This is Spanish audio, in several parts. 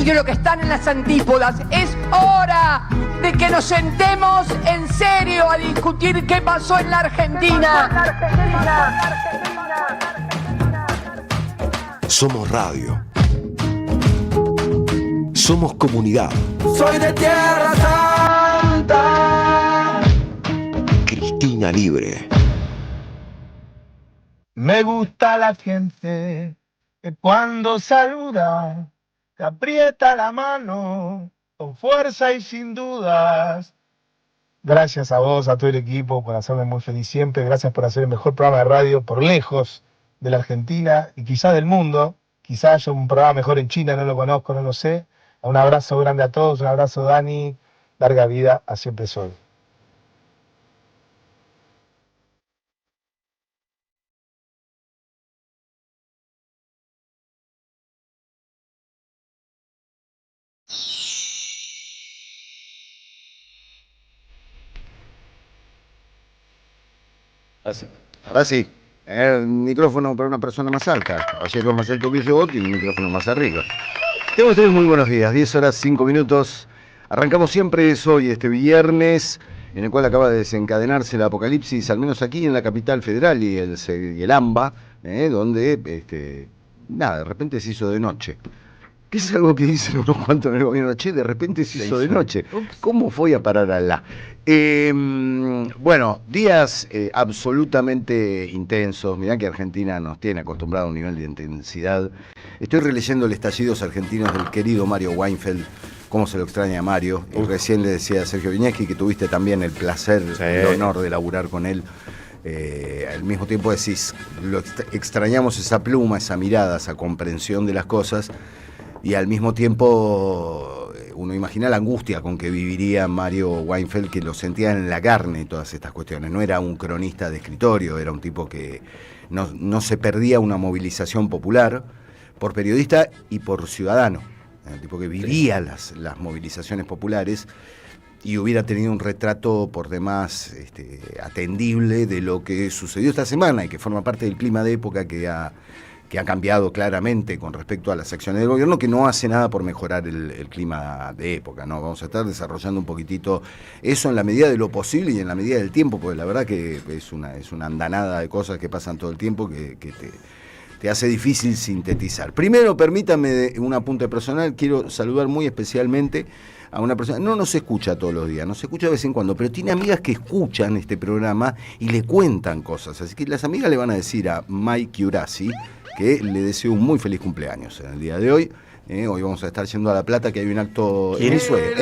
de lo que están en las antípodas. Es hora de que nos sentemos en serio a discutir qué pasó en la Argentina. Somos radio. Somos comunidad. Soy de Tierra Santa. Cristina Libre. Me gusta la gente que cuando saluda te aprieta la mano con fuerza y sin dudas. Gracias a vos, a todo el equipo, por hacerme muy feliz siempre. Gracias por hacer el mejor programa de radio por lejos de la Argentina y quizá del mundo. Quizá haya un programa mejor en China, no lo conozco, no lo sé. Un abrazo grande a todos, un abrazo Dani. Larga vida a Siempre Sol. Ahora sí, el micrófono para una persona más alta. Ayer más alto que yo y un micrófono más arriba. Tengo ustedes muy buenos días, 10 horas 5 minutos. Arrancamos siempre hoy, este viernes, en el cual acaba de desencadenarse el apocalipsis, al menos aquí en la capital federal y el AMBA, donde, de repente se hizo de noche. Que es algo que dicen unos cuantos en el gobierno, de repente se hizo de noche. ¿Cómo fue a parar allá? Bueno, días absolutamente intensos. Mirá que Argentina nos tiene acostumbrado a un nivel de intensidad. Estoy releyendo el Estallidos Argentinos del querido Mario Weinfeld. Cómo se lo extraña a Mario. Y recién le decía a Sergio Viñeski que tuviste también el placer, el honor de laburar con él. Al mismo tiempo decís, extrañamos esa pluma, esa mirada, esa comprensión de las cosas. Y al mismo tiempo uno imagina la angustia con que viviría Mario Weinfeld, que lo sentía en la carne todas estas cuestiones. No era un cronista de escritorio, era un tipo que no se perdía una movilización popular por periodista y por ciudadano. Era un tipo que vivía las movilizaciones populares y hubiera tenido un retrato por demás atendible de lo que sucedió esta semana y que forma parte del clima de época que ha cambiado claramente con respecto a las acciones del gobierno, que no hace nada por mejorar el clima de época, ¿no? Vamos a estar desarrollando un poquitito eso en la medida de lo posible y en la medida del tiempo, porque la verdad que es una andanada de cosas que pasan todo el tiempo que te hace difícil sintetizar. Primero, permítame un apunte personal, quiero saludar muy especialmente a una persona, no nos escucha todos los días, nos escucha de vez en cuando, pero tiene amigas que escuchan este programa y le cuentan cosas, así que las amigas le van a decir a Mike Urasi que le deseo un muy feliz cumpleaños en el día de hoy. Hoy vamos a estar yendo a La Plata, que hay un acto... Es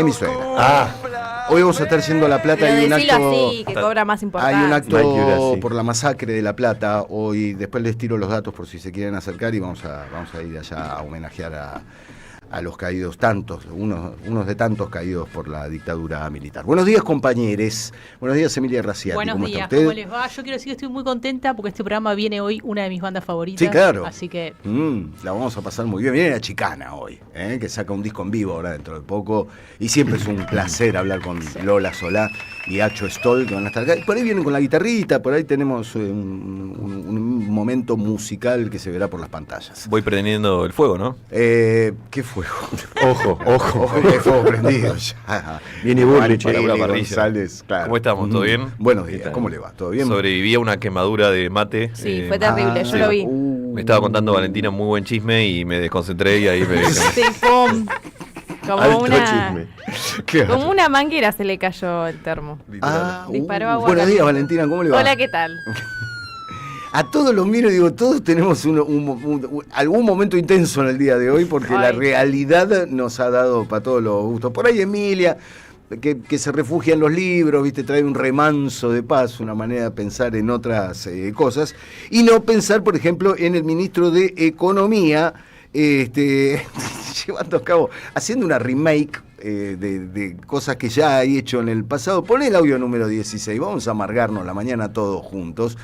mi suegra. Hoy vamos a estar yendo a La Plata, hay un acto... así, que cobra más importancia. Hay un acto por la masacre de La Plata. Hoy, después les tiro los datos por si se quieren acercar y vamos a ir allá a homenajear a los caídos, unos de tantos caídos por la dictadura militar. Buenos días, compañeros. Buenos días, Emilia Raciati. Buenos días, ¿cómo les va? Yo quiero decir que estoy muy contenta porque este programa viene hoy una de mis bandas favoritas. Sí, claro. Así que... la vamos a pasar muy bien. Viene la Chicana hoy, que saca un disco en vivo ahora dentro de poco. Y siempre es un placer hablar con Lola Solá y Acho Stoll, que van a estar acá. Y por ahí vienen con la guitarrita, por ahí tenemos un momento musical que se verá por las pantallas. Voy prendiendo el fuego, ¿no? ¿Qué fuego? Ojo, que fuego prendido ya. Viene Bulli para una parrilla. González, claro. ¿Cómo estamos? ¿Todo bien? Buenos días, ¿cómo le va? ¿Todo bien? Sobreviví a una quemadura de mate. Sí, fue terrible, yo lo vi. Me estaba contando Valentina un muy buen chisme y me desconcentré y ahí me... Sí, como una manguera se le cayó el termo. Disparó agua. Buenos días, Valentina, ¿cómo le va? Hola, ¿qué tal? A todos los miro y digo, todos tenemos algún momento intenso en el día de hoy porque la realidad nos ha dado para todos los gustos. Por ahí Emilia, que se refugia en los libros, ¿viste? Trae un remanso de paz, una manera de pensar en otras cosas. Y no pensar, por ejemplo, en el ministro de Economía, llevando a cabo, haciendo una remake de cosas que ya hay hecho en el pasado. Pon el audio número 16, vamos a amargarnos la mañana todos juntos,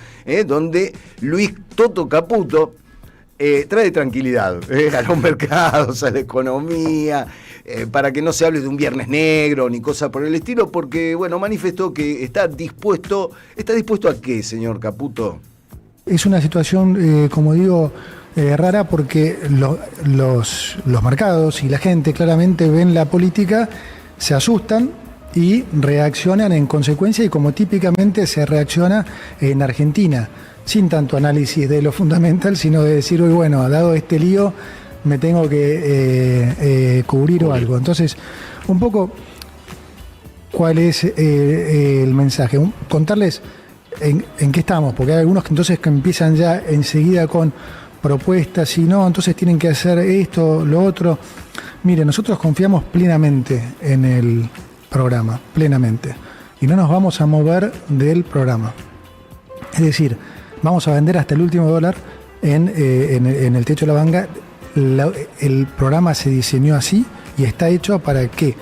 donde Luis Toto Caputo trae tranquilidad a los mercados, a la economía, para que no se hable de un viernes negro ni cosa por el estilo, porque, bueno, manifestó que está dispuesto ¿a qué, señor Caputo? es una situación, como digo, rara porque los mercados y la gente claramente ven la política, se asustan y reaccionan en consecuencia, y como típicamente se reacciona en Argentina, sin tanto análisis de lo fundamental, sino de decir, uy, bueno, dado este lío, me tengo que cubrir o algo. Entonces, un poco, ¿cuál es el mensaje? Contarles en qué estamos, porque hay algunos que entonces que empiezan ya enseguida con propuestas y no, entonces tienen que hacer esto, lo otro. Mire, nosotros confiamos plenamente en el programa, plenamente, y no nos vamos a mover del programa. Es decir, vamos a vender hasta el último dólar en el techo de la banca. El programa se diseñó así y está hecho para que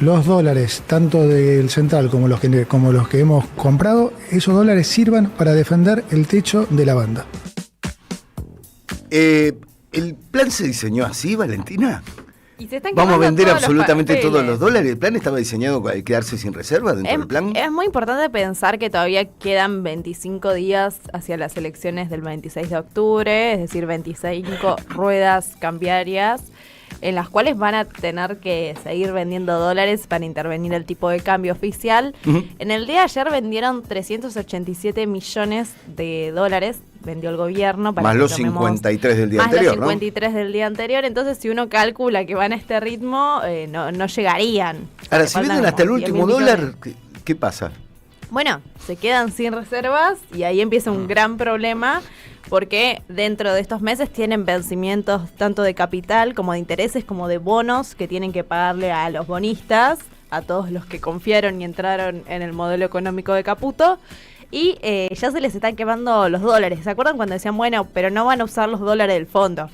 los dólares, tanto del central como los que hemos comprado, esos dólares sirvan para defender el techo de la banda. ¿El plan se diseñó así, Valentina? Y se están ¿Vamos a vender todos absolutamente los todos los dólares? ¿El plan estaba diseñado para quedarse sin reserva dentro del plan? Es muy importante pensar que todavía quedan 25 días hacia las elecciones del 26 de octubre, es decir, 25 ruedas cambiarias, en las cuales van a tener que seguir vendiendo dólares para intervenir el tipo de cambio oficial. Uh-huh. En el día de ayer vendieron 387 millones de dólares, vendió el gobierno. Para más los 53 del día anterior, ¿no? Más los 53 del día anterior, entonces si uno calcula que van a este ritmo, no llegarían. Ahora, si venden hasta el último dólar, ¿qué pasa? Bueno, se quedan sin reservas y ahí empieza un gran problema, porque dentro de estos meses tienen vencimientos tanto de capital como de intereses, como de bonos que tienen que pagarle a los bonistas, a todos los que confiaron y entraron en el modelo económico de Caputo. Y ya se les están quemando los dólares. ¿Se acuerdan cuando decían, bueno, pero no van a usar los dólares del fondo?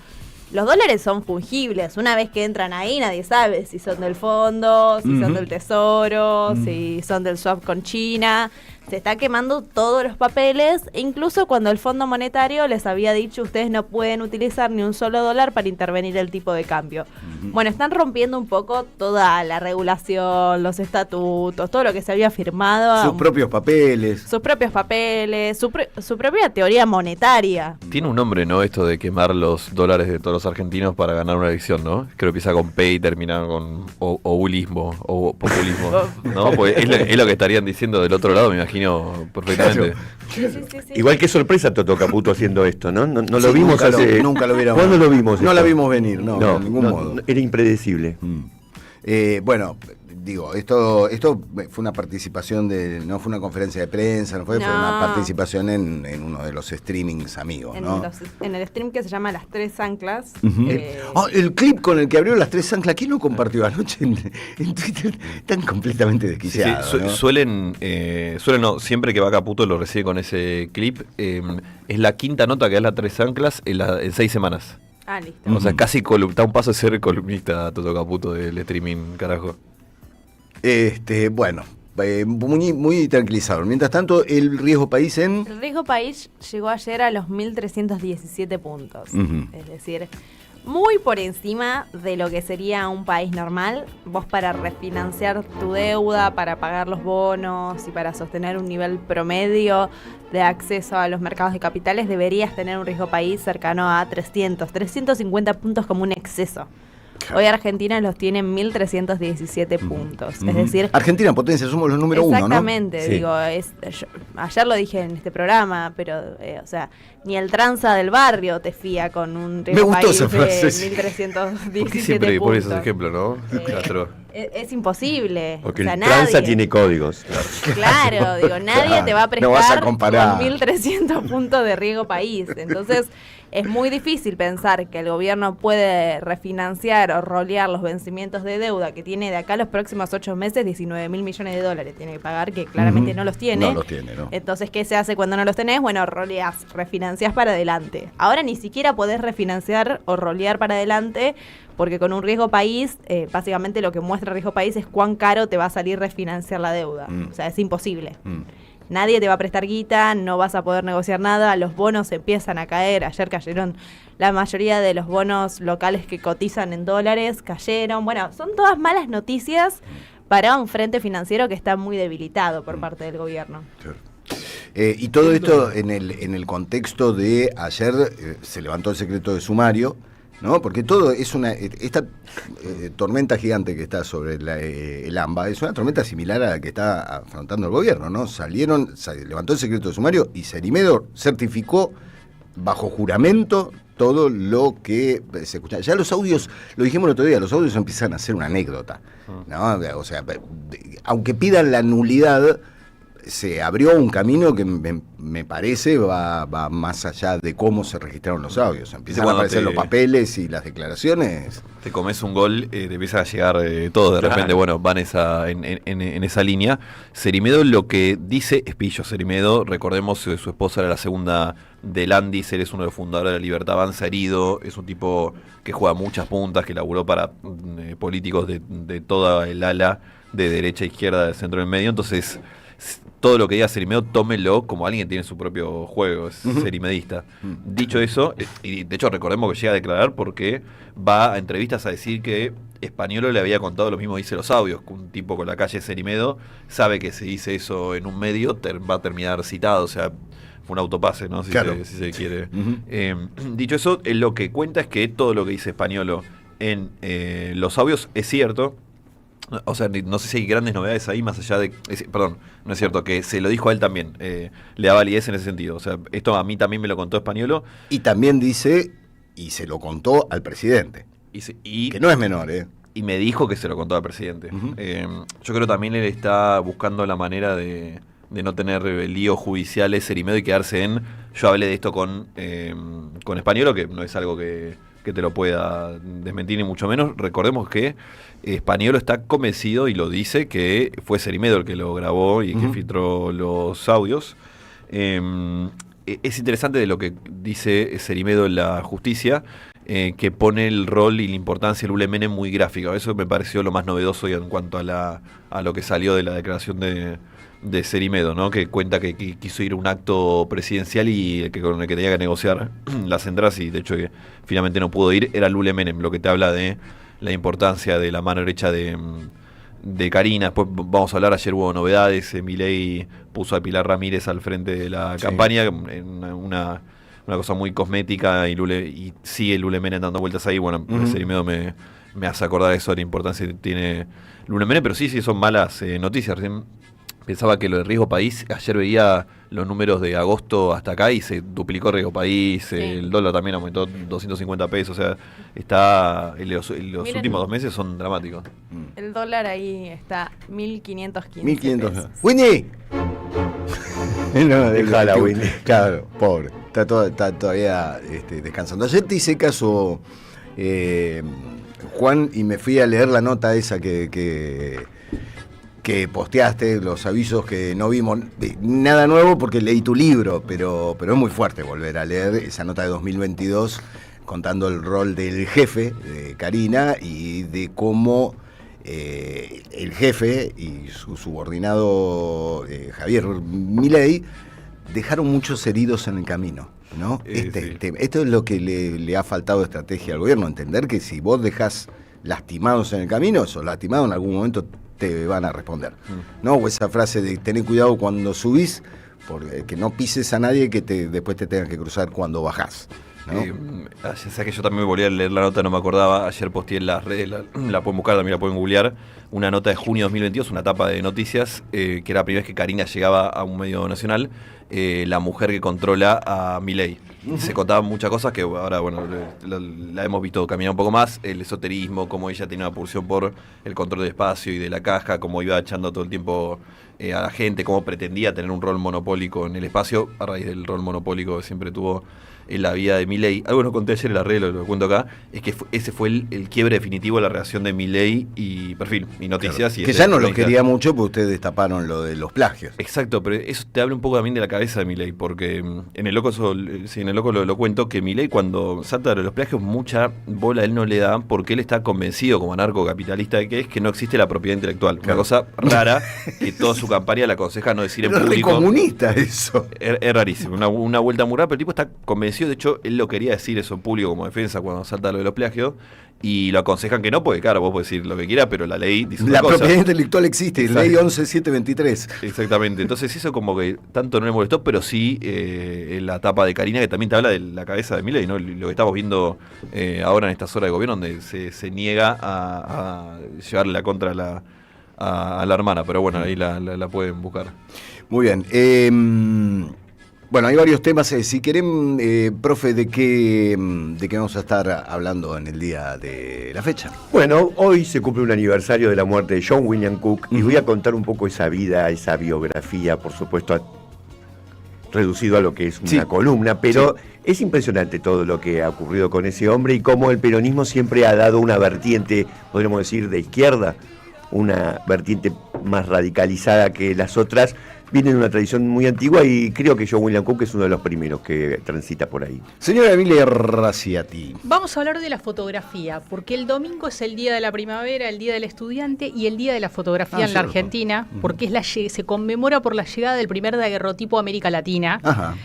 Los dólares son fungibles. Una vez que entran ahí, nadie sabe si son del fondo, si son del tesoro, si son del swap con China. Se está quemando todos los papeles, e incluso cuando el Fondo Monetario les había dicho, ustedes no pueden utilizar ni un solo dólar para intervenir el tipo de cambio. Bueno, están rompiendo un poco toda la regulación, los estatutos, todo lo que se había firmado. Sus propios papeles. Su propia teoría monetaria. Tiene un nombre, ¿no? Esto de quemar los dólares de todos los argentinos para ganar una elección, ¿no? Creo que empieza con P y termina con obulismo o populismo, ¿no? Pues es lo que estarían diciendo del otro lado, me imagino perfectamente. Sí. Igual que sorpresa Toto Caputo haciendo esto, ¿no? No lo vimos nunca lo viéramos. ¿Cuándo lo vimos? No la vimos venir, no, de ningún modo. Era impredecible. Bueno, digo, esto fue una participación no fue una conferencia de prensa, fue una participación en uno de los streamings amigos, ¿no? En el stream que se llama Las Tres Anclas. El clip con el que abrió Las Tres Anclas, ¿quién lo compartió anoche en Twitter? Están completamente desquiciados. Sí, ¿no? Siempre que va Caputo lo recibe con ese clip. Es la quinta nota que da Las Tres Anclas en 6 semanas. Ah, listo. O sea, casi está un paso de ser columnista Toto Caputo del streaming, carajo. Bueno, muy, muy tranquilizado. Mientras tanto, el riesgo país El riesgo país llegó ayer a los 1.317 puntos. Es decir, muy por encima de lo que sería un país normal. Vos, para refinanciar tu deuda, para pagar los bonos y para sostener un nivel promedio de acceso a los mercados de capitales, deberías tener un riesgo país cercano a 350 puntos como un exceso. Hoy Argentina los tiene en 1.317 puntos. Es decir, Argentina, potencia, somos los número uno, ¿no? Exactamente, digo, ayer lo dije en este programa, pero, o sea, ni el tranza del barrio te fía con un riesgo país de 1.317 ¿Por qué siempre puntos? pones ese ejemplo, no? Es imposible. Porque o sea, el tranza nadie tiene códigos. Claro, digo, nadie te va a prestar no vas a comparar con 1.300 puntos de riesgo país. Entonces, es muy difícil pensar que el gobierno puede refinanciar o rolear los vencimientos de deuda que tiene de acá a los próximos 8 meses, 19.000 millones de dólares. Tiene que pagar, que claramente no los tiene. No los tiene, ¿no? Entonces, ¿qué se hace cuando no los tenés? Bueno, roleás, refinanciás para adelante. Ahora ni siquiera podés refinanciar o rolear para adelante, porque con un riesgo país, básicamente lo que muestra el riesgo país es cuán caro te va a salir refinanciar la deuda. O sea, es imposible. Nadie te va a prestar guita, no vas a poder negociar nada, los bonos empiezan a caer. Ayer cayeron la mayoría de los bonos locales que cotizan en dólares, cayeron. Bueno, son todas malas noticias para un frente financiero que está muy debilitado por parte del gobierno. Y todo esto en el contexto de ayer se levantó el secreto de sumario, ¿no? Porque todo es esta tormenta gigante que está sobre el AMBA es una tormenta similar a la que está afrontando el gobierno, ¿no? Se levantó el secreto de sumario y Cerimedo certificó bajo juramento todo lo que se escucha. Ya los audios, lo dijimos el otro día, los audios empiezan a ser una anécdota, ¿no? O sea, aunque pidan la nulidad, se abrió un camino que me parece va más allá de cómo se registraron los audios. Empiezan a aparecer los papeles y las declaraciones. Te comes un gol, te empiezan a llegar todo. De repente, bueno, van en esa línea. Cerimedo lo que dice es pillo. Cerimedo, recordemos, su esposa era la segunda de Landis, él es uno de los fundadores de la Libertad Avanza, herido, es un tipo que juega muchas puntas, que laburó para políticos de toda el ala, de derecha a izquierda, del centro y del medio. Entonces, todo lo que diga Cerimedo, tómelo como alguien que tiene su propio juego, es cerimedista. Dicho eso, y de hecho recordemos que llega a declarar porque va a entrevistas a decir que Spaniolo le había contado lo mismo, dice los audios, que un tipo con la calle Cerimedo sabe que si dice eso en un medio va a terminar citado, o sea, fue un autopase, ¿no? Si se quiere. Dicho eso, él lo que cuenta es que todo lo que dice Spaniolo en los audios es cierto. O sea, no sé si hay grandes novedades ahí, más allá de... perdón, no es cierto, que se lo dijo a él también. Le da validez en ese sentido. O sea, esto a mí también me lo contó Spaniolo. Y también dice, y se lo contó al presidente. Que no es menor, ¿eh? Y me dijo que se lo contó al presidente. Yo creo también él está buscando la manera de no tener líos judiciales, Cerimedo, y quedarse en... Yo hablé de esto con Spaniolo, que no es algo que te lo pueda desmentir ni mucho menos. Recordemos que Spaniolo está convencido, y lo dice, que fue Cerimedo el que lo grabó y que filtró los audios. Es interesante de lo que dice Cerimedo en la justicia, que pone el rol y la importancia del ULMN muy gráfico. Eso me pareció lo más novedoso en cuanto a lo que salió de la declaración de Cerimedo, ¿no? Que cuenta que quiso ir a un acto presidencial y con el que tenía que negociar las entradas, y de hecho que finalmente no pudo ir, era Lule Menem, lo que te habla de la importancia de la mano derecha de Karina. Después vamos a hablar, ayer hubo novedades, Milei puso a Pilar Ramírez al frente de la campaña, una cosa muy cosmética, y sigue Lule Menem dando vueltas ahí. Bueno, Cerimedo me hace acordar eso, de la importancia que tiene Lule Menem, pero sí, son malas noticias. Recién pensaba que lo de Riesgo País, ayer veía los números de agosto hasta acá y se duplicó Riesgo País, el dólar también aumentó 250 pesos, o sea, los últimos 2 meses son dramáticos. El dólar ahí está 1.515 1.500. ¡Winnie! No, Déjala, Winnie. Claro, pobre. Está todavía descansando. Ayer te hice caso, Juan, y me fui a leer la nota esa que posteaste, los avisos que no vimos. Nada nuevo porque leí tu libro, pero es muy fuerte volver a leer esa nota de 2022 contando el rol del jefe de Karina y de cómo el jefe y su subordinado Javier Milei dejaron muchos heridos en el camino, ¿no? Esto es lo que le ha faltado de estrategia al gobierno, entender que si vos dejás lastimados en el camino, esos lastimados en algún momento te van a responder, ¿no? O esa frase de tener cuidado cuando subís, porque no pises a nadie que después te tengas que cruzar cuando bajás, ¿no? Sabes que yo también me volví a leer la nota, no me acordaba. Ayer posteé en las redes, la pueden buscar, también la pueden googlear, una nota de junio de 2022, una etapa de noticias, que era la primera vez que Karina llegaba a un medio nacional, la mujer que controla a Milei. Se contaban muchas cosas que ahora, bueno, la hemos visto caminar un poco más, el esoterismo, cómo ella tenía una pulsión por el control del espacio y de la caja, cómo iba echando todo el tiempo a la gente, cómo pretendía tener un rol monopólico en el espacio, a raíz del rol monopólico que siempre tuvo en la vida de Milei. Algo que no conté ayer en la red, lo cuento acá, es que ese fue el quiebre definitivo de la relación de Milei y Perfil y Noticias. Claro, que ya no lo quería mucho porque ustedes destaparon lo de los plagios. Exacto, pero eso te habla un poco también de la cabeza de Milei, porque en el Loco lo cuento, que Milei, cuando salta de los plagios, mucha bola él no le da, porque él está convencido como anarcocapitalista de que no existe la propiedad intelectual. Claro. Una cosa rara que toda su campaña le aconseja no decir en público. Es comunista eso. Es rarísimo, una vuelta muy rara, pero el tipo está convencido convencido. De hecho, él lo quería decir eso en público como defensa cuando salta lo de los plagios. Y lo aconsejan que no, porque claro, vos podés decir lo que quieras, pero la ley dice una La cosa. propiedad intelectual existe, Exacto. ley 11723. Exactamente, entonces eso como que tanto no le molestó, pero sí en la etapa de Karina, que también te habla de la cabeza de Milei, ¿no? Lo que estamos viendo ahora en estas horas de gobierno, donde se niega a llevarle la contra a la hermana, pero bueno, ahí la pueden buscar. Muy bien. Bueno, hay varios temas. Si querés, profe, ¿de qué vamos a estar hablando en el día de la fecha? Bueno, hoy se cumple un aniversario de la muerte de John William Cook y voy a contar un poco esa vida, esa biografía, por supuesto, reducido a lo que es una columna, pero es impresionante todo lo que ha ocurrido con ese hombre y cómo el peronismo siempre ha dado una vertiente, podríamos decir, de izquierda, una vertiente más radicalizada que las otras. Viene de una tradición muy antigua y creo que John William Cook es uno de los primeros que transita por ahí. Señora Emilia Raciati. Vamos a hablar de la fotografía, porque el domingo es el día de la primavera, el día del estudiante y el día de la fotografía en la cierto. Argentina, porque se conmemora por la llegada del primer daguerrotipo a América Latina. Ajá.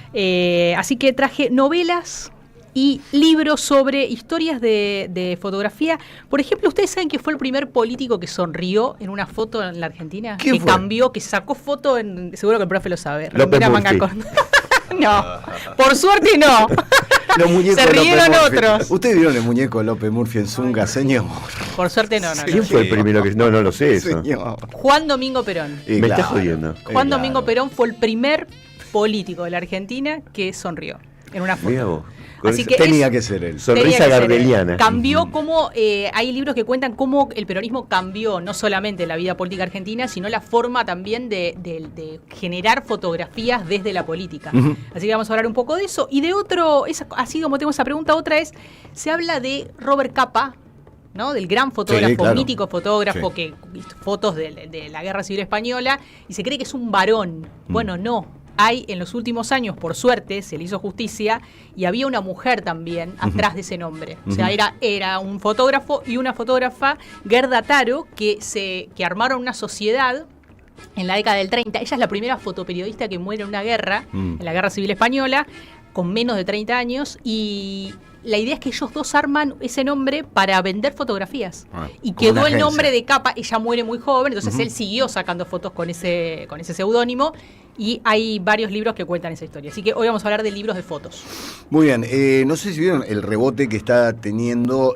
Así que traje novelas y libros sobre historias de fotografía. Por ejemplo, ¿ustedes saben que fue el primer político que sonrió en una foto en la Argentina? ¿Quién que fue? cambió, que sacó foto en... Seguro que el profe lo sabe. López Remera manga Murphy. corta. No, por suerte no. Los muñecos Se de López rieron Murphy. otros. ¿Ustedes vieron el muñeco de López Murphy en Zunga, señor? Por suerte no. ¿Quién fue el primero que...? No lo sé eso. Señor. Juan Domingo Perón. Me estás jodiendo. Juan Claro. Domingo Perón fue el primer político de la Argentina que sonrió en una foto. Mirá vos. Así que Tenía que ser él. Sonrisa tenía que ser él. gardeliana. Cambió cómo, hay libros que cuentan cómo el peronismo cambió no solamente la vida política argentina, sino la forma también de generar fotografías desde la política. Así que vamos a hablar un poco de eso. Y de otro, así como tengo esa pregunta, otra es, se habla de Robert Capa, ¿no? Del gran fotógrafo, Sí, claro. mítico fotógrafo Sí. que hizo fotos de la Guerra Civil Española, y se cree que es un varón. Bueno, no. Hay en los últimos años, por suerte, se le hizo justicia y había una mujer también atrás de ese nombre. O sea, era un fotógrafo y una fotógrafa, Gerda Taro, que armaron una sociedad en la década del 30. Ella es la primera fotoperiodista que muere en una guerra, en la Guerra Civil Española, con menos de 30 años, y la idea es que ellos dos arman ese nombre para vender fotografías. Y como quedó una el agencia. nombre de Capa. Ella muere muy joven, entonces él siguió sacando fotos con ese seudónimo, y hay varios libros que cuentan esa historia. Así que hoy vamos a hablar de libros de fotos. Muy bien, no sé si vieron el rebote que está teniendo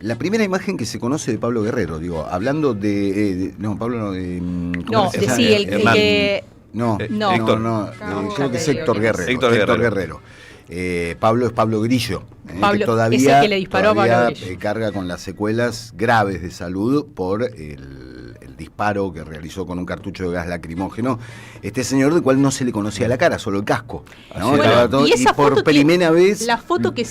la primera imagen que se conoce de Pablo Guerrero, digo, hablando no, Pablo no, ¿cómo No, se llama? sí, el que... No, No. Héctor. creo que es te digo Héctor quién es. Guerrero. Héctor Guerrero. Pablo es Pablo Grillo, Pablo, que todavía, es el que le disparó a Pablo todavía, Grillo. carga con las secuelas graves de salud por el disparo que realizó con un cartucho de gas lacrimógeno. Este señor, del cual no se le conocía la cara, solo el casco, ¿no? Bueno, Estaba todo- y esa por foto primera vez... La foto que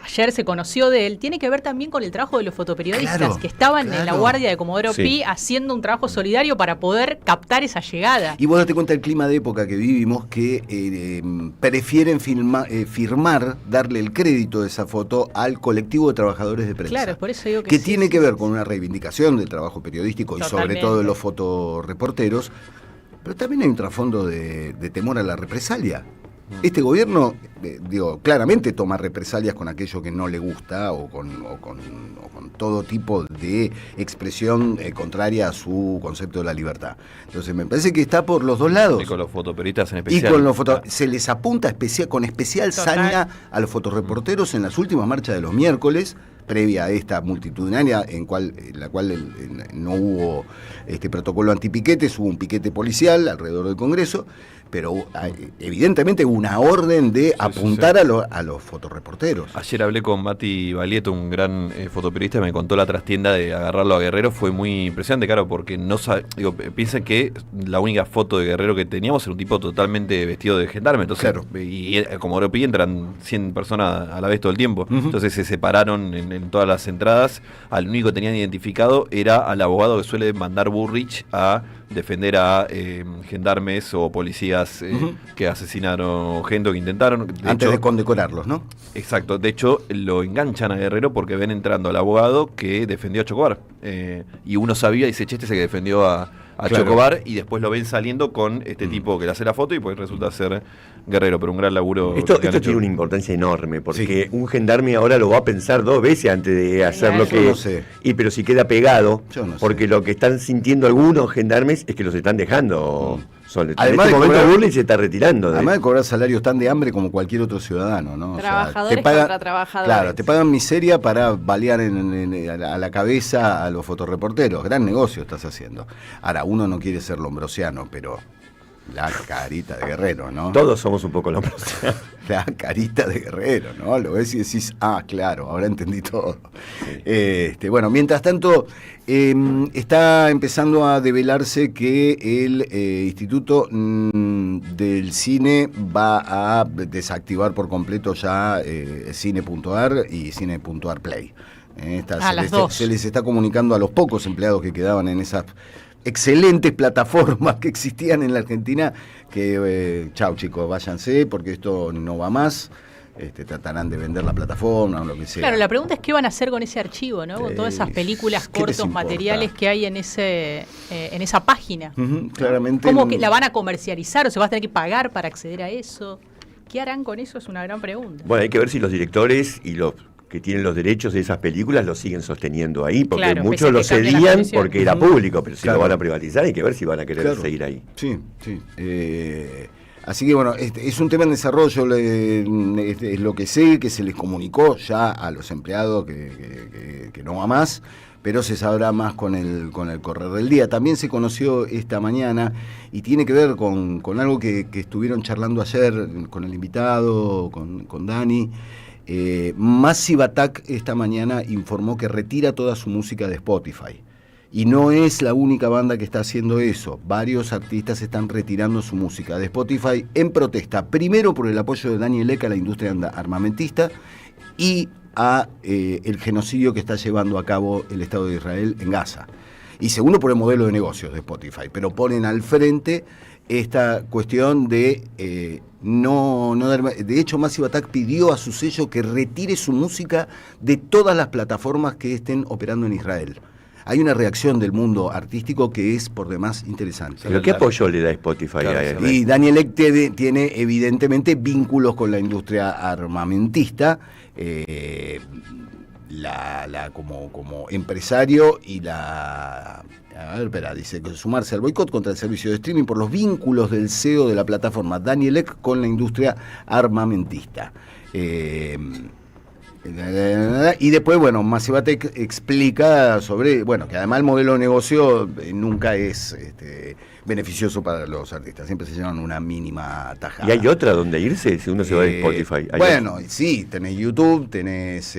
ayer se conoció de él tiene que ver también con el trabajo de los fotoperiodistas Claro, que estaban en la claro. guardia de Comodoro Sí. Pi haciendo un trabajo solidario para poder captar esa llegada. Y vos date cuenta del clima de época que vivimos, que prefieren firmar, darle el crédito de esa foto al colectivo de trabajadores de prensa. Claro, por eso digo que que sí, tiene sí, que ver sí, con sí. una reivindicación del trabajo periodístico y sobre Totalmente. todo de los fotoreporteros, pero también hay un trasfondo de temor a la represalia. Este gobierno, claramente toma represalias con aquello que no le gusta o con todo tipo de expresión contraria a su concepto de la libertad. Entonces me parece que está por los dos lados. Y con los fotoperiodistas en Y especial. con los se les apunta con especial Total. saña a los fotoreporteros en las últimas marchas de los miércoles, previa a esta multitudinaria en la cual no hubo protocolo antipiquetes, hubo un piquete policial alrededor del Congreso, pero evidentemente hubo una orden de apuntar sí. a los fotoreporteros. Ayer hablé con Mati Balieto, un gran fotoperiodista, y me contó la trastienda de agarrarlo a Guerrero. Fue muy impresionante, claro, porque piensan que la única foto de Guerrero que teníamos era un tipo totalmente vestido de gendarme. Entonces, Claro. y como Europi entran 100 personas a la vez todo el tiempo. Entonces se separaron en todas las entradas. Al único que tenían identificado era al abogado que suele mandar Burrich a defender a gendarmes o policías que asesinaron gente o que intentaron. Antes de condecorarlos, ¿no? Exacto, de hecho lo enganchan a Guerrero porque ven entrando al abogado que defendió a Chocobar. Y uno sabía, dice, che, este es el que defendió a Claro. Chocobar y después lo ven saliendo con este tipo que le hace la foto y pues resulta ser Guerrero, pero un gran laburo. Esto que han hecho. tiene una importancia enorme, porque un gendarme ahora lo va a pensar 2 veces antes de hacer lo Yo que... no sé. Pero si queda pegado, Yo no sé. porque lo que están sintiendo algunos gendarmes es que los están dejando solos. Además en de este momento cobrar- Burley se está retirando. Además de cobrar salarios tan de hambre como cualquier otro ciudadano, ¿no? O sea, Trabajadores contra trabajadores. Claro, te pagan miseria para balear a la cabeza a los fotorreporteros. Gran negocio estás haciendo. Ahora, uno no quiere ser lombrosiano, pero la carita de Guerrero, ¿no? Todos somos un poco lombros. La carita de Guerrero, ¿no? Lo ves y decís, claro, ahora entendí todo. Bueno, mientras tanto, está empezando a develarse que el Instituto del Cine va a desactivar por completo ya Cine.ar y Cine.ar Play. Las dos. Se les está comunicando a los pocos empleados que quedaban en esas excelentes plataformas que existían en la Argentina que chau chicos, váyanse porque esto no va más. Tratarán de vender la plataforma o lo que sea. Claro, la pregunta es qué van a hacer con ese archivo, ¿no? Con todas esas películas, ¿qué les cortos, importa? materiales que hay en esa página. Claramente. ¿Cómo que la van a comercializar o se va a tener que pagar para acceder a eso? ¿Qué harán con eso? Es una gran pregunta. Bueno, hay que ver si los directores y los que tienen los derechos de esas películas lo siguen sosteniendo ahí, porque Claro, muchos pese a lo que cambien las cedían condiciones. porque era público, pero si Claro. lo van a privatizar hay que ver si van a querer Claro. seguir ahí. Sí, sí. Así que bueno, es un tema en desarrollo, es lo que sé, que se les comunicó ya a los empleados que no va más, pero se sabrá más con el correr del día. También se conoció esta mañana y tiene que ver con algo que estuvieron charlando ayer con el invitado, con Dani. Massive Attack esta mañana informó que retira toda su música de Spotify. Y no es la única banda que está haciendo eso. Varios artistas están retirando su música de Spotify en protesta, primero por el apoyo de Daniel Ek a la industria armamentista y a el genocidio que está llevando a cabo el Estado de Israel en Gaza. Y segundo por el modelo de negocios de Spotify, pero ponen al frente esta cuestión de no dar... De hecho, Massive Attack pidió a su sello que retire su música de todas las plataformas que estén operando en Israel. Hay una reacción del mundo artístico que es por demás interesante. ¿Pero qué apoyo le da Spotify Claro, a él? y Daniel Ek tiene evidentemente vínculos con la industria armamentista, como empresario y la... A ver, espera, dice que sumarse al boicot contra el servicio de streaming por los vínculos del CEO de la plataforma Daniel Ek con la industria armamentista. Y después, bueno, Massive Attack explica sobre, bueno, que además el modelo de negocio nunca es beneficioso para los artistas, siempre se llevan una mínima tajada. ¿Y hay otra donde irse si uno se va de Spotify? ¿Hay Bueno, sí, tenés YouTube, tenés,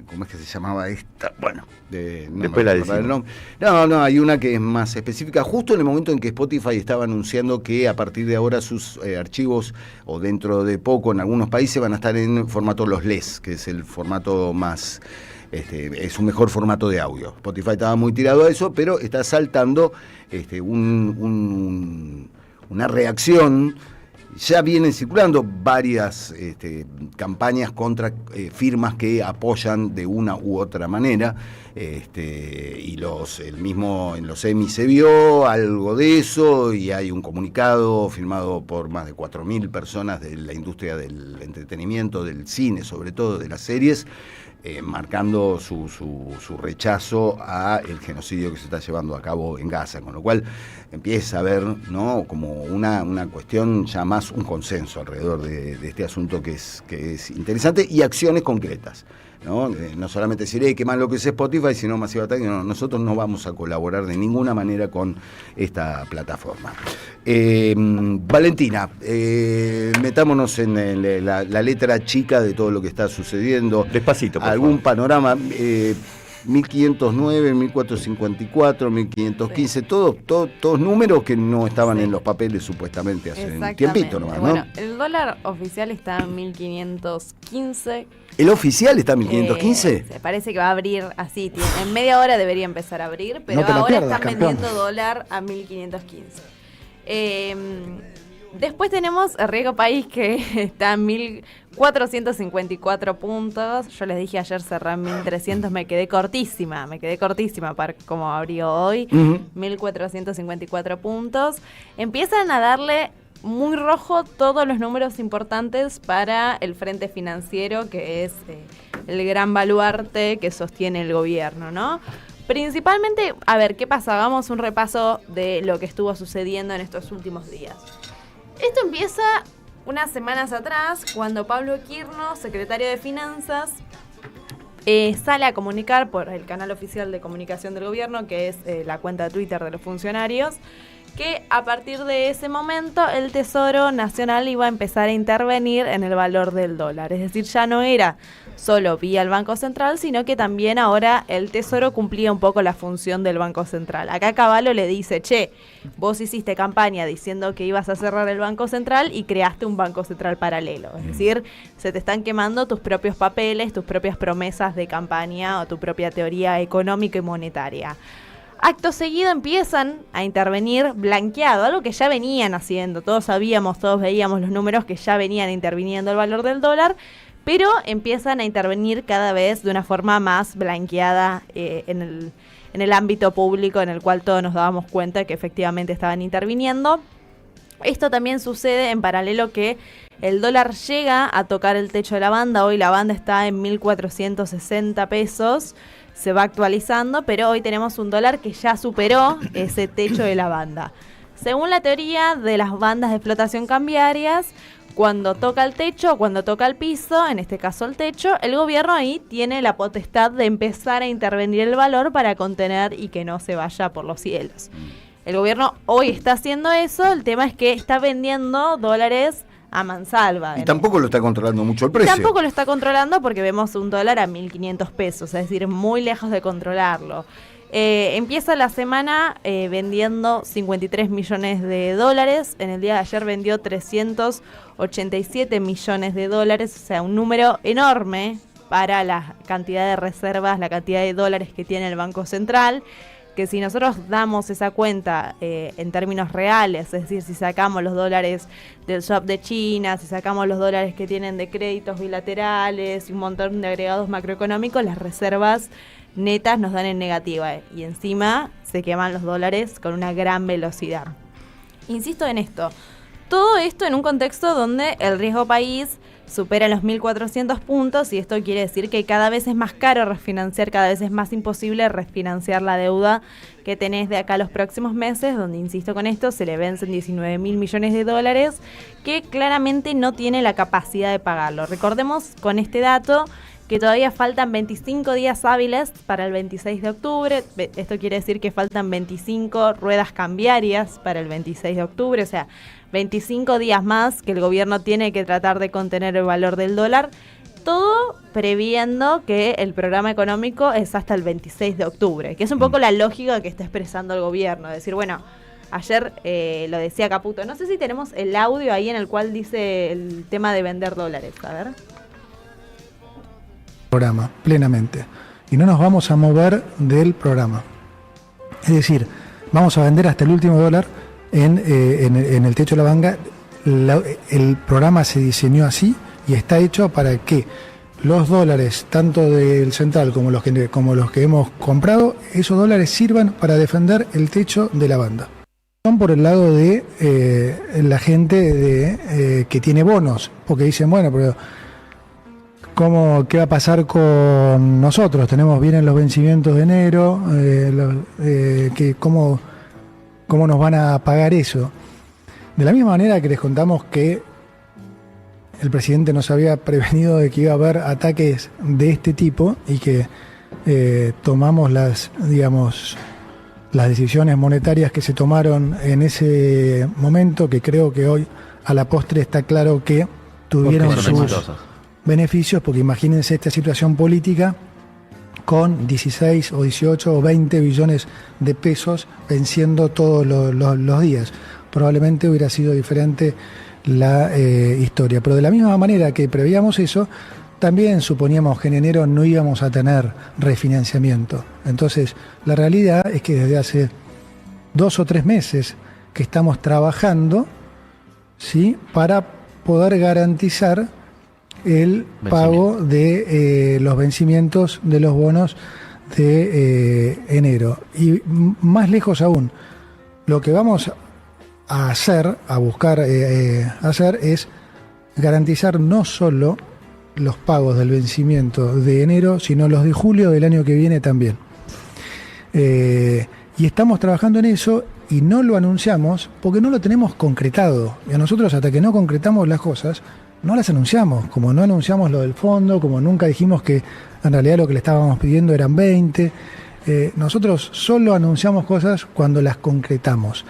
¿cómo es que se llamaba esta? Bueno, Después la decimos. No, hay una que es más específica, justo en el momento en que Spotify estaba anunciando que a partir de ahora sus archivos, o dentro de poco en algunos países, van a estar en formato lossless, que es el formato más... es un mejor formato de audio. Spotify estaba muy tirado a eso, pero está saltando una reacción. Ya vienen circulando varias campañas contra firmas que apoyan de una u otra manera, y en los Emmy se vio algo de eso, y hay un comunicado firmado por más de 4.000 personas de la industria del entretenimiento, del cine, sobre todo de las series, marcando su rechazo a el genocidio que se está llevando a cabo en Gaza, con lo cual empieza a haber, ¿no?, como una cuestión ya más, un consenso alrededor de este asunto que es interesante, y acciones concretas, ¿no? No solamente decir, qué mal lo que es Spotify, sino Massive Attack, no, nosotros no vamos a colaborar de ninguna manera con esta plataforma. Valentina, metámonos en la letra chica de todo lo que está sucediendo. Despacito, por algún favor. panorama, 1509, 1454, 1515, todos números que no estaban en los papeles supuestamente hace un tiempito nomás, ¿no? Bueno, el dólar oficial está en 1515. ¿El oficial está en 1515? Se parece que va a abrir así, en media hora debería empezar a abrir, pero No te la ahora pierdas, están campeón. vendiendo dólar a 1515. Después tenemos el riesgo país que está en 1.454 puntos. Yo les dije ayer cerré en 1.300, me quedé cortísima para como abrió hoy. 1.454 puntos. Empiezan a darle muy rojo todos los números importantes para el frente financiero, que es el gran baluarte que sostiene el gobierno, ¿no? Principalmente, a ver, ¿qué pasa? Hagamos un repaso de lo que estuvo sucediendo en estos últimos días. Esto empieza unas semanas atrás, cuando Pablo Quirno, secretario de Finanzas, sale a comunicar por el canal oficial de comunicación del gobierno, que es la cuenta de Twitter de los funcionarios, que a partir de ese momento el Tesoro Nacional iba a empezar a intervenir en el valor del dólar. Es decir, ya no era solo vía el Banco Central, sino que también ahora el Tesoro cumplía un poco la función del Banco Central. Acá Cavallo le dice, che, vos hiciste campaña diciendo que ibas a cerrar el Banco Central y creaste un Banco Central paralelo. Es decir, se te están quemando tus propios papeles, tus propias promesas de campaña o tu propia teoría económica y monetaria. Acto seguido empiezan a intervenir blanqueado, algo que ya venían haciendo. Todos sabíamos, todos veíamos los números que ya venían interviniendo el valor del dólar, pero empiezan a intervenir cada vez de una forma más blanqueada en el ámbito público, en el cual todos nos dábamos cuenta que efectivamente estaban interviniendo. Esto también sucede en paralelo que el dólar llega a tocar el techo de la banda. Hoy la banda está en 1.460 pesos. Se va actualizando, pero hoy tenemos un dólar que ya superó ese techo de la banda. Según la teoría de las bandas de flotación cambiarias, cuando toca el techo, cuando toca el piso, en este caso el techo, el gobierno ahí tiene la potestad de empezar a intervenir el valor para contener y que no se vaya por los cielos. El gobierno hoy está haciendo eso, el tema es que está vendiendo dólares a mansalva. Y tampoco lo está controlando mucho el precio. Tampoco lo está controlando porque vemos un dólar a 1.500 pesos, es decir, muy lejos de controlarlo. Empieza la semana vendiendo 53 millones de dólares. En el día de ayer vendió 387 millones de dólares, o sea, un número enorme para la cantidad de reservas, la cantidad de dólares que tiene el Banco Central, que si nosotros damos esa cuenta en términos reales, es decir, si sacamos los dólares del swap de China, si sacamos los dólares que tienen de créditos bilaterales y un montón de agregados macroeconómicos, las reservas netas nos dan en negativa y encima se queman los dólares con una gran velocidad. Insisto en esto, todo esto en un contexto donde el riesgo país supera los 1.400 puntos y esto quiere decir que cada vez es más caro refinanciar, cada vez es más imposible refinanciar la deuda que tenés de acá a los próximos meses, donde, insisto con esto, se le vencen 19.000 millones de dólares que claramente no tiene la capacidad de pagarlo. Recordemos con este dato que todavía faltan 25 días hábiles para el 26 de octubre. Esto quiere decir que faltan 25 ruedas cambiarias para el 26 de octubre, o sea, 25 días más que el gobierno tiene que tratar de contener el valor del dólar, todo previendo que el programa económico es hasta el 26 de octubre, que es un poco la lógica que está expresando el gobierno, decir, bueno, ayer lo decía Caputo, no sé si tenemos el audio ahí en el cual dice el tema de vender dólares, a ver. Programa, plenamente. Y no nos vamos a mover del programa. Es decir, vamos a vender hasta el último dólar en el techo de la banda. El programa se diseñó así y está hecho para que los dólares, tanto del central como los que hemos comprado, esos dólares sirvan para defender el techo de la banda. Son por el lado de la gente que tiene bonos, porque dicen, bueno, pero ¿qué va a pasar con nosotros? Vienen los vencimientos de enero, ¿cómo nos van a pagar eso? De la misma manera que les contamos que el presidente nos había prevenido de que iba a haber ataques de este tipo y que tomamos las decisiones monetarias que se tomaron en ese momento, que creo que hoy a la postre está claro que tuvieron sus beneficios, porque imagínense esta situación política con 16 o 18 o 20 billones de pesos venciendo todos los días. Probablemente hubiera sido diferente la historia, pero de la misma manera que prevíamos eso, también suponíamos que en enero no íbamos a tener refinanciamiento. Entonces, la realidad es que desde hace 2 o 3 meses que estamos trabajando ¿sí? Para poder garantizar el pago de los vencimientos de los bonos de enero. Y más lejos aún, lo que vamos a hacer, a buscar hacer, es garantizar no solo los pagos del vencimiento de enero, sino los de julio del año que viene también. Y estamos trabajando en eso y no lo anunciamos porque no lo tenemos concretado. Y a nosotros, hasta que no concretamos las cosas, no las anunciamos. Como no anunciamos lo del fondo, como nunca dijimos que en realidad lo que le estábamos pidiendo eran 20, nosotros solo anunciamos cosas cuando las concretamos.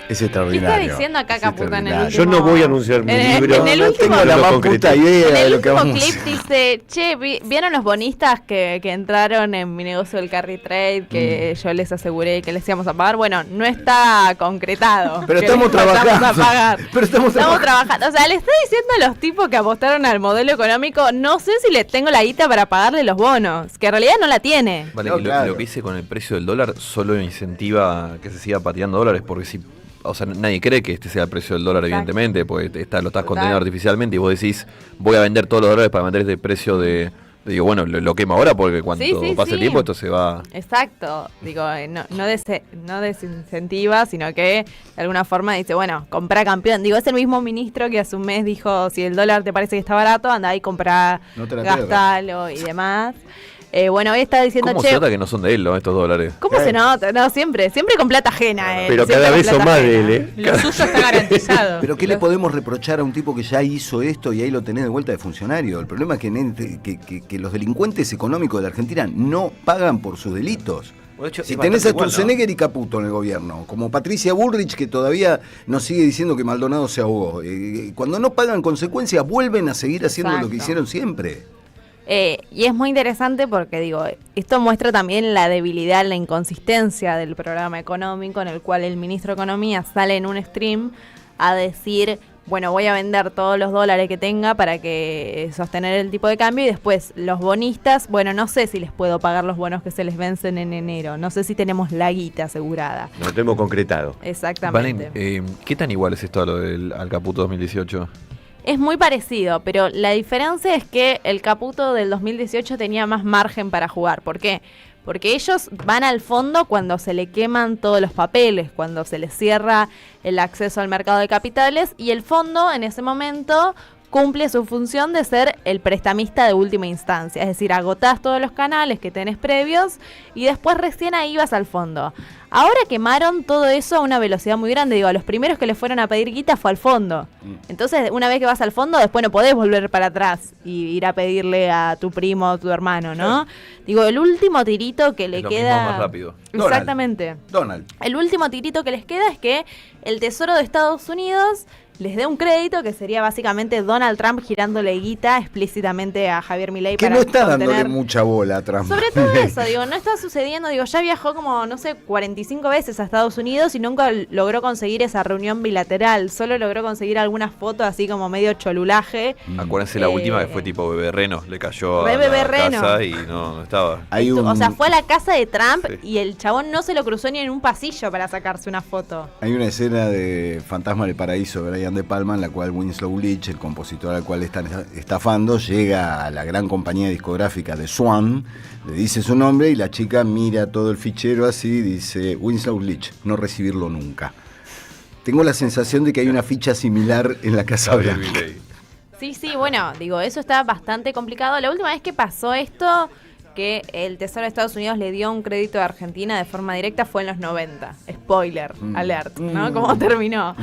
Es ¿Qué extraordinario. está diciendo acá Es Caputa en el extraordinario. último? Yo no voy a anunciar mi libro. En el No último, tengo la más puta idea en de el lo que último vamos a clip hacer. dice, che, ¿vieron los bonistas que entraron en mi negocio del carry trade que yo les aseguré que les íbamos a pagar? Bueno, no está concretado. Pero que estamos les vamos trabajando. a pagar. Pero estamos trabajando. O sea, le está diciendo a los tipos que apostaron al modelo económico, no sé si les tengo la guita para pagarle los bonos, que en realidad no la tiene. Vale, No, y claro. lo que hice con el precio del dólar solo incentiva que se siga pateando dólares, porque si, o sea, nadie cree que este sea el precio del dólar, Exacto. evidentemente, porque lo estás Total. conteniendo artificialmente y vos decís, voy a vender todos los dólares para mantener este precio de digo, bueno, lo quemo ahora porque cuando Sí, pase el sí. tiempo esto se va... Exacto, digo, no desincentiva, sino que de alguna forma dice, bueno, compra campeón. Digo, es el mismo ministro que hace un mes dijo, si el dólar te parece que está barato, anda ahí, compra, No te la gastalo y demás. Bueno, hoy está diciendo, ¿Cómo che, se nota que no son de él, no, estos dólares? ¿cómo se nota? No, siempre con plata ajena. Pero siempre cada con vez son plata más ajena. de él, ¿eh? Lo suyo está garantizado. Pero ¿qué le podemos reprochar a un tipo que ya hizo esto y ahí lo tenés de vuelta de funcionario? El problema es que los delincuentes económicos de la Argentina no pagan por sus delitos. De hecho, Si es tenés a bastante igual, ¿no? Sturzenegger y Caputo en el gobierno, como Patricia Bullrich, que todavía nos sigue diciendo que Maldonado se ahogó, cuando no pagan consecuencias vuelven a seguir haciendo lo que Exacto. hicieron siempre. Y es muy interesante porque, digo, esto muestra también la debilidad, la inconsistencia del programa económico en el cual el ministro de Economía sale en un stream a decir, bueno, voy a vender todos los dólares que tenga para que sostener el tipo de cambio y después los bonistas, bueno, no sé si les puedo pagar los bonos que se les vencen en enero, no sé si tenemos la guita asegurada. No lo tenemos concretado. Exactamente. Valen, ¿qué tan igual es esto a lo del al Caputo 2018? Es muy parecido, pero la diferencia es que el Caputo del 2018 tenía más margen para jugar. ¿Por qué? Porque ellos van al fondo cuando se le queman todos los papeles, cuando se les cierra el acceso al mercado de capitales, y el fondo en ese momento cumple su función de ser el prestamista de última instancia. Es decir, agotás todos los canales que tenés previos y después recién ahí vas al fondo. Ahora quemaron todo eso a una velocidad muy grande. Digo, a los primeros que les fueron a pedir guita fue al fondo. Entonces, una vez que vas al fondo, después no podés volver para atrás y ir a pedirle a tu primo o tu hermano, ¿no? Digo, el último tirito que le Es lo queda... mismo, más rápido. Exactamente. Donald. El último tirito que les queda es que el Tesoro de Estados Unidos les dé un crédito que sería básicamente Donald Trump girándole guita explícitamente a Javier Milei Que para no está dándole contener... mucha bola a Trump. Sobre todo eso, digo, no está sucediendo, digo, ya viajó como, no sé, 45 veces a Estados Unidos y nunca logró conseguir esa reunión bilateral, solo logró conseguir algunas fotos así como medio cholulaje. Acuérdense la última que fue tipo Bebé Reno, le cayó a Bebé la Reno. casa y no estaba. Hay un, O sea, fue a la casa de Trump Sí. y el chabón no se lo cruzó ni en un pasillo para sacarse una foto. hay una escena de Fantasma del Paraíso de Brian De Palma en la cual Winslow Leach, el compositor al cual están estafando, llega a la gran compañía discográfica de Swan, le dice su nombre y la chica mira todo el fichero así y dice Winslow Leach, no recibirlo nunca. Tengo la sensación de que hay una ficha similar en la Casa Javier Blanca. Milei. Sí, bueno, digo, eso está bastante complicado. La última vez que pasó esto, que el Tesoro de Estados Unidos le dio un crédito a Argentina de forma directa, fue en los 90. Spoiler, alert, ¿no? ¿Cómo terminó?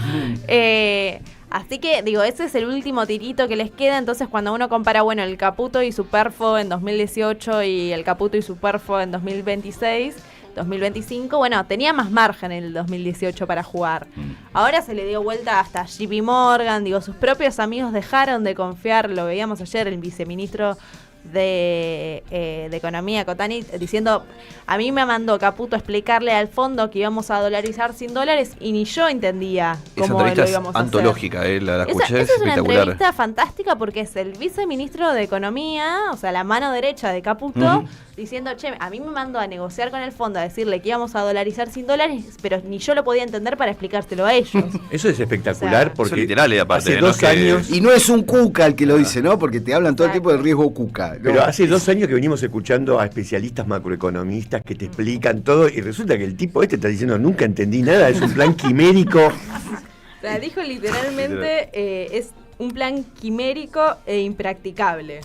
Así que, digo, ese es el último tirito que les queda. Entonces, cuando uno compara, bueno, el Caputo y su Perfo en 2018 y el Caputo y su Perfo en 2026... 2025, bueno, tenía más margen en el 2018 para jugar. Ahora se le dio vuelta hasta JP Morgan, digo, sus propios amigos dejaron de confiar, lo veíamos ayer, el viceministro de Economía, Cotani, diciendo, a mí me mandó Caputo a explicarle al fondo que íbamos a dolarizar sin dólares y ni yo entendía Esa cómo lo entrevista íbamos es a hacer. antológica, la escuché, Esa es es una espectacular. entrevista fantástica porque es el viceministro de Economía, o sea, la mano derecha de Caputo, diciendo, che, a mí me mandó a negociar con el fondo, a decirle que íbamos a dolarizar sin dólares, pero ni yo lo podía entender para explicárselo a ellos. Eso es espectacular O sea, porque Eso literal, aparte, hace ¿no? 2 Que- años... Y no es un cuca el que lo dice, ¿no? Porque te hablan todo el tiempo del riesgo cuca. Pero No. hace 2 años que venimos escuchando a especialistas macroeconomistas que te explican todo y resulta que el tipo este está diciendo nunca entendí nada, es un plan quimérico. O sea, dijo literalmente, es un plan quimérico e impracticable.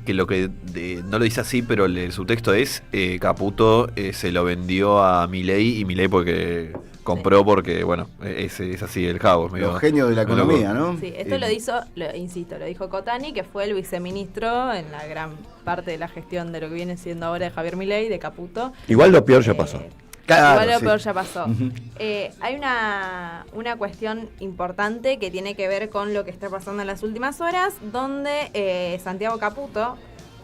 Que lo que no lo dice así, pero el subtexto es Caputo se lo vendió a Milei y Milei porque compró porque, bueno, es así el jabo. Los genios de la economía, ¿no? Sí, esto lo dijo Cotani, que fue el viceministro en la gran parte de la gestión de lo que viene siendo ahora de Javier Milei, de Caputo. Igual lo peor ya pasó. Claro, Igual lo sí. peor ya pasó. Hay una cuestión importante que tiene que ver con lo que está pasando en las últimas horas, donde Santiago Caputo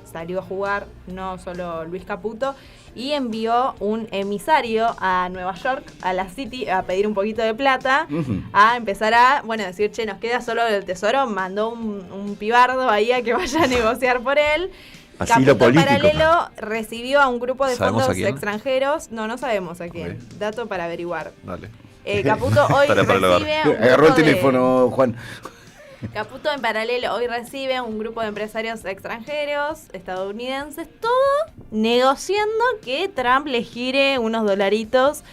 salió a jugar, no solo Luis Caputo, y envió un emisario a Nueva York, a la City, a pedir un poquito de plata, a empezar a, decir, che, nos queda solo el tesoro, mandó un pibardo ahí a que vaya a negociar por él. Asilo Caputo, en político. paralelo, recibió a un grupo de ¿Sabemos fondos a quién? extranjeros. No sabemos a quién. Ok. Dato para averiguar. Dale. Caputo hoy Para lograr. recibe un Agarró el grupo de- teléfono, Juan. Caputo en paralelo hoy recibe un grupo de empresarios extranjeros, estadounidenses, todo negociando que Trump le gire unos dolaritos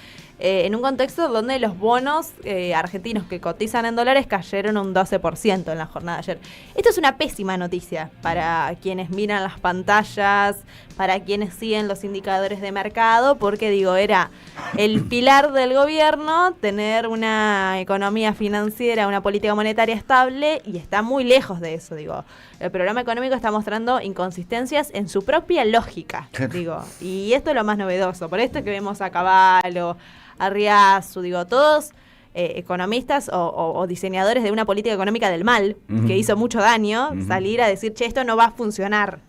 en un contexto donde los bonos argentinos que cotizan en dólares cayeron un 12% en la jornada de ayer. Esto es una pésima noticia para quienes miran las pantallas, para quienes siguen los indicadores de mercado, porque digo, era el pilar del gobierno tener una economía financiera, una política monetaria estable, y está muy lejos de eso, digo. El programa económico está mostrando inconsistencias en su propia lógica, digo. Y esto es lo más novedoso. Por esto que vemos a Cavallo, a Riazu, digo, todos economistas o diseñadores de una política económica del mal, que hizo mucho daño, salir a decir, che, esto no va a funcionar.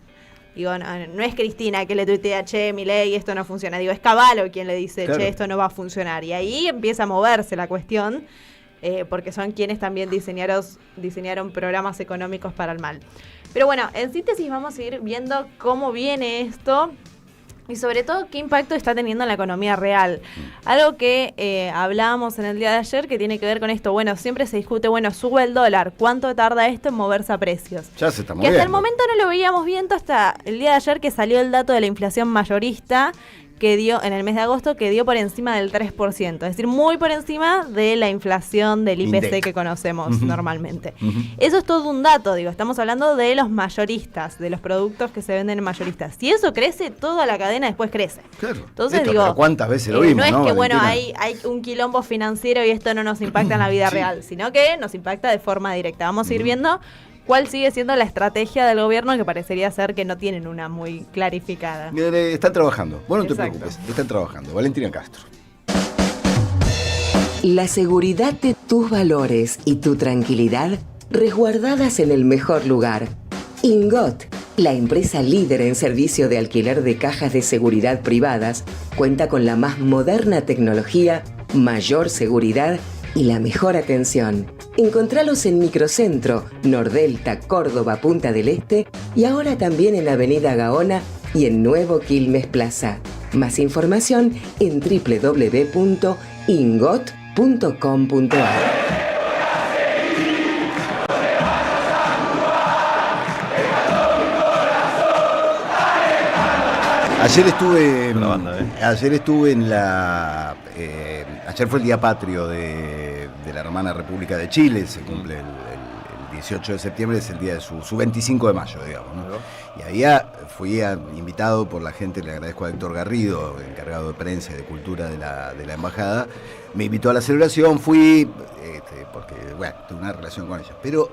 Digo, no es Cristina que le tuitea, che, Milei, esto no funciona. Digo, es Cavallo quien le dice, Claro. che, esto no va a funcionar. Y ahí empieza a moverse la cuestión, porque son quienes también diseñaron programas económicos para el mal. Pero bueno, en síntesis vamos a ir viendo cómo viene esto y sobre todo qué impacto está teniendo en la economía real. Algo que hablábamos en el día de ayer que tiene que ver con esto. Bueno, siempre se discute, sube el dólar, ¿cuánto tarda esto en moverse a precios? Ya se está Que moviendo. hasta el momento no lo veíamos viendo hasta el día de ayer que salió el dato de la inflación mayorista que dio en el mes de agosto, que dio por encima del 3%, es decir, muy por encima de la inflación del IPC Index. que conocemos normalmente. Eso es todo un dato, digo, estamos hablando de los mayoristas, de los productos que se venden en mayoristas. Si eso crece, toda la cadena después crece. Claro. Entonces Esto, digo, pero ¿cuántas veces lo vimos, no es no, que Valentina? hay un quilombo financiero y esto no nos impacta en la vida Sí. real, sino que nos impacta de forma directa. Vamos a ir viendo cuál sigue siendo la estrategia del gobierno, que parecería ser que no tienen una muy clarificada. Están trabajando. Vos no te Exacto. preocupes, están trabajando. Valentina Castro. La seguridad de tus valores y tu tranquilidad resguardadas en el mejor lugar. Ingot, la empresa líder en servicio de alquiler de cajas de seguridad privadas, cuenta con la más moderna tecnología, mayor seguridad y la mejor atención. Encontralos en Microcentro, Nordelta, Córdoba, Punta del Este y ahora también en Avenida Gaona y en Nuevo Quilmes Plaza. Más información en www.ingot.com.ar. Ayer estuve. La banda, Ayer estuve en la. Ayer fue el Día Patrio de la hermana República de Chile. Se cumple el 18 de septiembre, es el día de su 25 de mayo, digamos, ¿no? Y fui invitado por la gente, le agradezco a Héctor Garrido, encargado de prensa y de cultura de la embajada. Me invitó a la celebración, fui, porque, tuve una relación con ella. Pero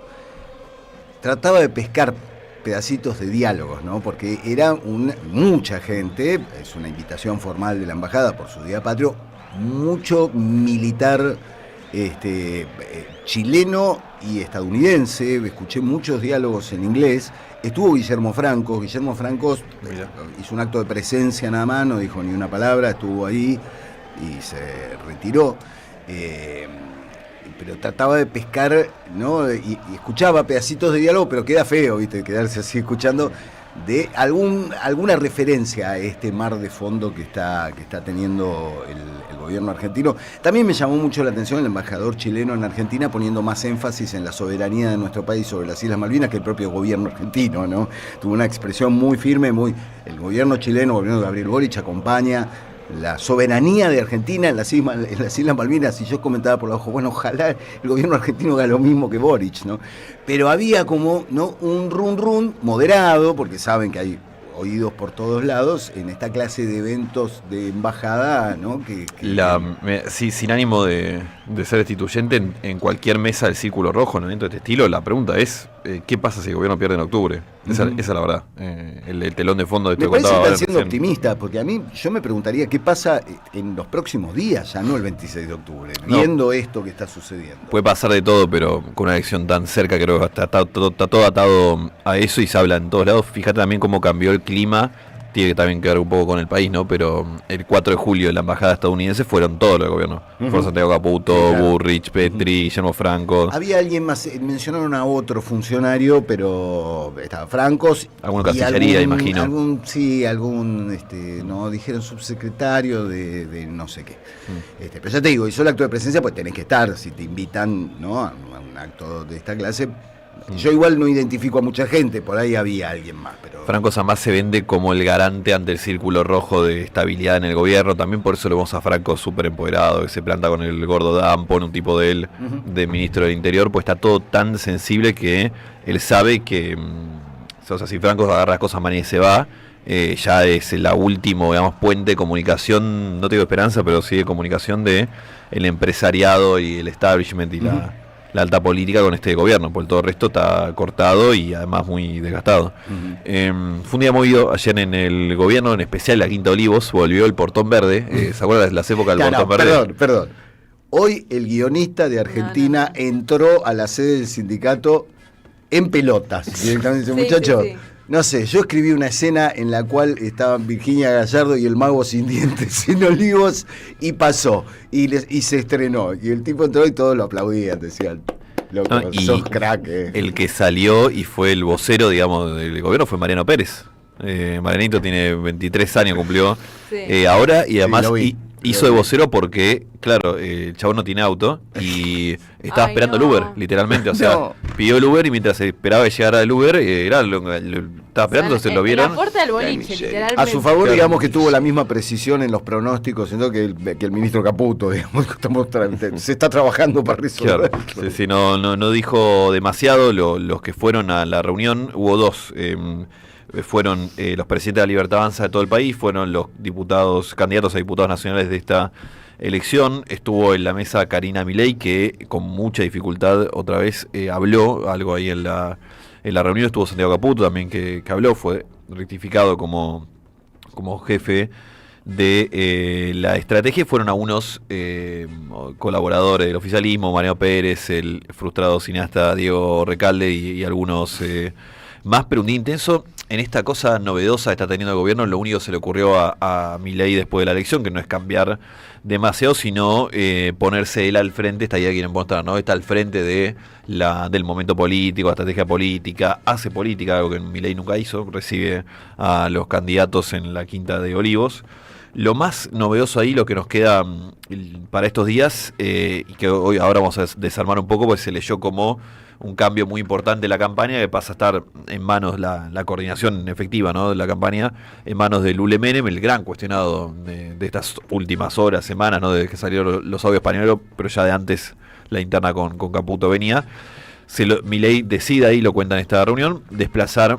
trataba de pescar pedacitos de diálogos, ¿no? Porque era mucha gente, es una invitación formal de la embajada por su Día Patrio, mucho militar chileno y estadounidense. Escuché muchos diálogos en inglés. Estuvo Guillermo Franco. Guillermo Franco hizo un acto de presencia nada más, no dijo ni una palabra, estuvo ahí y se retiró. Pero trataba de pescar, ¿no? Y escuchaba pedacitos de diálogo, pero queda feo, ¿viste? Quedarse así escuchando de alguna referencia a este mar de fondo que está teniendo el gobierno argentino. También me llamó mucho la atención el embajador chileno en Argentina poniendo más énfasis en la soberanía de nuestro país sobre las Islas Malvinas que el propio gobierno argentino, ¿no? Tuvo una expresión muy firme, el gobierno chileno, el gobierno de Gabriel Boric acompaña la soberanía de Argentina en las Islas Malvinas, y yo comentaba por abajo, bueno, ojalá el gobierno argentino haga lo mismo que Boric, ¿no? Pero había como, ¿no?, un run moderado, porque saben que hay oídos por todos lados en esta clase de eventos de embajada, ¿no? Sí, sin ánimo de ser destituyente, en cualquier mesa del Círculo Rojo, en un evento de este estilo, la pregunta es, ¿qué pasa si el gobierno pierde en octubre? Esa es la verdad. El telón de fondo de esto me parece que están siendo recién optimistas, porque yo me preguntaría qué pasa en los próximos días, ya no el 26 de octubre, viendo esto que está sucediendo. Puede pasar de todo, pero con una elección tan cerca creo que está todo atado a eso y se habla en todos lados. Fíjate también cómo cambió el clima, tiene que también que ver un poco con el país, ¿no? Pero el 4 de julio en la embajada estadounidense fueron todos los gobiernos. Fueron Santiago Caputo, sí, claro. Burrich, Petri, Guillermo Franco. Había alguien más, mencionaron a otro funcionario, pero estaba Francos. Alguna cancillería, imagino. No, dijeron subsecretario de no sé qué. Pero ya te digo, hizo el acto de presencia, pues tenés que estar, si te invitan, ¿no?, a un acto de esta clase. Yo igual no identifico a mucha gente, por ahí había alguien más. Pero Franco Zambás se vende como el garante ante el Círculo Rojo de estabilidad en el gobierno, también por eso lo vemos a Franco súper empoderado, que se planta con el gordo Dan, pone un tipo de él, de ministro del Interior, pues está todo tan sensible que él sabe que, o sea, si Franco agarra las cosas mañana y se va, ya es la último, digamos, puente de comunicación, no tengo esperanza, pero sí de comunicación de el empresariado y el establishment y la alta política con este gobierno, porque todo el resto está cortado y además muy desgastado. Fue un día movido ayer en el gobierno, en especial la Quinta Olivos, volvió el Portón Verde. ¿Se acuerdan de las épocas del Portón Verde? Perdón. Hoy el guionista de Argentina entró a la sede del sindicato en pelotas. Directamente dice, muchachos, no sé, yo escribí una escena en la cual estaban Virginia Gallardo y el mago sin dientes en Olivos y pasó, y se estrenó, y el tipo entró y todos lo aplaudían, decían, loco, sos crack. El que salió y fue el vocero, digamos, del gobierno fue Mariano Pérez. Marianito tiene 23 años, cumplió ahora, y además hizo de vocero porque, claro, el chabón no tiene auto y estaba esperando el Uber, literalmente. O sea, pidió el Uber y mientras esperaba que llegara el Uber, estaba esperando, entonces lo vieron. En la puerta del boliche, literalmente. A su favor, digamos que tuvo la misma precisión en los pronósticos, siendo que el ministro Caputo, digamos, se está trabajando para resolver. Claro. Sí, no dijo demasiado. Los que fueron a la reunión, hubo dos. Fueron los presidentes de la Libertad Avanza de todo el país, fueron los candidatos a diputados nacionales de esta elección. Estuvo en la mesa Karina Milei, que con mucha dificultad otra vez habló algo ahí en la reunión. Estuvo Santiago Caputo también que habló, fue rectificado como jefe de la estrategia. Fueron algunos colaboradores del oficialismo, Mariano Pérez, el frustrado cineasta Diego Recalde y algunos más, pero un día intenso en esta cosa novedosa que está teniendo el gobierno. Lo único que se le ocurrió a Milei después de la elección, que no es cambiar demasiado, sino ponerse él al frente. Esta idea que quieren mostrar, ¿no? Está al frente del momento político, la estrategia política, hace política, algo que Milei nunca hizo, recibe a los candidatos en la Quinta de Olivos. Lo más novedoso ahí, lo que nos queda para estos días, y que ahora vamos a desarmar un poco, pues se leyó como un cambio muy importante de la campaña, que pasa a estar en manos, la coordinación efectiva, ¿no?, de la campaña, en manos de Lule Menem, el gran cuestionado de estas últimas horas, semanas, ¿no?, desde que salieron los audios pañuelos, pero ya de antes la interna con Caputo venía. Milei decide, ahí lo cuenta en esta reunión, desplazar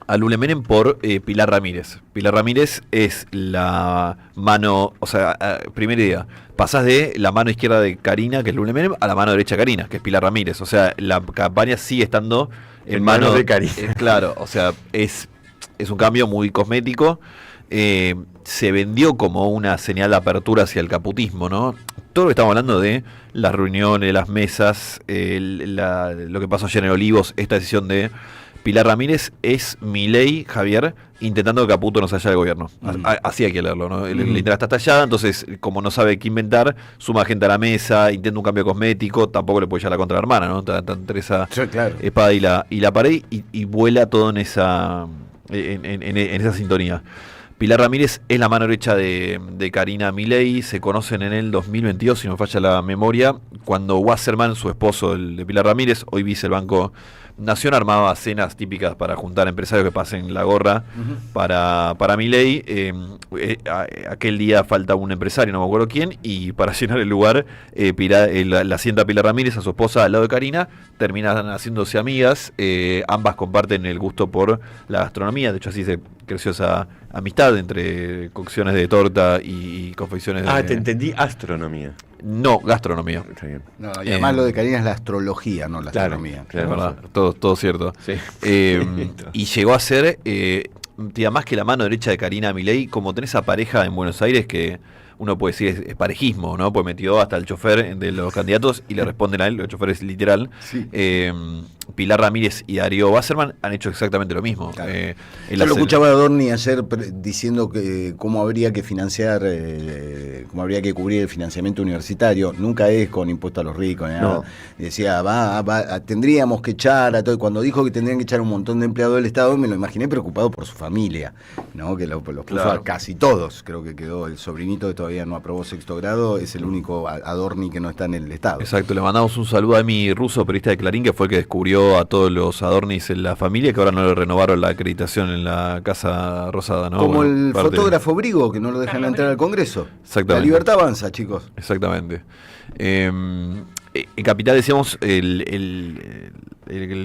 a Lule Menem por Pilar Ramírez. Pilar Ramírez es la mano, o sea, primera idea, pasás de la mano izquierda de Karina, que es Lule Menem, a la mano derecha de Karina, que es Pilar Ramírez. O sea, la campaña sigue estando en manos de Karina. Claro, o sea, es un cambio muy cosmético. se vendió como una señal de apertura hacia el caputismo, ¿no? Todo lo que estamos hablando de las reuniones, las mesas, lo que pasó ayer en Olivos, esta decisión de Pilar Ramírez, es Milei, Javier, intentando que Caputo no se vaya del gobierno. Así hay que leerlo, ¿no? La interna está tallada, entonces, como no sabe qué inventar, suma gente a la mesa, intenta un cambio cosmético, tampoco le puede llevar la contra la hermana, ¿no? Está entre esa espada y la pared, y vuela todo en esa sintonía. Pilar Ramírez es la mano derecha de Karina Milei, se conocen en el 2022, si no me falla la memoria, cuando Wasserman, su esposo de Pilar Ramírez, hoy vice el Banco Nación, armaba cenas típicas para juntar empresarios que pasen la gorra para Milei. Aquel día falta un empresario, no me acuerdo quién, y para llenar el lugar la sienta Pilar Ramírez a su esposa al lado de Karina, terminan haciéndose amigas, ambas comparten el gusto por la gastronomía, de hecho así se creció esa amistad entre cocciones de torta y confecciones de... te entendí, astronomía. No, gastronomía. Está bien. No, y además lo de Karina es la astrología, no la astronomía. Claro, es verdad, todo cierto. Sí. Y llegó a ser, más que la mano derecha de Karina Milei, como tenés esa pareja en Buenos Aires que uno puede decir es parejismo, ¿no? Pues metió hasta el chofer de los candidatos y le responden a él, el chofer es literal. Sí. Pilar Ramírez y Darío Wasserman han hecho exactamente lo mismo. Claro. Yo lo escuchaba a Adorni ayer diciendo que cómo habría que financiar, cómo habría que cubrir el financiamiento universitario. Nunca es con impuestos a los ricos, ni nada. Decía, tendríamos que echar a todo. Y cuando dijo que tendrían que echar un montón de empleados del Estado, me lo imaginé preocupado por su familia, ¿no? Que los puso a casi todos. Creo que quedó el sobrinito que todavía no aprobó sexto grado, es el único Adorni que no está en el Estado. Exacto, le mandamos un saludo a Emi Russo, periodista de Clarín, que fue el que descubrió a todos los Adornis en la familia, que ahora no le renovaron la acreditación en la Casa Rosada, ¿no? Como el fotógrafo Brigo, que no lo dejan entrar al Congreso. Exactamente. La libertad avanza, chicos. Exactamente. En Capital decíamos, el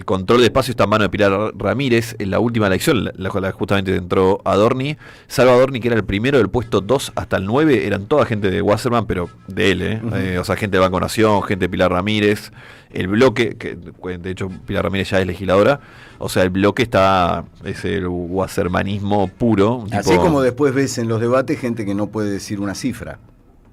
control de espacio está en mano de Pilar Ramírez. En la última elección, la justamente entró Adorni. Salvo Adorni, que era el primero del puesto 2 hasta el 9, eran toda gente de Wasserman, pero de él, o sea, gente de Banco Nación, gente de Pilar Ramírez. El bloque, que de hecho Pilar Ramírez ya es legisladora, o sea, el bloque es el wassermanismo puro. Así como después ves en los debates gente que no puede decir una cifra,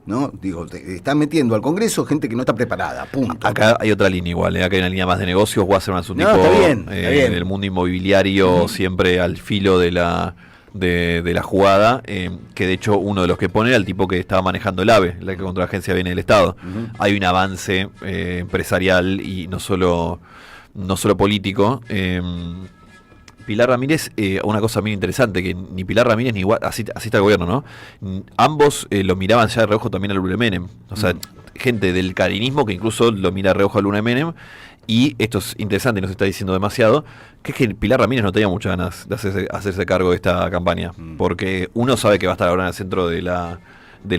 ¿no? Digo, te están metiendo al Congreso gente que no está preparada, punto. Acá hay otra línea igual, acá hay una línea más de negocios. Wasserman es un tipo está bien. En el mundo inmobiliario, siempre al filo de la jugada, que de hecho uno de los que pone era el tipo que estaba manejando el AVE, la que contra la agencia viene del Estado. Hay un avance empresarial y no solo político. Pilar Ramírez, una cosa bien interesante, que ni Pilar Ramírez ni así está el gobierno, ¿no? Ambos lo miraban ya de reojo también al Lula Menem. O sea, gente del carinismo que incluso lo mira de reojo al Lula Menem. Y esto es interesante y no se está diciendo demasiado, que es que Pilar Ramírez no tenía muchas ganas de hacerse cargo de esta campaña. Porque uno sabe que va a estar ahora en el centro de la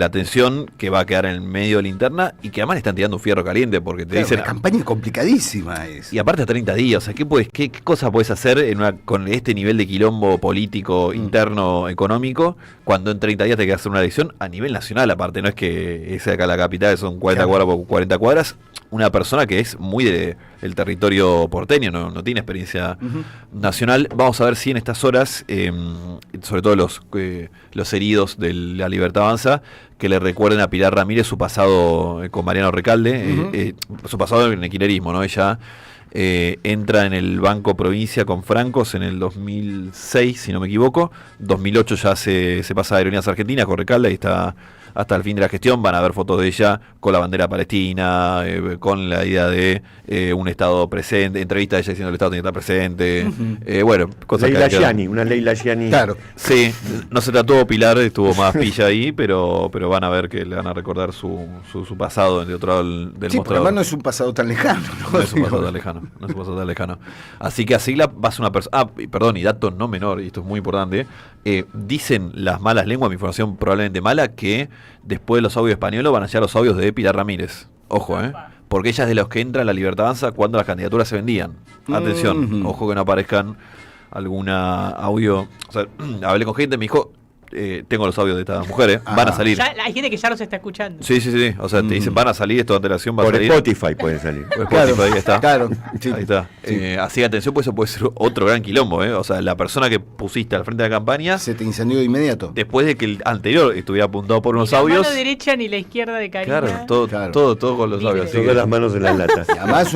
atención, que va a quedar en el medio de la interna y que además le están tirando un fierro caliente porque te dicen... La campaña complicadísima es. Y aparte a 30 días, o sea, ¿qué cosa puedes hacer con este nivel de quilombo político, interno, económico, cuando en 30 días te queda hacer una elección a nivel nacional? Aparte, no es que ese acá la capital son 40 cuadras por 40 cuadras, una persona que es muy del territorio porteño, no tiene experiencia nacional. Vamos a ver si en estas horas, sobre todo los heridos de la Libertad Avanza, que le recuerden a Pilar Ramírez su pasado con Mariano Recalde, su pasado en el kirchnerismo, ¿no? Ella entra en el Banco Provincia con Francos en el 2006, si no me equivoco. 2008 ya se pasa a Aerolíneas Argentinas con Recalde, ahí está hasta el fin de la gestión. Van a ver fotos de ella con la bandera palestina, con la idea de un Estado presente, entrevista de ella diciendo que el Estado tiene que estar presente. Bueno, cosas Leila Gianni, una Leila Gianni. Claro. Sí, no se trató Pilar, estuvo más pilla ahí, pero van a ver que le van a recordar su pasado de otro lado del mostrador. Además no es un pasado tan lejano, ¿no? No es un pasado tan lejano. Así que así va a ser una persona... perdón, y dato no menor, y esto es muy importante, dicen las malas lenguas, mi información probablemente mala, que después de los audios españoles van a llegar los audios de Pilar Ramírez. Ojo, porque ella es de los que entra en la Libertad Avanza cuando las candidaturas se vendían. Atención, ojo que no aparezcan alguna audio. O sea, hablé con gente, me dijo, tengo los audios de estas mujeres, van a salir. Ya, hay gente que ya los está escuchando. Sí. O sea, te dicen, van a salir, esto de antelación va a Por salir. Spotify pueden salir. Por Spotify, ahí está. Claro, sí. Ahí está. Así que atención, pues eso puede ser otro gran quilombo, O sea, la persona que pusiste al frente de la campaña, Se te incendió de inmediato. después de que el anterior estuviera apuntado por unos Ni la audios. mano derecha ni la izquierda de Karina. Claro, todo con los audios. así Todas que- las manos en las latas. Y además,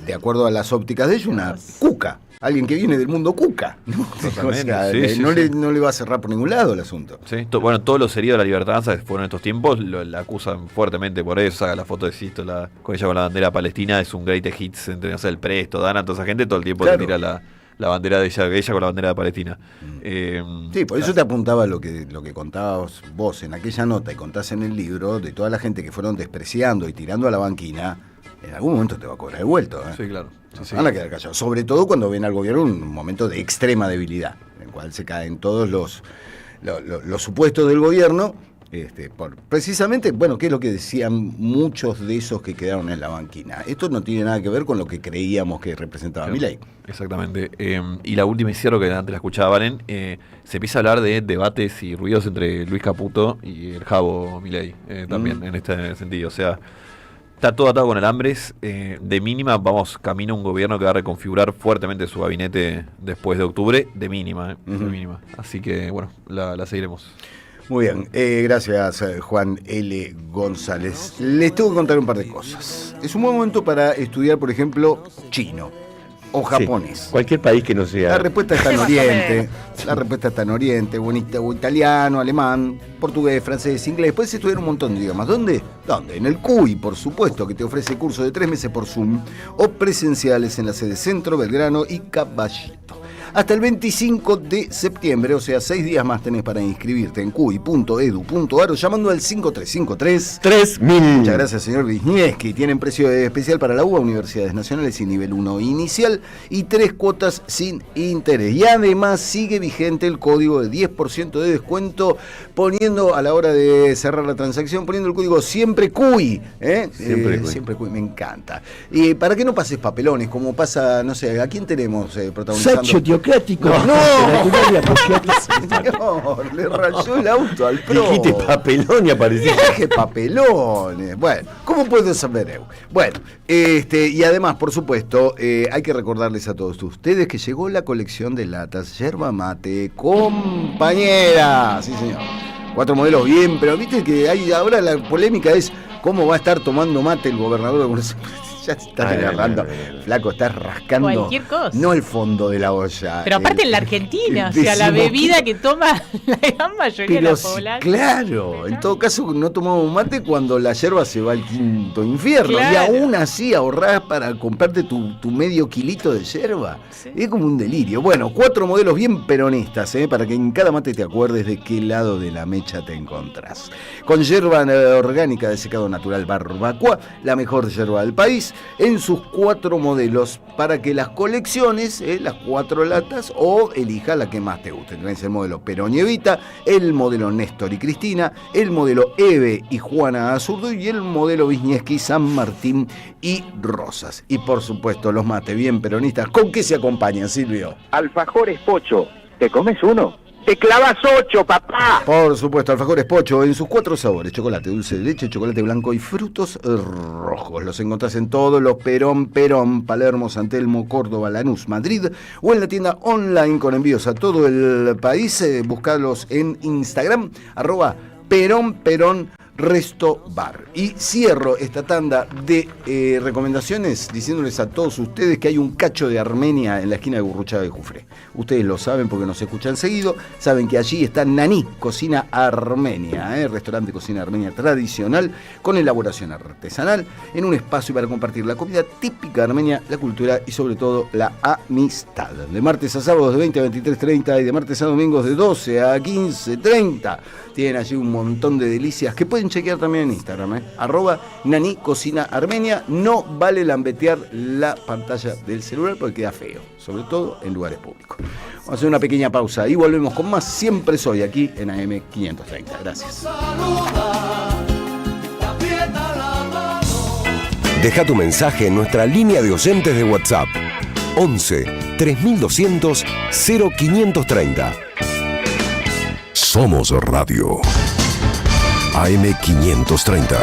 de acuerdo a las ópticas de ella, una cuca. Alguien que viene del mundo cuca. ¿No? Totalmente, O sea, sí, no le va a cerrar por ningún lado el asunto. Sí, bueno, todos los heridos de la libertad que fueron estos tiempos la acusan fuertemente por eso. Saca la foto de Sisto con ella con la bandera palestina, es un great hits entre el Presto, Dana, toda esa gente, todo el tiempo Claro. te tira la bandera de ella con la bandera de Palestina. Sí, por eso te apuntaba lo que contabas vos en aquella nota y contás en el libro de toda la gente que fueron despreciando y tirando a la banquina. En algún momento te va a cobrar de vuelto. Sí, claro. Sí. Van a quedar callados. Sobre todo cuando ven al gobierno en un momento de extrema debilidad, en el cual se caen todos los supuestos del gobierno. Precisamente, bueno, ¿qué es lo que decían muchos de esos que quedaron en la banquina? Esto no tiene nada que ver con lo que creíamos que representaba Milei. Exactamente. Y la última, y cierro, que antes la escuchaba Valen, se empieza a hablar de debates y ruidos entre Luis Caputo y el Jabo Milei, también en este sentido. O sea, está todo atado con alambres. De mínima vamos camino a un gobierno que va a reconfigurar fuertemente su gabinete después de octubre, de mínima. De mínima. Así que, bueno, la seguiremos. Muy bien, gracias Juan L. González. Les tengo que contar un par de cosas. Es un buen momento para estudiar, por ejemplo, chino o japonés. Sí, cualquier país que no sea. La respuesta está en Oriente. La respuesta está en Oriente, o italiano, alemán, portugués, francés, inglés. Puedes estudiar un montón de idiomas. ¿Dónde? En el CUI, por supuesto, que te ofrece cursos de 3 meses por Zoom o presenciales en la sede Centro, Belgrano y Caballito. Hasta el 25 de septiembre, o sea, 6 días más tenés para inscribirte en cui.edu.ar o llamando al 5353 3000. Muchas gracias, señor Wisniewski. Tienen precio especial para la UBA, Universidades Nacionales y nivel 1 inicial y 3 cuotas sin interés. Y además sigue vigente el código de 10% de descuento, poniendo a la hora de cerrar la transacción, poniendo el código siempre CUI. Siempre CUI, me encanta. Y para que no pases papelones, como pasa, no sé, ¿a quién tenemos protagonizando? Sacho teocrático. Señor, le rayó el auto al pro. Dijiste papelón y apareció. Dije papelones. Bueno, ¿cómo puedo saber? Bueno, y además, por supuesto, hay que recordarles a todos ustedes que llegó la colección de latas yerba mate compañera. Sí, señor. 4 modelos bien, pero viste que hay ahora la polémica es cómo va a estar tomando mate el gobernador de Buenos Aires. Ya se está agarrando. Flaco, estás rascando. Cualquier cosa. No el fondo de la olla. Pero aparte en la Argentina, o sea, la bebida que toma la gran mayoría de la población. Claro, en todo caso no tomamos mate cuando la yerba se va al quinto infierno. Claro. Y aún así ahorrás para comprarte tu medio kilito de yerba. Sí. Es como un delirio. Bueno, 4 modelos bien peronistas, para que en cada mate te acuerdes de qué lado de la mecha te encontrás. Con yerba orgánica de secado natural Barbacoa, la mejor yerba del país, en sus 4 modelos para que las colecciones, las 4 latas, o elija la que más te guste. Tenés el modelo Perón y Evita, el modelo Néstor y Cristina, el modelo Eve y Juana Azurdo y el modelo Wisniewski, San Martín y Rosas. Y por supuesto los mates bien peronistas. ¿Con qué se acompañan, Silvio? Alfajores Pocho. ¿Te comes uno? ¡Te clavas 8, papá! Por supuesto, alfajores Pocho en sus 4 sabores: chocolate, dulce de leche, chocolate blanco y frutos rojos. Los encontrás en todos los Perón, Palermo, San Telmo, Córdoba, Lanús, Madrid o en la tienda online con envíos a todo el país. Buscalos en Instagram, @Perón Resto Bar. Y cierro esta tanda de recomendaciones diciéndoles a todos ustedes que hay un cacho de Armenia en la esquina de Gurruchaga y Jufré. Ustedes lo saben porque nos escuchan seguido. Saben que allí está Naní, Cocina Armenia, restaurante cocina armenia tradicional con elaboración artesanal en un espacio para compartir la comida típica armenia, la cultura y sobre todo la amistad. De martes a sábados de 20 a 23:30 y de martes a domingos de 12 a 15:30. Tienen allí un montón de delicias que pueden chequear también en Instagram, Naní Cocina Armenia. No vale lambetear la pantalla del celular porque queda feo, sobre todo en lugares públicos. Vamos a hacer una pequeña pausa y volvemos con más. Siempre soy aquí en AM 530. Gracias. Deja tu mensaje en nuestra línea de oyentes de WhatsApp 11 3200 0530. Somos Radio. AM530.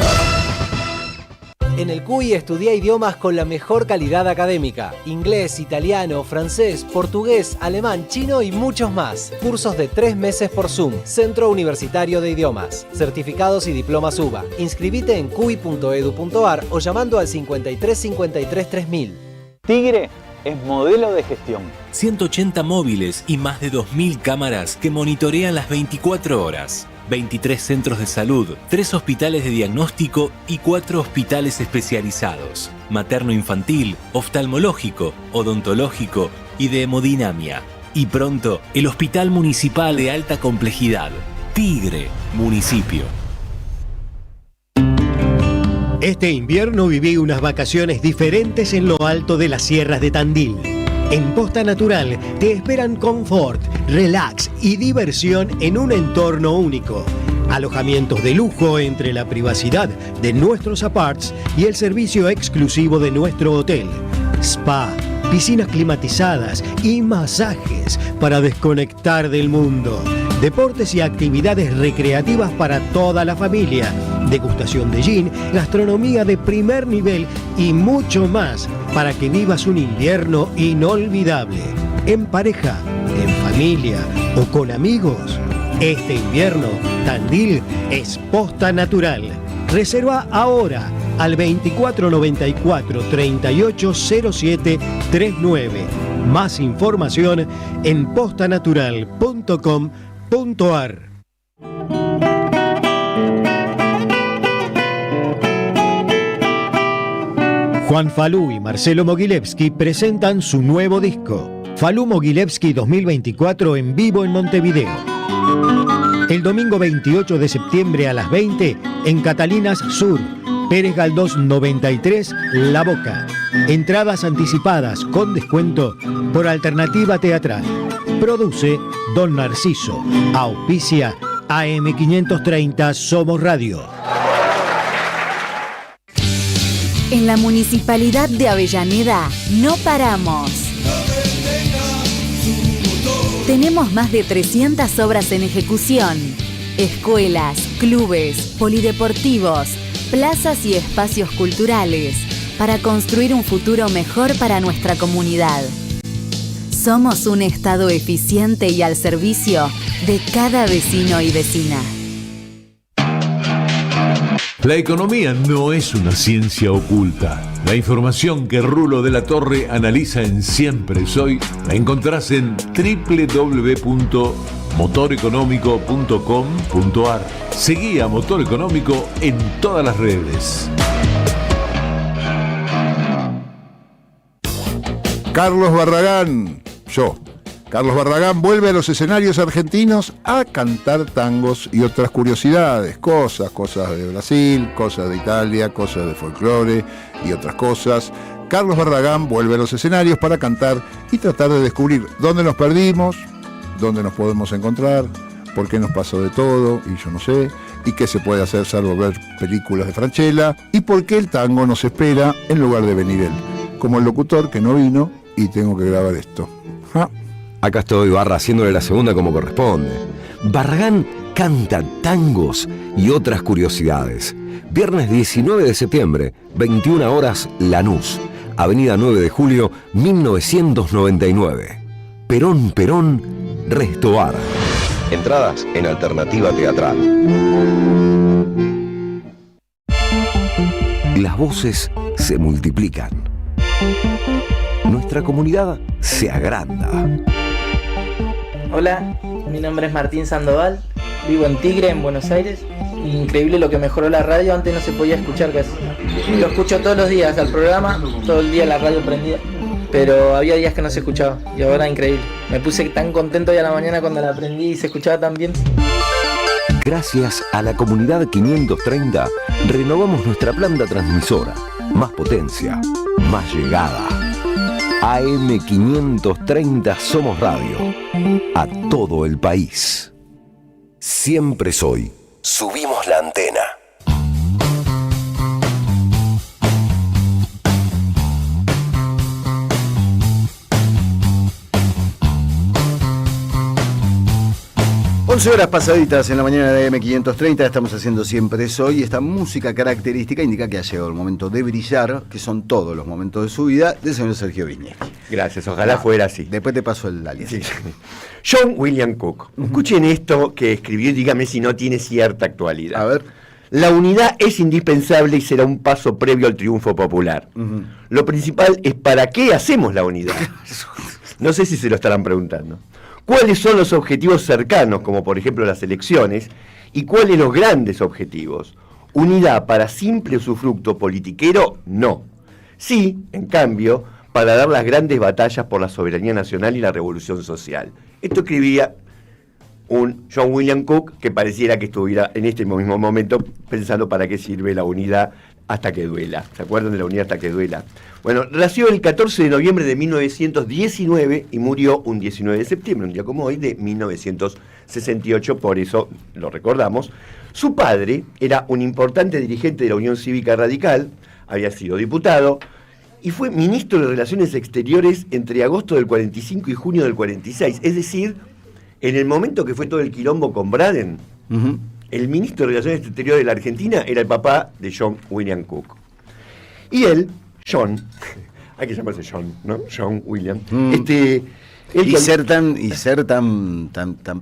En el CUI estudia idiomas con la mejor calidad académica. Inglés, italiano, francés, portugués, alemán, chino y muchos más. Cursos de 3 meses por Zoom. Centro Universitario de Idiomas. Certificados y diplomas UBA. Inscribite en cui.edu.ar o llamando al 53 53 3000. Tigre es modelo de gestión. 180 móviles y más de 2000 cámaras que monitorean las 24 horas. 23 centros de salud, 3 hospitales de diagnóstico y 4 hospitales especializados. Materno-infantil, oftalmológico, odontológico y de hemodinamia. Y pronto, el Hospital Municipal de Alta Complejidad. Tigre, municipio. Este invierno viví unas vacaciones diferentes en lo alto de las sierras de Tandil. En Posta Natural te esperan confort, relax y diversión en un entorno único. Alojamientos de lujo entre la privacidad de nuestros aparts y el servicio exclusivo de nuestro hotel. Spa, piscinas climatizadas y masajes para desconectar del mundo. Deportes y actividades recreativas para toda la familia. Degustación de gin, gastronomía de primer nivel y mucho más para que vivas un invierno inolvidable. En pareja, en familia o con amigos. Este invierno, Tandil es Posta Natural. Reserva ahora al 2494 3807 39. Más información en postanatural.com.ar. Juan Falú y Marcelo Mogilevsky presentan su nuevo disco, Falú Mogilevsky 2024 en vivo en Montevideo. El domingo 28 de septiembre a las 20 en Catalinas Sur, Pérez Galdós 93, La Boca. Entradas anticipadas con descuento por Alternativa Teatral. Produce Don Narciso. Auspicia AM530 Somos Radio. En la Municipalidad de Avellaneda no paramos. Tenemos más de 300 obras en ejecución. Escuelas, clubes, polideportivos, plazas y espacios culturales para construir un futuro mejor para nuestra comunidad. Somos un Estado eficiente y al servicio de cada vecino y vecina. La economía no es una ciencia oculta. La información que Rulo de la Torre analiza en Siempre Soy la encontrás en www.motoreconómico.com.ar. Seguí a Motor Económico en todas las redes. Carlos Barragán, Carlos Barragán vuelve a los escenarios argentinos a cantar tangos y otras curiosidades, cosas de Brasil, cosas de Italia, cosas de folclore y otras cosas. Carlos Barragán vuelve a los escenarios para cantar y tratar de descubrir dónde nos perdimos, dónde nos podemos encontrar, por qué nos pasó de todo, y yo no sé, y qué se puede hacer salvo ver películas de Francella, y por qué el tango nos espera en lugar de venir él, como el locutor que no vino y tengo que grabar esto. ¿Ah? Acá estoy, Barra, haciéndole la segunda como corresponde. Barragán canta tangos y otras curiosidades. Viernes 19 de septiembre, 21 horas, Lanús. Avenida 9 de Julio, 1999. Perón, Restobar. Entradas en Alternativa Teatral. Las voces se multiplican. Nuestra comunidad se agranda. Hola, mi nombre es Martín Sandoval, vivo en Tigre, en Buenos Aires. Increíble lo que mejoró la radio, antes no se podía escuchar casi. Lo escucho todos los días al programa, todo el día la radio prendida, pero había días que no se escuchaba y ahora increíble. Me puse tan contento hoy a la mañana cuando la aprendí y se escuchaba tan bien. Gracias a la comunidad 530, renovamos nuestra planta transmisora. Más potencia, más llegada. AM530 Somos Radio. A todo el país. Siempre Soy. Subimos la antena. 11 horas pasaditas en la mañana de M530, estamos haciendo Siempre es Hoy. Esta música característica indica que ha llegado el momento de brillar, que son todos los momentos de su vida, del señor Sergio Viñetti. Gracias, ojalá fuera así. Después te paso el alias. Sí. John William Cook. Escuchen esto que escribió y dígame si no tiene cierta actualidad. A ver. La unidad es indispensable y será un paso previo al triunfo popular. Lo principal es ¿para qué hacemos la unidad? No sé si se lo estarán preguntando. ¿Cuáles son los objetivos cercanos, como por ejemplo las elecciones? ¿Y cuáles los grandes objetivos? ¿Unidad para simple usufructo politiquero? No. Sí, en cambio, para dar las grandes batallas por la soberanía nacional y la revolución social. Esto escribía un John William Cook que pareciera que estuviera en este mismo momento pensando para qué sirve la unidad hasta que duela. ¿Se acuerdan de la unidad hasta que duela? Bueno, nació el 14 de noviembre de 1919 y murió un 19 de septiembre, un día como hoy, de 1968, por eso lo recordamos. Su padre era un importante dirigente de la Unión Cívica Radical, había sido diputado y fue ministro de Relaciones Exteriores entre agosto del 45 y junio del 46, es decir, en el momento que fue todo el quilombo con Braden, el ministro de Relaciones Exteriores de la Argentina era el papá de John William Cook. Y él, John, hay que llamarse John, ¿no? John William. Y ser tan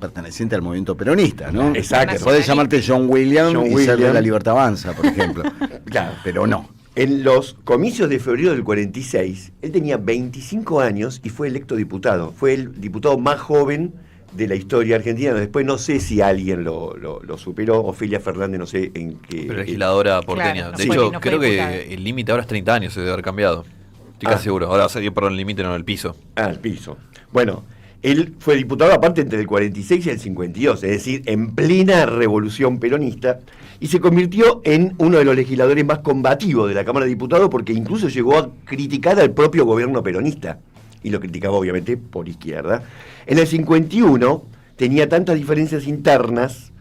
perteneciente al movimiento peronista, ¿no? Exacto. Podés llamarte John William y ser de la Libertad Avanza, por ejemplo. Claro. Pero no. En los comicios de febrero del 46, él tenía 25 años y fue electo diputado. Fue el diputado más joven de la historia argentina. Después no sé si alguien lo superó. Ofelia Fernández, no sé en qué. Pero legisladora porteña. Claro, no de fue- hecho, no fue creo diputada. que el límite ahora es 30 años, se debe haber cambiado. Estoy casi seguro. Ahora se dio, perdón, el límite, no el piso. El piso. Bueno, él fue diputado aparte entre el 46 y el 52, es decir, en plena revolución peronista, y se convirtió en uno de los legisladores más combativos de la Cámara de Diputados porque incluso llegó a criticar al propio gobierno peronista, y lo criticaba obviamente por izquierda. En el 51 tenía tantas diferencias internas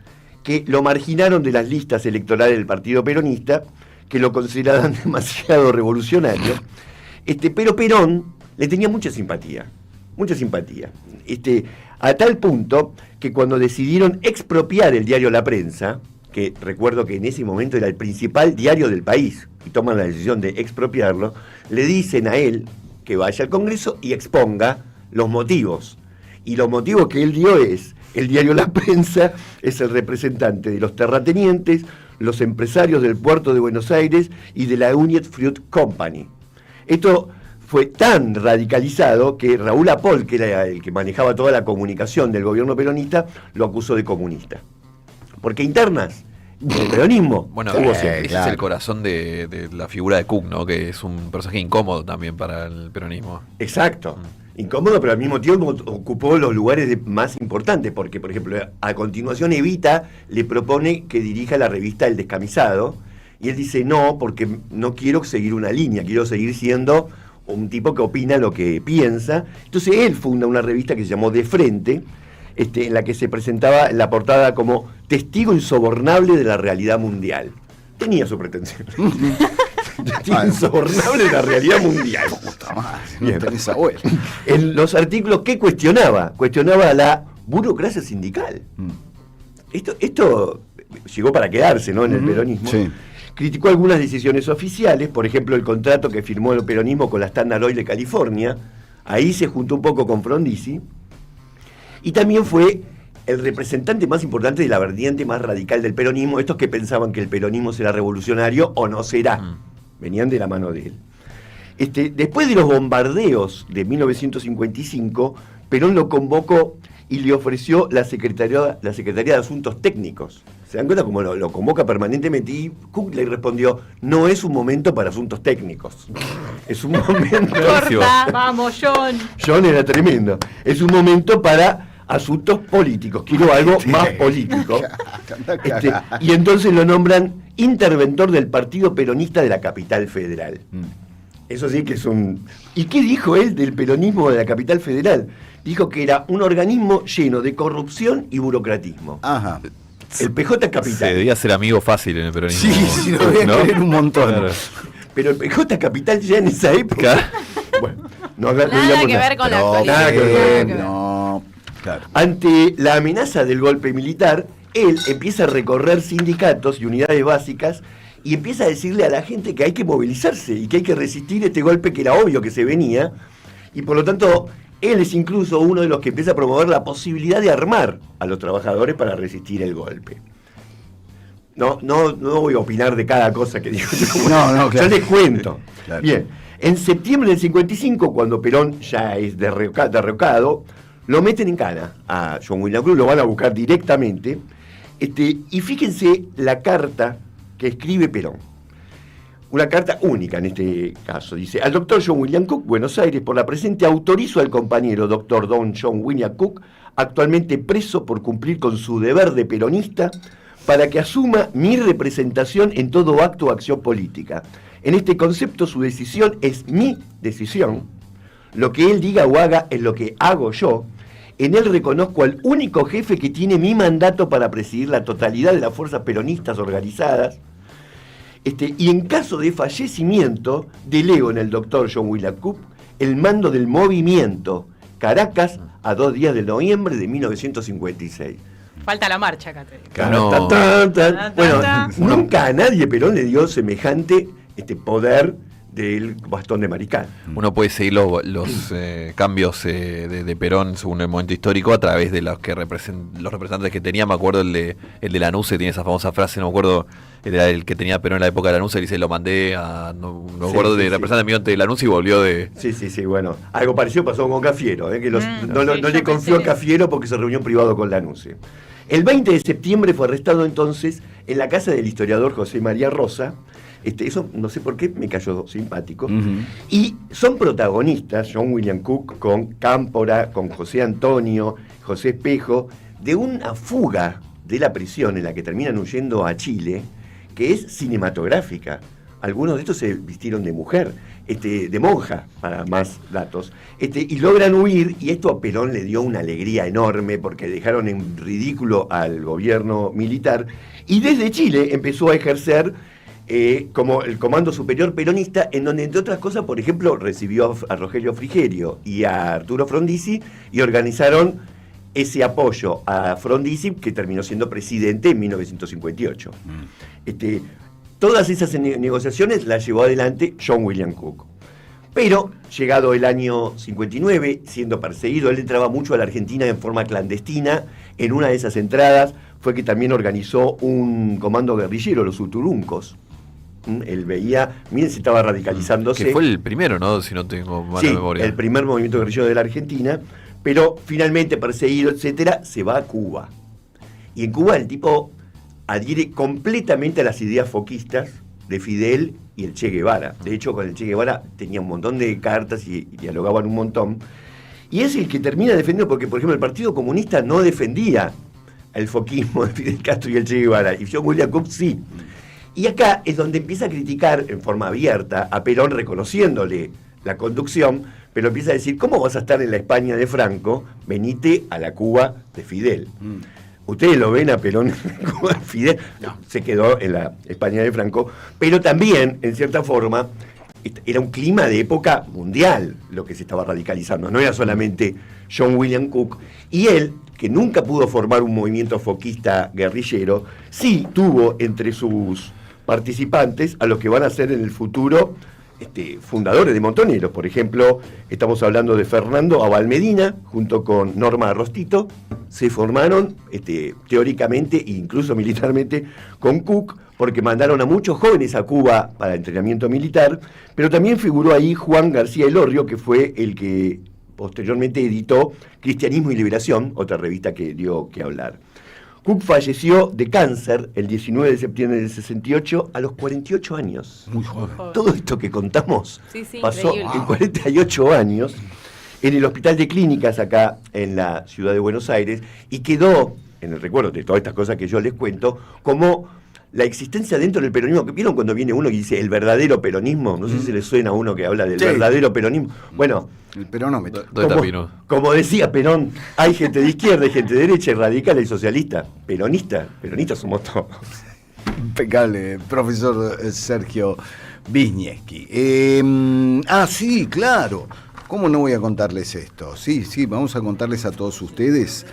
que lo marginaron de las listas electorales del Partido Peronista, que lo consideraban demasiado revolucionario, pero Perón le tenía mucha simpatía, a tal punto que cuando decidieron expropiar el diario La Prensa, que recuerdo que en ese momento era el principal diario del país, y toman la decisión de expropiarlo, le dicen a él que vaya al Congreso y exponga los motivos. Y los motivos que él dio es: el diario La Prensa es el representante de los terratenientes, los empresarios del puerto de Buenos Aires y de la United Fruit Company. Esto fue tan radicalizado que Raúl Apol, que era el que manejaba toda la comunicación del gobierno peronista, lo acusó de comunista. Porque internas del peronismo Bueno, hubo ese siempre. es el corazón de la figura de Cook, ¿no? Que es un personaje incómodo también para el peronismo. Exacto. Incómodo, pero al mismo tiempo ocupó los lugares más importantes, porque, por ejemplo, a continuación Evita le propone que dirija la revista El Descamisado, y él dice no, porque no quiero seguir una línea, quiero seguir siendo un tipo que opina lo que piensa. Entonces él funda una revista que se llamó De Frente, en la que se presentaba la portada como testigo insobornable de la realidad mundial. Tenía su pretensión. Testigo insobornable de la realidad mundial. Bien. En los artículos que cuestionaba la burocracia sindical. Esto llegó para quedarse, ¿no? En el peronismo. Sí. Criticó algunas decisiones oficiales, por ejemplo el contrato que firmó el peronismo con la Standard Oil de California. Ahí se juntó un poco con Frondizi. Y también fue el representante más importante de la vertiente más radical del peronismo, estos que pensaban que el peronismo será revolucionario o no será. Venían de la mano de él. Después de los bombardeos de 1955, Perón lo convocó y le ofreció la Secretaría de Asuntos Técnicos. ¿Se dan cuenta cómo lo convoca permanentemente? Y Cook le respondió: no es un momento para asuntos técnicos. Es un momento... Corta, vamos, John. John era tremendo. Es un momento para asuntos políticos. Quiero algo más político. Y entonces lo nombran interventor del Partido Peronista de la Capital Federal. Eso sí que es un... ¿Y qué dijo él del peronismo de la Capital Federal? Dijo que era un organismo lleno de corrupción y burocratismo. Ajá. El PJ Capital. Se debía ser amigo fácil en el peronismo. Sí, lo debía querer un montón. Claro. Pero el PJ Capital ya en esa época... Bueno, no Nada digamos que ver con la No, actualidad. nada que ver. No. Claro. Ante la amenaza del golpe militar, él empieza a recorrer sindicatos y unidades básicas y empieza a decirle a la gente que hay que movilizarse y que hay que resistir este golpe que era obvio que se venía, y por lo tanto él es incluso uno de los que empieza a promover la posibilidad de armar a los trabajadores para resistir el golpe. No voy a opinar de cada cosa que digo yo. No, claro. Yo les cuento. Claro. Bien, en septiembre del 55, cuando Perón ya es derrocado, lo meten en cana a John William Cook, lo van a buscar directamente, y fíjense la carta que escribe Perón. Una carta única en este caso. Dice: al doctor John William Cook, Buenos Aires, por la presente autorizo al compañero doctor Don John William Cook, actualmente preso por cumplir con su deber de peronista, para que asuma mi representación en todo acto o acción política. En este concepto su decisión es mi decisión. Lo que él diga o haga es lo que hago yo. En él reconozco al único jefe que tiene mi mandato para presidir la totalidad de las fuerzas peronistas organizadas. Y en caso de fallecimiento, delego en el doctor John William Cook el mando del movimiento Caracas a 2 días de noviembre de 1956. Falta la marcha, Catherine. No. Bueno, nunca a nadie Perón le dio semejante poder del bastón de Mariscal. Uno puede seguir los cambios de Perón según el momento histórico a través de los los representantes que tenía. Me acuerdo el de Lanús, tiene esa famosa frase, no me acuerdo, era el que tenía Perón en la época de Lanús, él dice: lo mandé a, no me acuerdo, de representante mío de Lanús y volvió de... Sí, bueno, algo parecido pasó con Cafiero, que no le confió a Cafiero porque se reunió en privado con Lanús. El 20 de septiembre fue arrestado entonces en la casa del historiador José María Rosa. Eso no sé por qué me cayó simpático. Y son protagonistas John William Cook con Cámpora, con José Antonio, José Espejo, de una fuga de la prisión en la que terminan huyendo a Chile, que es cinematográfica. Algunos de estos se vistieron de mujer, de monja, para más datos, y logran huir, y esto a Perón le dio una alegría enorme porque dejaron en ridículo al gobierno militar, y desde Chile empezó a ejercer como el Comando Superior Peronista, en donde, entre otras cosas, por ejemplo, recibió a Rogelio Frigerio y a Arturo Frondizi y organizaron ese apoyo a Frondizi, que terminó siendo presidente en 1958. Todas esas negociaciones las llevó adelante John William Cook. Pero, llegado el año 59, siendo perseguido, él entraba mucho a la Argentina en forma clandestina. En una de esas entradas fue que también organizó un comando guerrillero, los Uturuncos. Él veía, miren, se estaba radicalizándose. Que fue el primero, ¿no? Si no tengo mala memoria. El primer movimiento guerrillero de la Argentina, pero finalmente perseguido, etcétera, se va a Cuba. Y en Cuba el tipo adhiere completamente a las ideas foquistas de Fidel y el Che Guevara. De hecho, con el Che Guevara tenía un montón de cartas y dialogaban un montón. Y es el que termina defendiendo, porque, por ejemplo, el Partido Comunista no defendía el foquismo de Fidel Castro y el Che Guevara, y John William Cook sí. Y acá es donde empieza a criticar en forma abierta a Perón, reconociéndole la conducción, pero empieza a decir: ¿cómo vas a estar en la España de Franco? Venite a la Cuba de Fidel. Ustedes lo ven a Perón en Cuba de Fidel, se quedó en la España de Franco, pero también, en cierta forma, era un clima de época mundial lo que se estaba radicalizando, no era solamente John William Cook, y él, que nunca pudo formar un movimiento foquista guerrillero, sí tuvo entre sus participantes a los que van a ser en el futuro fundadores de Montoneros. Por ejemplo, estamos hablando de Fernando Abal Medina, junto con Norma Arrostito, se formaron teóricamente e incluso militarmente con Cook, porque mandaron a muchos jóvenes a Cuba para entrenamiento militar, pero también figuró ahí Juan García Elorrio, que fue el que posteriormente editó Cristianismo y Liberación, otra revista que dio que hablar. Cook falleció de cáncer el 19 de septiembre del 68 a los 48 años. Muy joven. Todo esto que contamos pasó increíble. en 48 años en el Hospital de Clínicas acá en la ciudad de Buenos Aires, y quedó, en el recuerdo de todas estas cosas que yo les cuento, como la existencia dentro del peronismo. ¿Vieron cuando viene uno y dice el verdadero peronismo? No sé si les suena a uno que habla del verdadero peronismo. Bueno, el peronómetro. Como decía Perón, hay gente de izquierda, hay gente de derecha, radical y socialista. Peronistas somos todos. Impecable, profesor Sergio Wisniewski. Sí, claro. ¿Cómo no voy a contarles esto? Sí, vamos a contarles a todos ustedes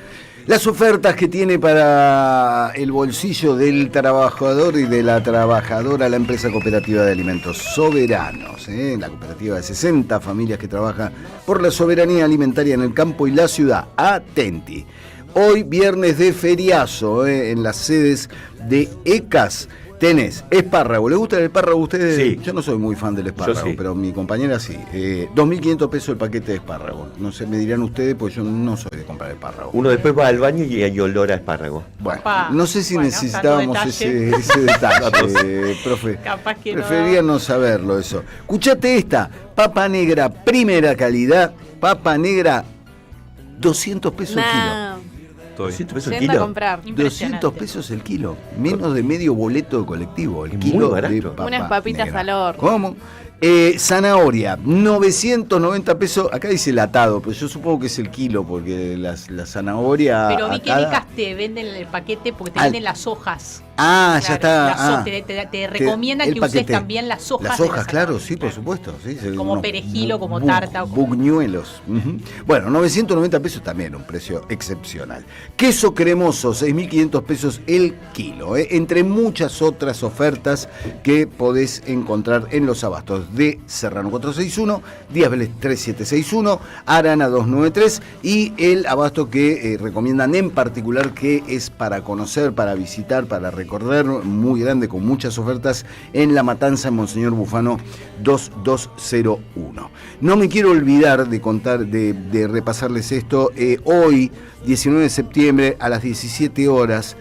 las ofertas que tiene para el bolsillo del trabajador y de la trabajadora la empresa cooperativa de alimentos Soberanos, la cooperativa de 60 familias que trabaja por la soberanía alimentaria en el campo y la ciudad. Atenti. Hoy, viernes de feriazo, en las sedes de ECAS, tenés espárrago. ¿Les gusta el espárrago a ustedes? Sí. Yo no soy muy fan del espárrago, Sí. pero mi compañera sí. 2.500 pesos el paquete de espárrago. No sé, me dirán ustedes, pues yo no soy de comprar espárrago. Uno después va al baño y hay olor a espárrago. Bueno, Opa. no sé si Bueno, necesitábamos tanto ese detalle, profe. Capaz que Preferiría no saberlo eso. Escuchate esta, papa negra, primera calidad, papa negra, 200 pesos el kilo. 200 pesos el Yendo a kilo. comprar. 200 pesos el kilo, menos de medio boleto de colectivo, el Es kilo muy barato. de papa Unas papitas negra. al horno. ¿Cómo? Zanahoria, 990 pesos. Acá dice el atado, pero yo supongo que es el kilo, porque la zanahoria. Pero vi que atada- Vicas te venden el paquete porque te Al- venden las hojas. Ah, ya está. Las ah. te recomiendan el que uses paquete. también las hojas. Las de hojas, la claro, zanahoria. sí, por supuesto. Sí, Como unos perejil o como tarta o como- buñuelos. Ujú. Bueno, 990 pesos también, un precio excepcional. Queso cremoso, 6.500 pesos el kilo. Entre muchas otras ofertas que podés encontrar en los abastos de Serrano 461, Díaz Vélez 3761, Arana 293 y el abasto que recomiendan en particular, que es para conocer, para visitar, para recorrer, muy grande, con muchas ofertas, en La Matanza, en Monseñor Bufano 2201. No me quiero olvidar de contar, de repasarles esto. Hoy, 19 de septiembre, a las 17 horas,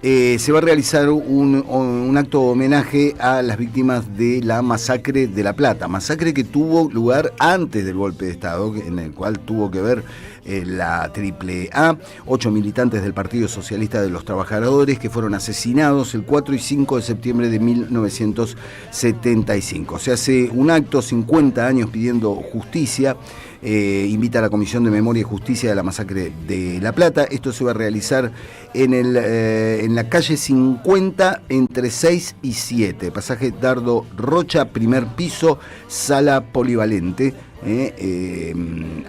se va a realizar un acto de homenaje a las víctimas de la masacre de La Plata, masacre que tuvo lugar antes del golpe de Estado, en el cual tuvo que ver la AAA, 8 militantes del Partido Socialista de los Trabajadores que fueron asesinados el 4 y 5 de septiembre de 1975. Se hace un acto, 50 años pidiendo justicia. Invita a la Comisión de Memoria y Justicia de la Masacre de La Plata. Esto se va a realizar en la calle 50 entre 6 y 7, pasaje Dardo Rocha, primer piso, sala polivalente,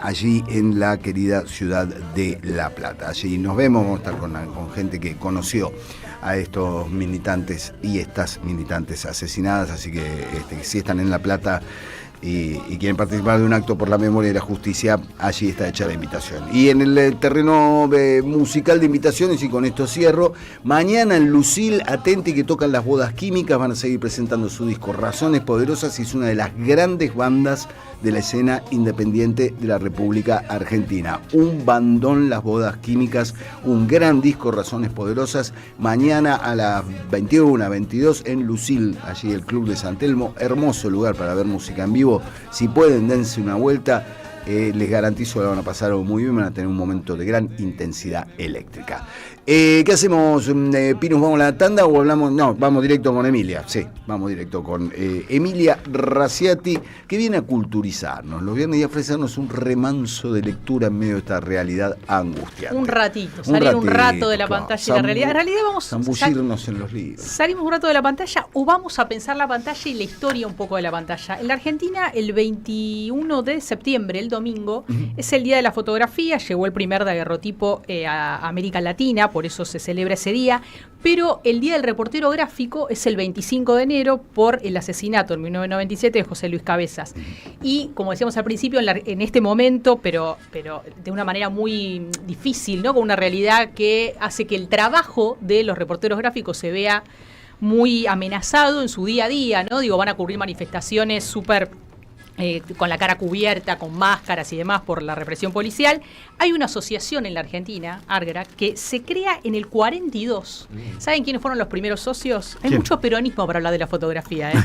allí en la querida ciudad de La Plata. Allí nos vemos, vamos a estar con gente que conoció a estos militantes y estas militantes asesinadas, así que si están en La Plata y quieren participar de un acto por la memoria y la justicia, allí está hecha la invitación. Y en el terreno musical de invitaciones, y con esto cierro, mañana en Lucil, atenti que tocan Las Bodas Químicas, van a seguir presentando su disco Razones Poderosas, y es una de las grandes bandas de la escena independiente de la República Argentina. Un bandón Las Bodas Químicas, un gran disco Razones Poderosas, mañana a las 21, 22 en Lucil, allí el Club de San Telmo, hermoso lugar para ver música en vivo. Si pueden, dense una vuelta, les garantizo que la van a pasar muy bien, van a tener un momento de gran intensidad eléctrica. ¿Qué hacemos, Pinus? ¿Vamos a la tanda o hablamos? No, vamos directo con Emilia. Sí, vamos directo con Emilia Raciati, que viene a culturizarnos los viernes y a ofrecernos un remanso de lectura en medio de esta realidad angustiante. Un ratito, salir un rato de la claro. pantalla y la realidad. En realidad vamos zambullirnos en los libros. Salimos un rato de la pantalla o vamos a pensar la pantalla y la historia un poco de la pantalla. En la Argentina, el 21 de septiembre, el domingo, es el Día de la Fotografía. Llegó el primer daguerrotipo a América Latina, por eso se celebra ese día. Pero el Día del Reportero Gráfico es el 25 de enero por el asesinato en 1997 de José Luis Cabezas. Y como decíamos al principio, en este momento, pero de una manera muy difícil, ¿no? Con una realidad que hace que el trabajo de los reporteros gráficos se vea muy amenazado en su día a día, ¿no? Digo, van a ocurrir manifestaciones súper con la cara cubierta, con máscaras y demás por la represión policial. Hay una asociación en la Argentina, Argra, que se crea en el 42. ¿Saben quiénes fueron los primeros socios? Hay ¿Quién? mucho peronismo para hablar de la fotografía, ¿eh?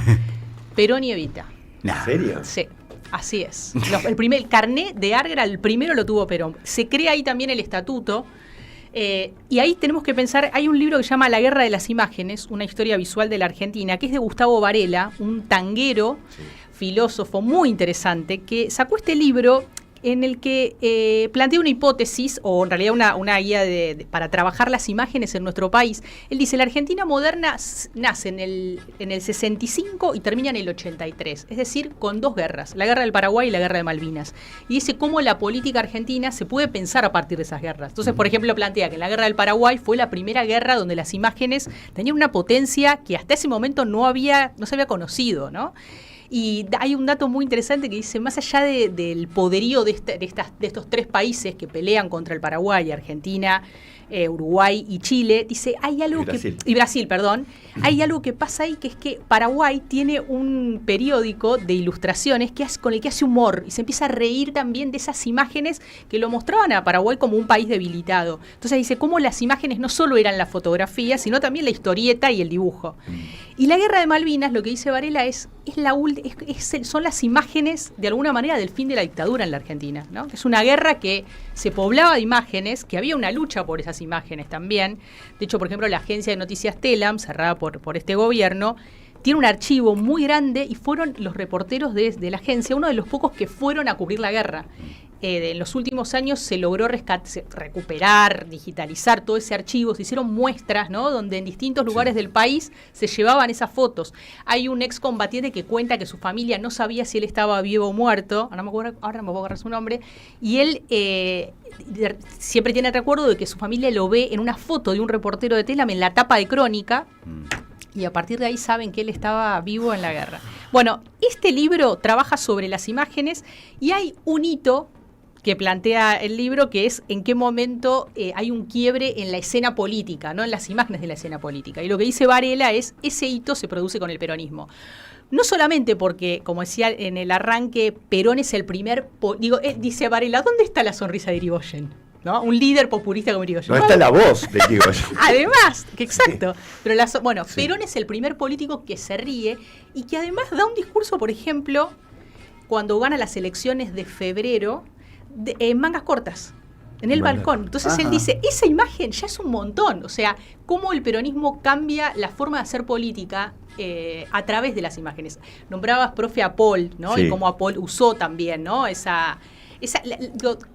Perón y Evita. ¿En serio? Sí, así es. El carné de Argra, el primero lo tuvo Perón. Se crea ahí también el estatuto. Y ahí tenemos que pensar, hay un libro que se llama La Guerra de las Imágenes, una historia visual de la Argentina, que es de Gustavo Varela, un tanguero, filósofo muy interesante, que sacó este libro en el que plantea una hipótesis, o en realidad una guía para trabajar las imágenes en nuestro país. Él dice, la Argentina moderna nace en el 65 y termina en el 83, es decir, con 2 guerras, la guerra del Paraguay y la guerra de Malvinas. Y dice cómo la política argentina se puede pensar a partir de esas guerras. Entonces, por ejemplo, plantea que la guerra del Paraguay fue la primera guerra donde las imágenes tenían una potencia que hasta ese momento no se había conocido, ¿no? Y hay un dato muy interesante que dice, más allá del poderío de estos 3 países que pelean contra el Paraguay, Argentina, Uruguay y Chile, dice, hay algo Brasil, perdón, hay algo que pasa ahí, que es que Paraguay tiene un periódico de ilustraciones con el que hace humor y se empieza a reír también de esas imágenes que lo mostraban a Paraguay como un país debilitado. Entonces dice cómo las imágenes no solo eran la fotografía, sino también la historieta y el dibujo. Y la guerra de Malvinas, lo que dice Varela, son las imágenes, de alguna manera, del fin de la dictadura en la Argentina, ¿no? Es una guerra que se poblaba de imágenes, que había una lucha por esas imágenes también. De hecho, por ejemplo, la agencia de noticias Telam, cerrada por este gobierno, tiene un archivo muy grande y fueron los reporteros de la agencia, uno de los pocos que fueron a cubrir la guerra. En los últimos años se logró recuperar, digitalizar todo ese archivo, se hicieron muestras, ¿no? Donde en distintos lugares del país se llevaban esas fotos. Hay un excombatiente que cuenta que su familia no sabía si él estaba vivo o muerto, ahora no me puedo agarrar su nombre, y él siempre tiene el recuerdo de que su familia lo ve en una foto de un reportero de Telam en la tapa de Crónica, y a partir de ahí saben que él estaba vivo en la guerra. Bueno, este libro trabaja sobre las imágenes y hay un hito que plantea el libro, que es en qué momento hay un quiebre en la escena política, ¿no? En las imágenes de la escena política. Y lo que dice Varela es, ese hito se produce con el peronismo. No solamente porque, como decía en el arranque, Perón es el primer... dice Varela, ¿dónde está la sonrisa de Irigoyen? ¿No? Un líder populista como Irigoyen. No está la voz de Irigoyen. Además, que exacto. Pero Perón es el primer político que se ríe y que además da un discurso, por ejemplo, cuando gana las elecciones de febrero, en mangas cortas, en el balcón. Entonces él dice, esa imagen ya es un montón. O sea, cómo el peronismo cambia la forma de hacer política a través de las imágenes. Nombrabas, profe, a Paul, ¿no? Sí. Y cómo a Paul usó también, ¿no?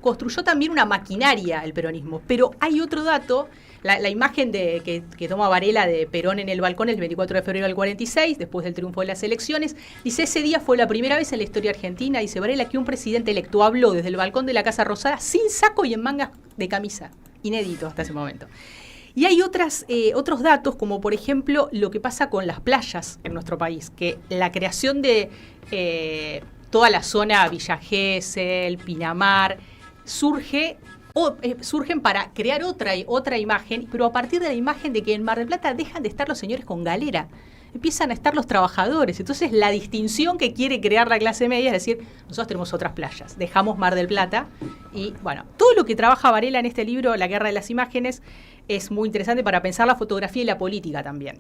Construyó también una maquinaria el peronismo. Pero hay otro dato, la imagen que toma Varela de Perón en el balcón el 24 de febrero del 46, después del triunfo de las elecciones, dice, ese día fue la primera vez en la historia argentina, dice Varela, que un presidente electo habló desde el balcón de la Casa Rosada sin saco y en mangas de camisa. Inédito hasta ese momento. Y hay otros datos, como por ejemplo lo que pasa con las playas en nuestro país, que la creación de toda la zona Villa Gesell, Pinamar, surgen para crear otra imagen, pero a partir de la imagen de que en Mar del Plata dejan de estar los señores con galera, empiezan a estar los trabajadores. Entonces la distinción que quiere crear la clase media es decir, nosotros tenemos otras playas, dejamos Mar del Plata. Y bueno, todo lo que trabaja Varela en este libro, La guerra de las imágenes, es muy interesante para pensar la fotografía y la política también.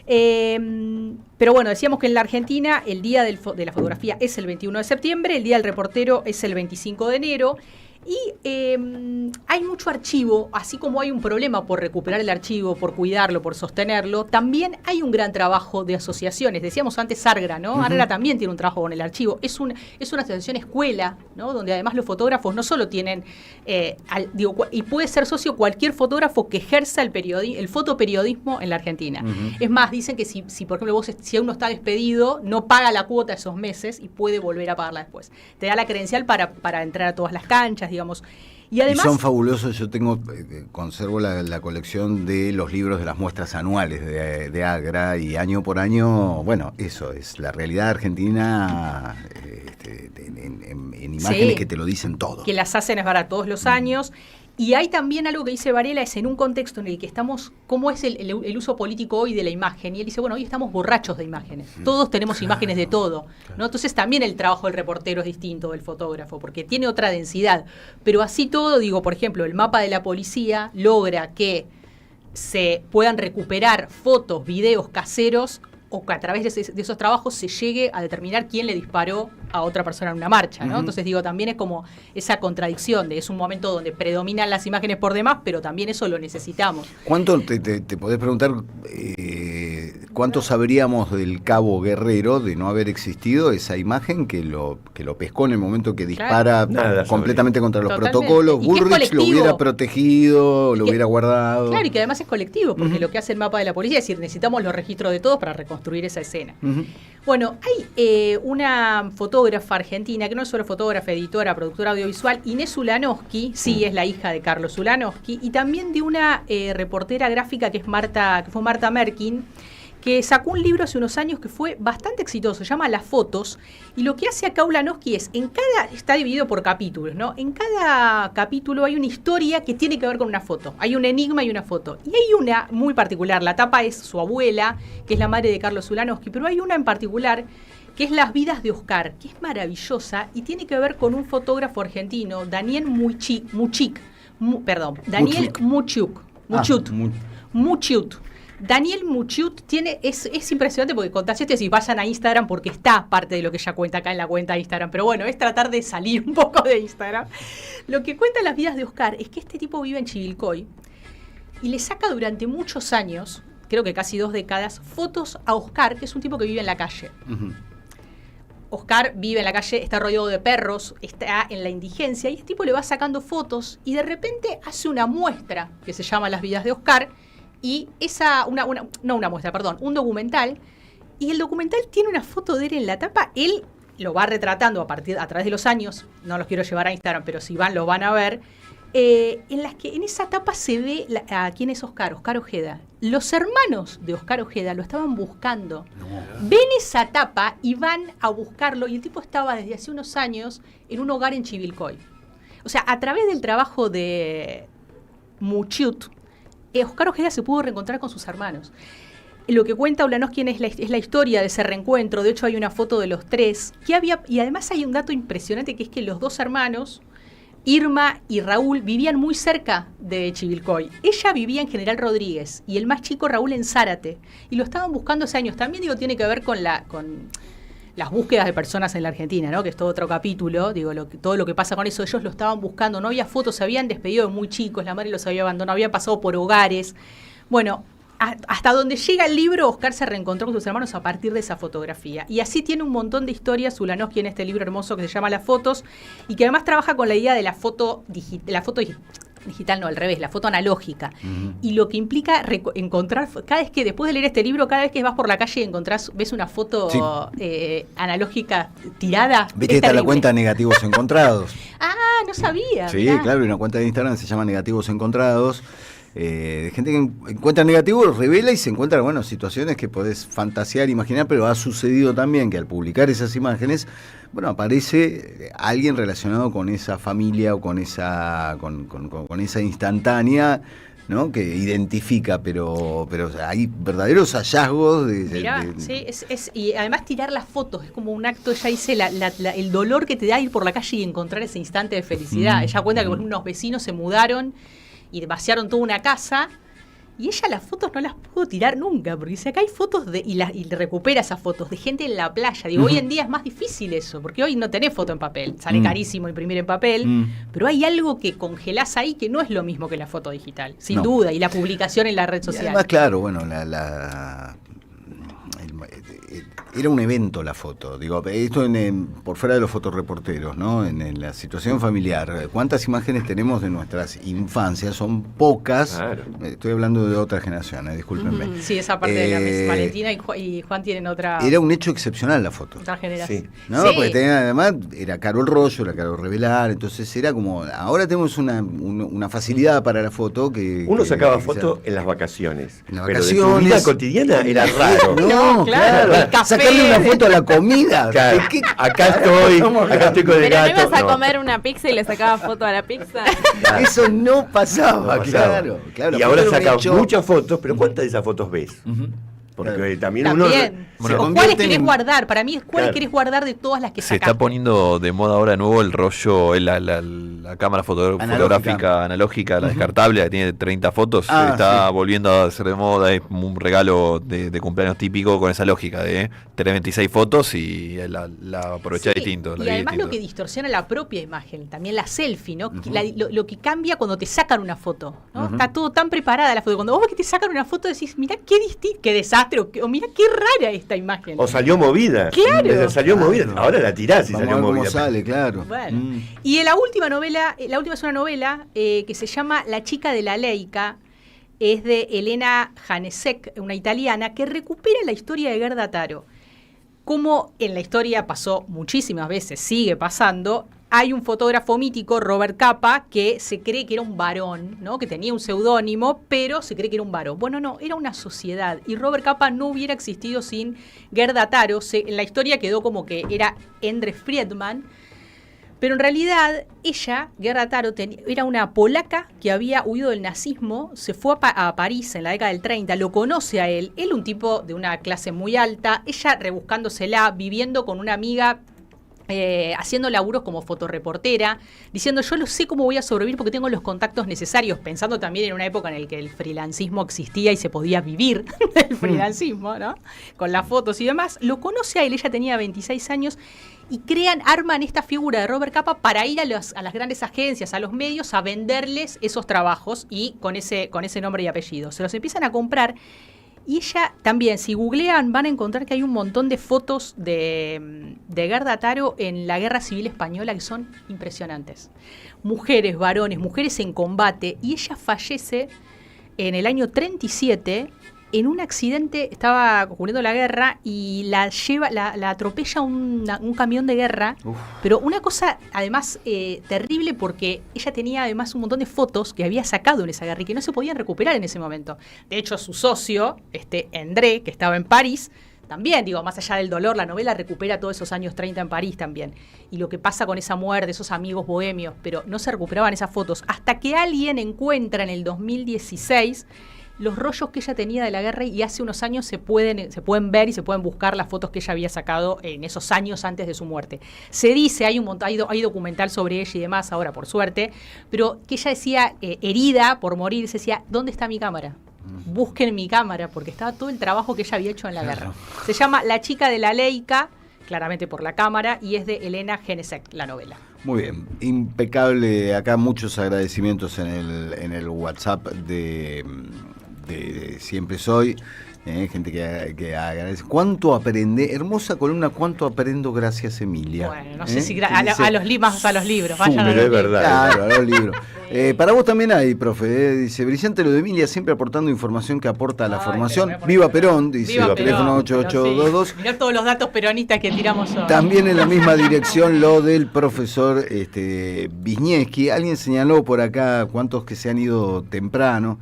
Pero bueno, decíamos que en la Argentina el día de la fotografía es el 21 de septiembre, el día del reportero es el 25 de enero. Y hay mucho archivo, así como hay un problema por recuperar el archivo, por cuidarlo, por sostenerlo, también hay un gran trabajo de asociaciones. Decíamos antes Argra, ¿no? Argra también tiene un trabajo con el archivo. Es una asociación escuela, ¿no? Donde además los fotógrafos no solo tienen, y puede ser socio cualquier fotógrafo que ejerza el fotoperiodismo en la Argentina. Es más, dicen que si por ejemplo si uno está despedido, no paga la cuota esos meses y puede volver a pagarla después. Te da la credencial para entrar a todas las canchas, digamos. Y además son fabulosos. Yo conservo la colección de los libros de las muestras anuales de Agra, y año por año, bueno, eso es la realidad argentina en imágenes que te lo dicen todo. Que las hacen para todos los años. Y hay también algo que dice Varela, es en un contexto en el que estamos, ¿cómo es el uso político hoy de la imagen? Y él dice, bueno, hoy estamos borrachos de imágenes. Todos tenemos imágenes de todo, ¿no? Entonces también el trabajo del reportero es distinto del fotógrafo, porque tiene otra densidad. Pero así todo, digo, por ejemplo, el mapa de la policía logra que se puedan recuperar fotos, videos caseros, o que a través de esos trabajos se llegue a determinar quién le disparó a otra persona en una marcha, ¿no? Entonces digo, también es como esa contradicción de es un momento donde predominan las imágenes por demás, pero también eso lo necesitamos. ¿Cuánto te podés preguntar ¿cuánto sabríamos del Cabo Guerrero de no haber existido esa imagen que lo pescó en el momento que dispara completamente contra los protocolos? Bullrich lo hubiera protegido, lo hubiera guardado. Claro, y que además es colectivo, porque lo que hace el mapa de la policía es decir, necesitamos los registros de todos para reconstruir esa escena. Bueno, hay una fotógrafa argentina, que no es solo fotógrafa, editora, productora audiovisual, Inés Ulanowski, sí, es la hija de Carlos Ulanowski, y también de una reportera gráfica que fue Marta Merkin, que sacó un libro hace unos años que fue bastante exitoso, se llama Las Fotos, y lo que hace acá Ulanowski es, está dividido por capítulos, ¿no? En cada capítulo hay una historia que tiene que ver con una foto, hay un enigma y una foto, y hay una muy particular, la tapa es su abuela, que es la madre de Carlos Ulanowski, pero hay una en particular que es Las vidas de Oscar, que es maravillosa y tiene que ver con un fotógrafo argentino, Daniel Muchut. Daniel Muchut es impresionante porque contás esto y vayan a Instagram porque está parte de lo que ella cuenta acá en la cuenta de Instagram. Pero bueno, es tratar de salir un poco de Instagram. Lo que cuenta Las vidas de Oscar es que este tipo vive en Chivilcoy y le saca durante muchos años, creo que casi 2 décadas, fotos a Oscar, que es un tipo que vive en la calle. Oscar vive en la calle, está rodeado de perros, está en la indigencia y este tipo le va sacando fotos y de repente hace una muestra que se llama Las vidas de Oscar. Y un documental, y el documental tiene una foto de él en la tapa, él lo va retratando a través de los años, no los quiero llevar a Instagram, pero si van, lo van a ver, en las que en esa tapa se ve a quién es Oscar Ojeda. Los hermanos de Oscar Ojeda lo estaban buscando. Ven esa tapa y van a buscarlo, y el tipo estaba desde hace unos años en un hogar en Chivilcoy. O sea, a través del trabajo de Muchut, Oscar Ojeda se pudo reencontrar con sus hermanos. Lo que cuenta Ulanowski es la historia de ese reencuentro. De hecho, hay una foto de los 3 y además hay un dato impresionante que es que los 2 hermanos, Irma y Raúl, vivían muy cerca de Chivilcoy. Ella vivía en General Rodríguez y el más chico, Raúl, en Zárate. Y lo estaban buscando hace años. También tiene que ver con las búsquedas de personas en la Argentina, ¿no? Que es todo otro capítulo, todo lo que pasa con eso, ellos lo estaban buscando, no había fotos, se habían despedido de muy chicos, la madre los había abandonado, habían pasado por hogares. Bueno, hasta donde llega el libro, Oscar se reencontró con sus hermanos a partir de esa fotografía. Y así tiene un montón de historias Ulanowski en este libro hermoso que se llama Las Fotos, y que además trabaja con la idea de la foto digital, no, al revés, la foto analógica. Y lo que implica encontrar, cada vez que, después de leer este libro, cada vez que vas por la calle y ves una foto analógica tirada. Viste, está la cuenta Negativos Encontrados. No sabía. Sí, claro, y una cuenta de Instagram se llama Negativos Encontrados. De gente que encuentra negativos, revela y se encuentra, situaciones que podés fantasear, imaginar, pero ha sucedido también que al publicar esas imágenes, aparece alguien relacionado con esa familia o con esa instantánea, ¿no? Que identifica, pero hay verdaderos hallazgos y además tirar las fotos es como un acto. Ella dice el dolor que te da ir por la calle y encontrar ese instante de felicidad. Ella cuenta que unos vecinos se mudaron y vaciaron toda una casa y ella las fotos no las pudo tirar nunca, porque dice, acá hay fotos y recupera esas fotos de gente en la playa. Digo, hoy en día es más difícil eso, porque hoy no tenés foto en papel, sale carísimo imprimir en papel, pero hay algo que congelás ahí que no es lo mismo que la foto digital, sin duda, y la publicación en la red social. Y además, claro, era un evento la foto, esto por fuera de los fotoreporteros, ¿no? En la situación familiar, ¿cuántas imágenes tenemos de nuestras infancias? Son pocas, claro. Estoy hablando de otras generaciones, discúlpenme. Sí, esa parte de la mesa. Valentina y Juan tienen otra. Era un hecho excepcional la foto. Otra generación. Sí. ¿No? Sí. Porque además era caro el rollo, era caro revelar, entonces era como, ahora tenemos una facilidad para la foto que... Uno sacaba foto en las vacaciones, pero de tu vida cotidiana era raro. No, claro. Sacarle una foto a la comida. Claro. Acá estoy con el gato. Pero no ibas a comer una pizza y le sacabas foto a la pizza. Eso no pasaba, claro. Y ahora sacamos muchas fotos, pero ¿cuántas de esas fotos ves? Porque también uno... Bueno, ¿cuáles querés guardar? Para mí es cuáles querés guardar de todas las que sacaste. Se está poniendo de moda ahora de nuevo el rollo, la cámara fotográfica analógica, la descartable, que tiene 30 fotos. Está volviendo a ser de moda, es un regalo de cumpleaños típico con esa lógica de tener 26 fotos y la aprovechar distinto. Y además lo que distorsiona la propia imagen, también la selfie, ¿no? Lo que cambia cuando te sacan una foto, ¿no? Está todo tan preparada la foto. Cuando vos ves que te sacan una foto decís, mirá qué desastre pero mira qué rara esta imagen. O salió movida. Claro. Salió movida. Ahora la tirás y Vamos salió a ver cómo movida. sale, claro. Bueno. Y la última novela, la última es una novela que se llama La chica de la Leica, es de Elena Janesek, una italiana, que recupera la historia de Gerda Taro. Como en la historia pasó muchísimas veces, sigue pasando, hay un fotógrafo mítico, Robert Capa, que se cree que era un varón, ¿no? Que tenía un seudónimo, pero se cree que era un varón. Bueno, no, era una sociedad. Y Robert Capa no hubiera existido sin Gerda Taro. En la historia quedó como que era Endre Friedman. Pero en realidad ella, Gerda Taro, era una polaca que había huido del nazismo, se fue a París en la década del 30, lo conoce a él un tipo de una clase muy alta, ella rebuscándosela, viviendo con una amiga, haciendo laburos como fotoreportera, diciendo yo no sé cómo voy a sobrevivir porque tengo los contactos necesarios, pensando también en una época en la que el freelancismo existía y se podía vivir del freelancismo, ¿no? Con las fotos y demás. Lo conoce a él, ella tenía 26 años, y arman esta figura de Robert Capa para ir a las grandes agencias, a los medios, a venderles esos trabajos y con ese nombre y apellido. Se los empiezan a comprar. Y ella también, si googlean, van a encontrar que hay un montón de fotos de Gerda Taro en la Guerra Civil Española que son impresionantes. Mujeres, varones, mujeres en combate. Y ella fallece en el año 37 en un accidente, estaba ocurriendo la guerra y la atropella un camión de guerra. Uf. Pero una cosa además terrible, porque ella tenía además un montón de fotos que había sacado en esa guerra y que no se podían recuperar en ese momento. De hecho, su socio, André, que estaba en París, también, más allá del dolor, la novela recupera todos esos años 30 en París también. Y lo que pasa con esa muerte, esos amigos bohemios, pero no se recuperaban esas fotos. Hasta que alguien encuentra en el 2016 los rollos que ella tenía de la guerra, y hace unos años se pueden ver y se pueden buscar las fotos que ella había sacado en esos años antes de su muerte. Se dice, hay documental sobre ella y demás ahora, por suerte, pero que ella decía, herida por morir, se decía, ¿dónde está mi cámara? Busquen mi cámara, porque estaba todo el trabajo que ella había hecho en la guerra. Se llama La chica de la Leica, claramente por la cámara, y es de Elena Janesek, la novela. Muy bien, impecable. Acá muchos agradecimientos en el WhatsApp de Siempre Soy, gente que agradece. ¿Cuánto aprende? Hermosa columna, ¿cuánto aprendo gracias, Emilia? Bueno, no sé si a los libros, vayan pero es verdad. Claro, a los libros. Para vos también hay, profe, dice, brillante lo de Emilia, siempre aportando información que aporta a la formación. Viva Perón, dice, Viva teléfono 8822. Sí. Mirá todos los datos peronistas que tiramos hoy. También en la misma dirección lo del profesor Wisniewski. Alguien señaló por acá cuántos que se han ido temprano.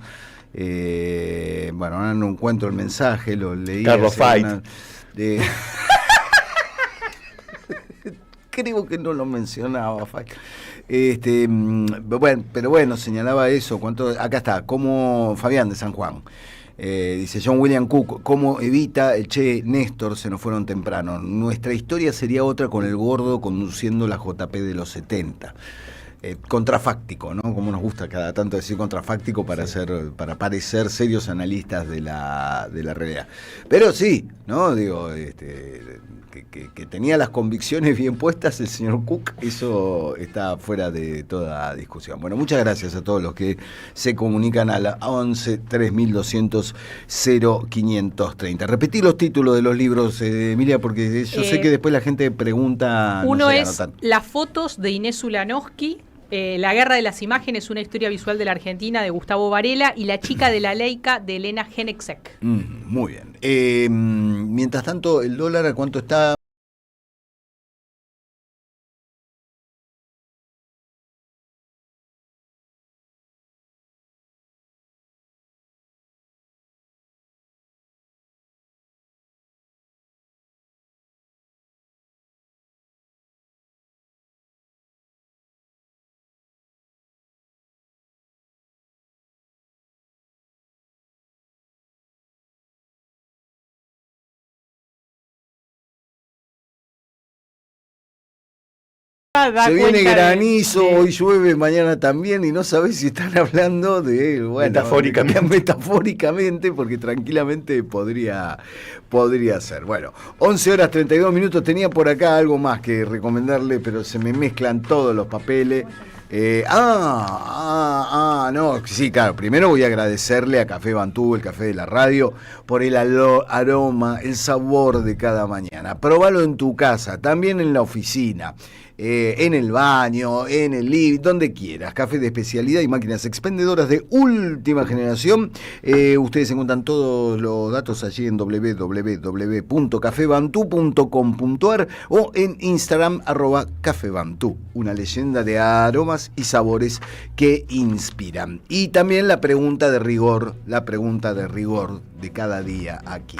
Bueno, ahora no encuentro el mensaje, lo leí. Carlos Fight. Creo que no lo mencionaba Fight. Bueno, pero bueno, señalaba eso. Acá está, como Fabián de San Juan. Dice John William Cook, ¿cómo evita el Che Néstor se nos fueron temprano? Nuestra historia sería otra con el gordo conduciendo la JP de los 70. Contrafáctico, ¿no? Como nos gusta cada tanto decir contrafáctico para parecer serios analistas de la realidad. Pero sí, ¿no? Digo, que tenía las convicciones bien puestas el señor Cook, eso está fuera de toda discusión. Bueno, muchas gracias a todos los que se comunican a la 11 3200 0530. Repetí los títulos de los libros, Emilia, porque yo sé que después la gente pregunta. Uno es Las fotos de Inés Ulanowski, La guerra de las imágenes, una historia visual de la Argentina, de Gustavo Varela, y La chica de la Leica, de Elena Janesek. Muy bien. Mientras tanto, ¿el dólar a cuánto está? Se viene granizo, hoy llueve, mañana también, y no sabés si están hablando de, bueno, metafóricamente, porque tranquilamente podría ser. Bueno, 11 horas 32 minutos, tenía por acá algo más que recomendarle, pero se me mezclan todos los papeles. No, sí, claro. Primero voy a agradecerle a Café Bantú, el café de la radio, por el aroma, el sabor de cada mañana. Probalo en tu casa, también en la oficina, en el baño, en el living, donde quieras. Café de especialidad y máquinas expendedoras de última generación. Ustedes encuentran todos los datos allí en www.cafebantú.com.ar o en Instagram @cafebantú. Una leyenda de aromas y sabores que inspiran. Y también la pregunta de rigor de cada día aquí.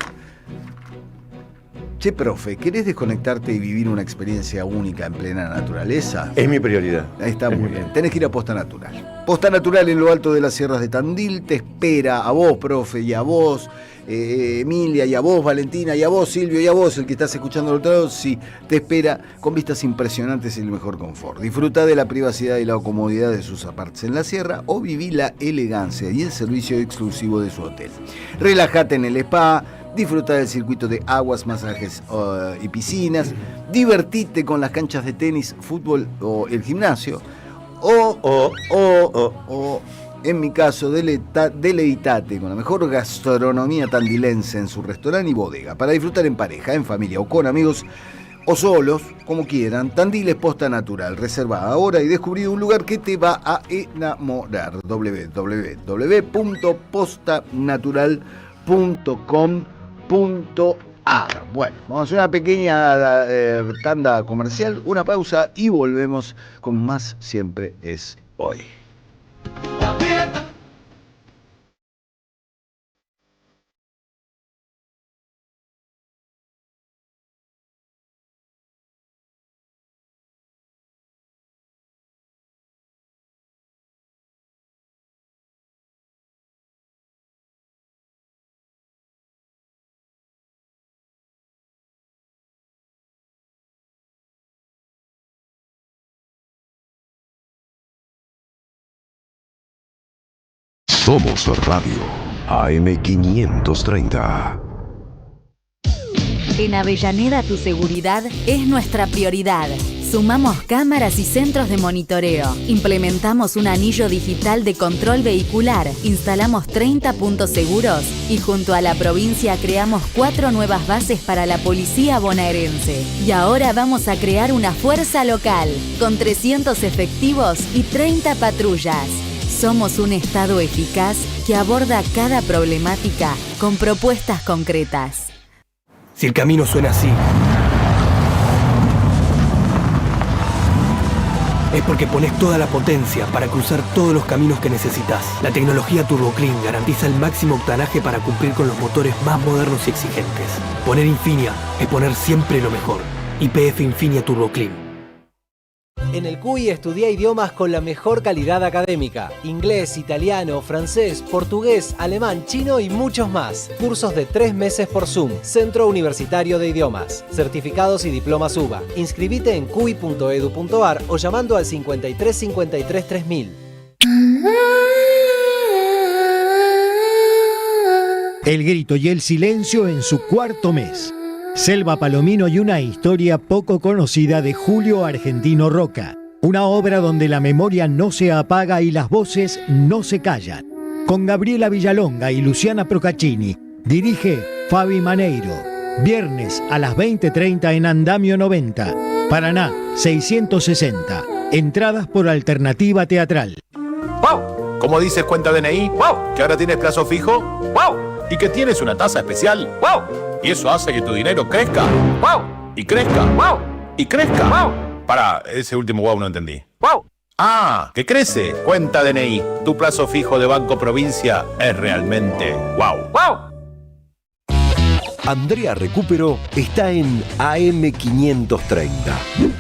Che, profe, ¿querés desconectarte y vivir una experiencia única en plena naturaleza? Es mi prioridad. Ahí está, muy bien. Tenés que ir a Posta Natural. Posta Natural en lo alto de las sierras de Tandil te espera a vos, profe, y a vos, Emilia, y a vos, Valentina, y a vos, Silvio, y a vos, el que estás escuchando al otro lado, sí, te espera con vistas impresionantes y el mejor confort. Disfruta de la privacidad y la comodidad de sus apartes en la sierra o viví la elegancia y el servicio exclusivo de su hotel. Relájate en el spa, disfruta del circuito de aguas, masajes y piscinas, divertite con las canchas de tenis, fútbol o el gimnasio, o en mi caso, deleitate con la mejor gastronomía tandilense en su restaurante y bodega, para disfrutar en pareja, en familia o con amigos, o solos, como quieran. Tandil es Posta Natural. Reserva ahora y descubrí un lugar que te va a enamorar. www.postanatural.com.ar. Bueno, vamos a hacer una pequeña tanda comercial, una pausa y volvemos con más Siempre es Hoy. Somos Radio AM530. En Avellaneda tu seguridad es nuestra prioridad. Sumamos cámaras y centros de monitoreo. Implementamos un anillo digital de control vehicular. Instalamos 30 puntos seguros y junto a la provincia creamos 4 nuevas bases para la policía bonaerense. Y ahora vamos a crear una fuerza local con 300 efectivos y 30 patrullas. Somos un Estado eficaz que aborda cada problemática con propuestas concretas. Si el camino suena así, es porque pones toda la potencia para cruzar todos los caminos que necesitas. La tecnología TurboClean garantiza el máximo octanaje para cumplir con los motores más modernos y exigentes. Poner Infinia es poner siempre lo mejor. YPF Infinia TurboClean. En el CUI estudia idiomas con la mejor calidad académica. Inglés, italiano, francés, portugués, alemán, chino y muchos más. Cursos de 3 meses por Zoom. Centro Universitario de Idiomas. Certificados y diplomas UBA. Inscribite en cui.edu.ar o llamando al 53 53 3000. El grito y el silencio en su 4º mes. Selva Palomino y una historia poco conocida de Julio Argentino Roca. Una obra donde la memoria no se apaga y las voces no se callan. Con Gabriela Villalonga y Luciana Procaccini. Dirige Fabi Maneiro. Viernes a las 20:30 en Andamio 90. Paraná 660. Entradas por Alternativa Teatral. ¡Wow! ¿Cómo dices cuenta DNI? ¡Wow! ¿Que ahora tienes plazo fijo? ¡Wow! ¿Y que tienes una tasa especial? ¡Wow! Y eso hace que tu dinero crezca. ¡Wow! Y crezca. ¡Wow! Y crezca. ¡Wow! Pará, ese último wow no entendí. ¡Wow! Ah, que crece. Cuenta DNI. Tu plazo fijo de Banco Provincia es realmente wow. ¡Wow! Andrea Recupero está en AM530.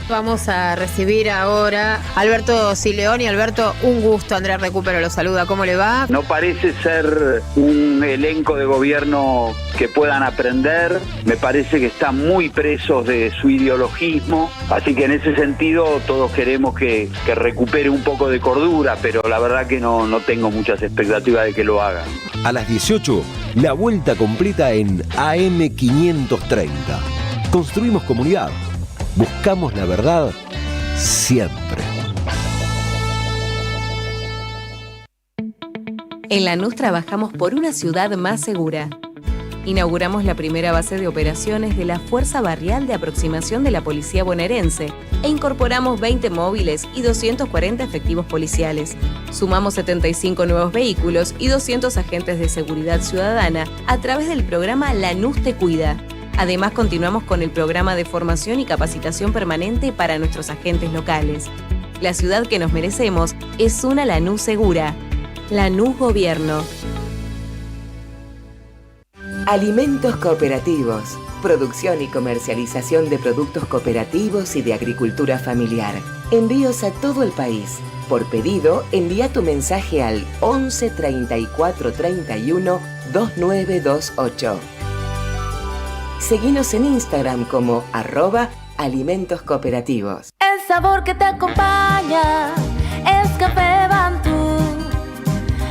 Vamos a recibir ahora a Alberto Sileoni. Alberto, un gusto. Andrea Recupero lo saluda. ¿Cómo le va? No parece ser un elenco de gobierno que puedan aprender. Me parece que están muy presos de su ideologismo. Así que en ese sentido todos queremos que recupere un poco de cordura, pero la verdad que no tengo muchas expectativas de que lo hagan. A las 18, la vuelta completa en AM530. Construimos comunidad. Buscamos la verdad siempre. En Lanús trabajamos por una ciudad más segura. Inauguramos la primera base de operaciones de la Fuerza Barrial de Aproximación de la Policía Bonaerense e incorporamos 20 móviles y 240 efectivos policiales. Sumamos 75 nuevos vehículos y 200 agentes de seguridad ciudadana a través del programa Lanús Te Cuida. Además, continuamos con el programa de formación y capacitación permanente para nuestros agentes locales. La ciudad que nos merecemos es una Lanús segura. Lanús Gobierno. Alimentos cooperativos. Producción y comercialización de productos cooperativos y de agricultura familiar. Envíos a todo el país. Por pedido, envía tu mensaje al 11 34 31 2928. Seguinos en Instagram como @alimentos cooperativos. El sabor que te acompaña es Café Bantú.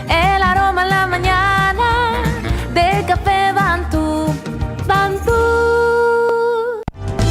El aroma en la mañana de Café Bantú. Bantú.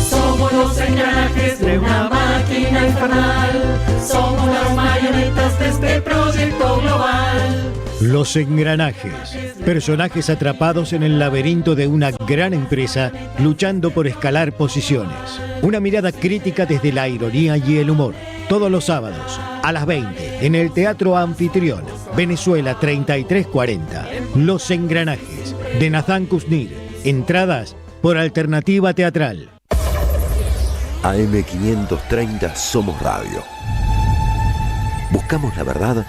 Somos los engranajes de una máquina infernal. Somos las marionetas de este proyecto global. Los engranajes, personajes atrapados en el laberinto de una gran empresa luchando por escalar posiciones. Una mirada crítica desde la ironía y el humor. Todos los sábados a las 20 en el Teatro Anfitrión, Venezuela 3340. Los engranajes de Nathan Kuznir. Entradas por Alternativa Teatral. AM530 Somos Radio. Buscamos la verdad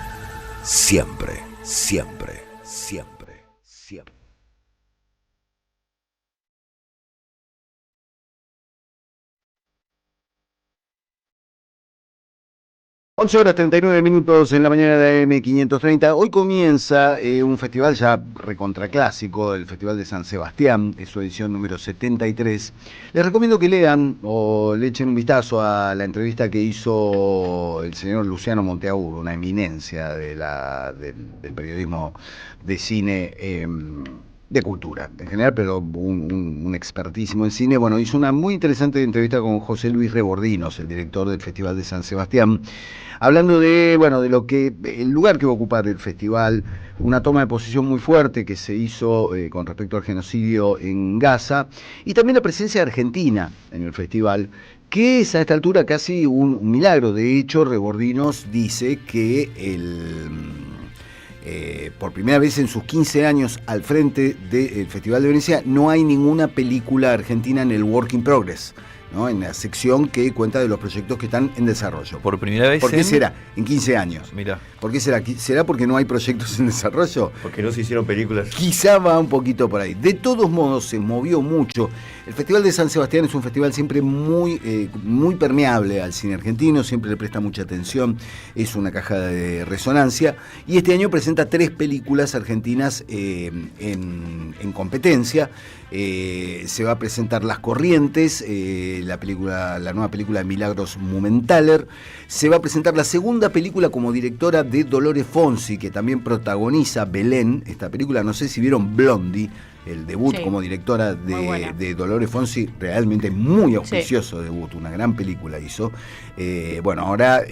siempre, siempre, siempre, siempre. 11:39 en la mañana de AM530. Hoy comienza un festival ya recontraclásico, el Festival de San Sebastián, es su edición número 73. Les recomiendo que lean o le echen un vistazo a la entrevista que hizo el señor Luciano Monteagudo, una eminencia del periodismo de cine, de cultura en general, pero un expertísimo en cine. Bueno, hizo una muy interesante entrevista con José Luis Rebordinos, el director del Festival de San Sebastián, hablando de lo que el lugar que va a ocupar el festival, una toma de posición muy fuerte que se hizo con respecto al genocidio en Gaza, y también la presencia de Argentina en el festival, que es a esta altura casi un milagro. De hecho, Rebordinos dice que por primera vez en sus 15 años al frente del Festival de Venecia no hay ninguna película argentina en el Work in Progress, ¿no? En la sección que cuenta de los proyectos que están en desarrollo. Por primera vez. ¿Por qué será? En 15 años. Mira. ¿Por qué será? ¿Será porque no hay proyectos en desarrollo? Porque no se hicieron películas. Quizá va un poquito por ahí. De todos modos, se movió mucho. El Festival de San Sebastián es un festival siempre muy permeable al cine argentino, siempre le presta mucha atención, es una caja de resonancia, y este año presenta 3 películas argentinas en competencia. Se va a presentar Las Corrientes, la nueva película de Milagros Mumenthaler. Se va a presentar la segunda película como directora de Dolores Fonsi, que también protagoniza Belén. Esta película, no sé si vieron Blondie, el debut como directora de Dolores Fonsi, realmente muy auspicioso debut, una gran película hizo. Ahora,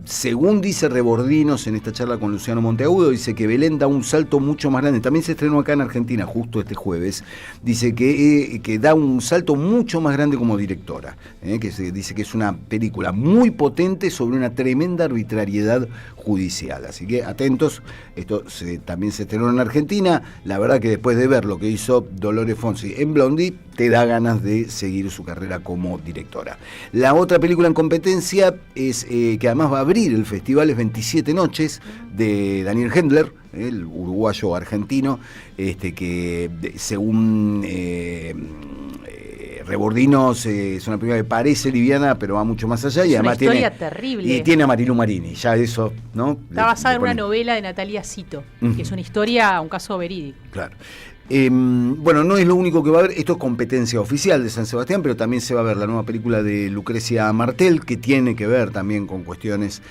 según dice Rebordinos en esta charla con Luciano Monteagudo, dice que Belén da un salto mucho más grande. También se estrenó acá en Argentina justo este jueves. Dice que da un salto mucho más grande como directora, dice que es una película muy potente sobre una tremenda arbitrariedad judicial. Así que atentos, esto también se estrenó en Argentina. La verdad que después de ver lo que hizo Dolores Fonsi en Blondie, te da ganas de seguir su carrera como directora. La otra película en competencia es que además va a abrir el festival, es 27 noches, de Daniel Hendler, el uruguayo argentino, que según Rebordinos es una película que parece liviana, pero va mucho más allá, y es además una historia terrible. Y tiene a Marilu Marini, ya eso, ¿no? Está basada en una novela de Natalia Cito, que es una historia, un caso verídico. Claro. No es lo único que va a haber, esto es competencia oficial de San Sebastián, pero también se va a ver la nueva película de Lucrecia Martel, que tiene que ver también con cuestiones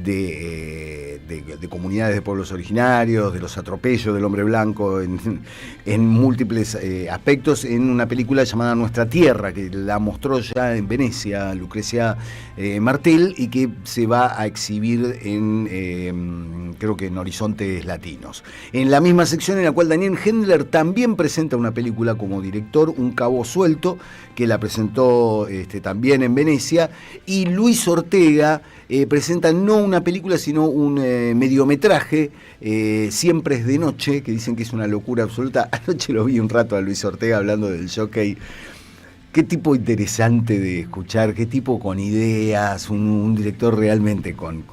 de comunidades de pueblos originarios, de los atropellos del hombre blanco en múltiples aspectos, en una película llamada Nuestra Tierra, que la mostró ya en Venecia Lucrecia Martel, y que se va a exhibir creo que en Horizontes Latinos. En la misma sección en la cual Daniel Hendler también presenta una película como director, Un Cabo Suelto, que la presentó también en Venecia, y Luis Ortega presenta no una película sino un mediometraje, Siempre es de noche, que dicen que es una locura absoluta. Anoche lo vi un rato a Luis Ortega hablando del Jockey. Qué tipo interesante de escuchar, qué tipo con ideas, un director realmente con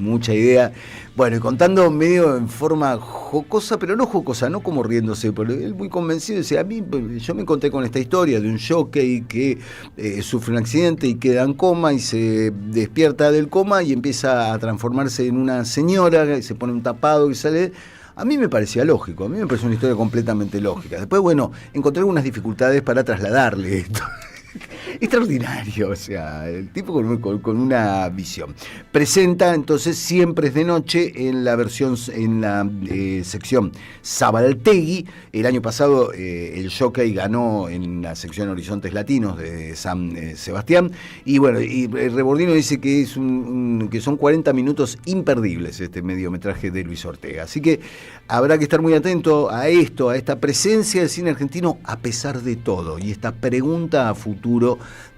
mucha idea. Bueno, y contando medio en forma jocosa, pero no jocosa, no como riéndose, pero él muy convencido, decía, yo me encontré con esta historia de un jockey que sufre un accidente y queda en coma y se despierta del coma y empieza a transformarse en una señora, y se pone un tapado y sale. A mí me parecía lógico, a mí me pareció una historia completamente lógica. Después, bueno, encontré algunas dificultades para trasladarle esto. Extraordinario, o sea, el tipo con una visión. Presenta entonces Siempre es de noche en la versión, en la sección Sabaltegui. El año pasado el Jockey ganó en la sección Horizontes Latinos de San Sebastián. Y bueno, y Rebordino dice que es que son 40 minutos imperdibles este mediometraje de Luis Ortega. Así que habrá que estar muy atento a esto, a esta presencia del cine argentino a pesar de todo. Y esta pregunta a futuro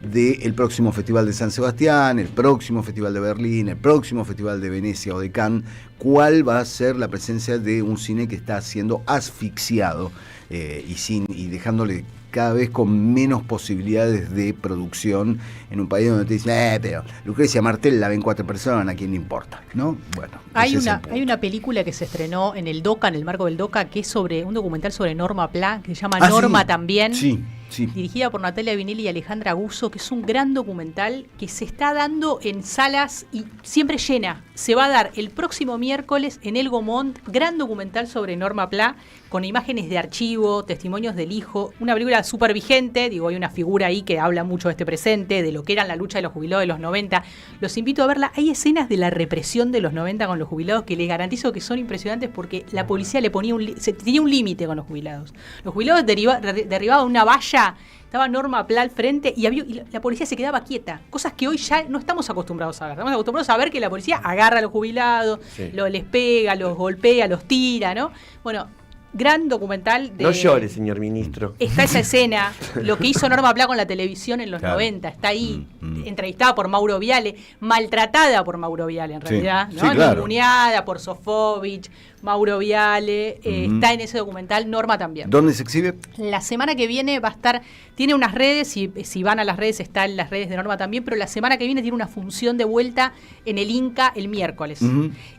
del próximo Festival de San Sebastián, el próximo Festival de Berlín, el próximo Festival de Venecia o de Cannes, ¿cuál va a ser la presencia de un cine que está siendo asfixiado y dejándole cada vez con menos posibilidades de producción en un país donde te dicen, pero Lucrecia Martel la ven 4 personas, ¿a quién le importa? ¿No? Bueno, hay una película que se estrenó en el DOCA, en el marco del DOCA, que es sobre un documental sobre Norma Pla, que se llama Norma, sí, también. Sí. Sí. Dirigida por Natalia Vinelli y Alejandra Guzzo, que es un gran documental que se está dando en salas y siempre llena. Se va a dar el próximo miércoles en El Gomont, gran documental sobre Norma Pla, con imágenes de archivo, testimonios del hijo, una película súper vigente, digo, hay una figura ahí que habla mucho de este presente, de lo que era la lucha de los jubilados de los 90. Los invito a verla. Hay escenas de la represión de los 90 con los jubilados que les garantizo que son impresionantes porque la policía le ponía tenía un límite con los jubilados. Los jubilados derribaban una valla. Estaba Norma Pla al frente y la policía se quedaba quieta. Cosas que hoy ya no estamos acostumbrados a ver. Estamos acostumbrados a ver que la policía agarra a los jubilados, sí, les pega, los golpea, los tira, ¿no? Bueno, gran documental de... No llore, señor ministro. Está esa escena, lo que hizo Norma Pla con la televisión en los 90, está ahí, entrevistada por Mauro Viale, maltratada por Mauro Viale en realidad, sí, ¿no? Sí, claro. Ninguneada por Sofovich, Mauro Viale, está en ese documental, Norma también. ¿Dónde se exhibe? La semana que viene va a estar, tiene unas redes, y si van a las redes está en las redes de Norma también, pero la semana que viene tiene una función de vuelta en el Inca el miércoles.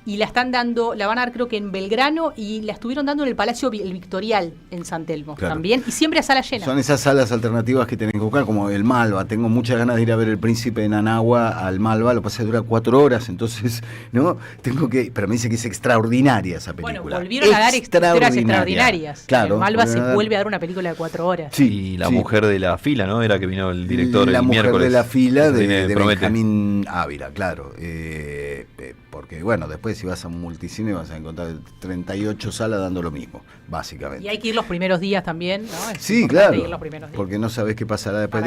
Y la están dando, la van a dar creo que en Belgrano y la estuvieron dando en el Palacio El Victorial en San Telmo, claro, también, y siempre a sala llena. Son esas salas alternativas que tenés que buscar, como el Malva. Tengo muchas ganas de ir a ver El Príncipe en Anagua al Malva, lo que pasa es que dura 4 horas, entonces, ¿no? Pero me dice que es extraordinaria esa película. Bueno, volvieron a dar historias extraordinarias. Claro. El Malva se vuelve a dar una película de 4 horas. Sí, y la mujer de la fila, ¿no? Era que vino el director el miércoles. La mujer de la fila de Benjamín Ávila, claro. Porque, bueno, después si vas a un multicine vas a encontrar 38 salas dando lo mismo, básicamente. Y hay que ir los primeros días también, ¿no? Sí, claro, porque no sabes qué pasará después.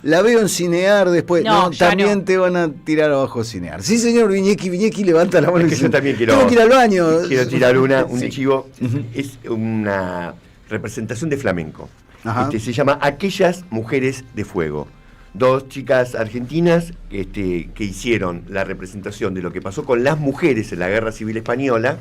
La veo en Cinear después. No, también no te van a tirar abajo Cinear. Sí, señor Viñequi levanta la mano. Es que yo también tengo que ir al baño. Quiero tirar un chivo. Es una representación de flamenco. Se llama Aquellas Mujeres de Fuego. 2 chicas argentinas que hicieron la representación de lo que pasó con las mujeres en la Guerra Civil Española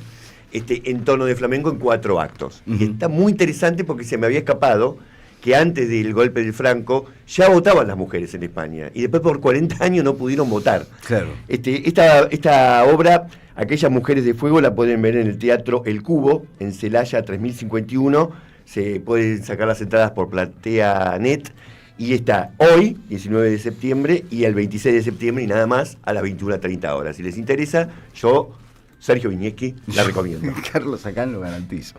en tono de flamenco en 4 actos. Y está muy interesante porque se me había escapado que antes del golpe del Franco ya votaban las mujeres en España y después por 40 años no pudieron votar. Claro. Esta obra, Aquellas Mujeres de Fuego, la pueden ver en el Teatro El Cubo, en Celaya 3051. Se pueden sacar las entradas por PlateaNet. Y está hoy, 19 de septiembre, y el 26 de septiembre, y nada más, a las 21:30 horas. Si les interesa, yo, Sergio Viñequi, la recomiendo. Carlos acá lo garantizo.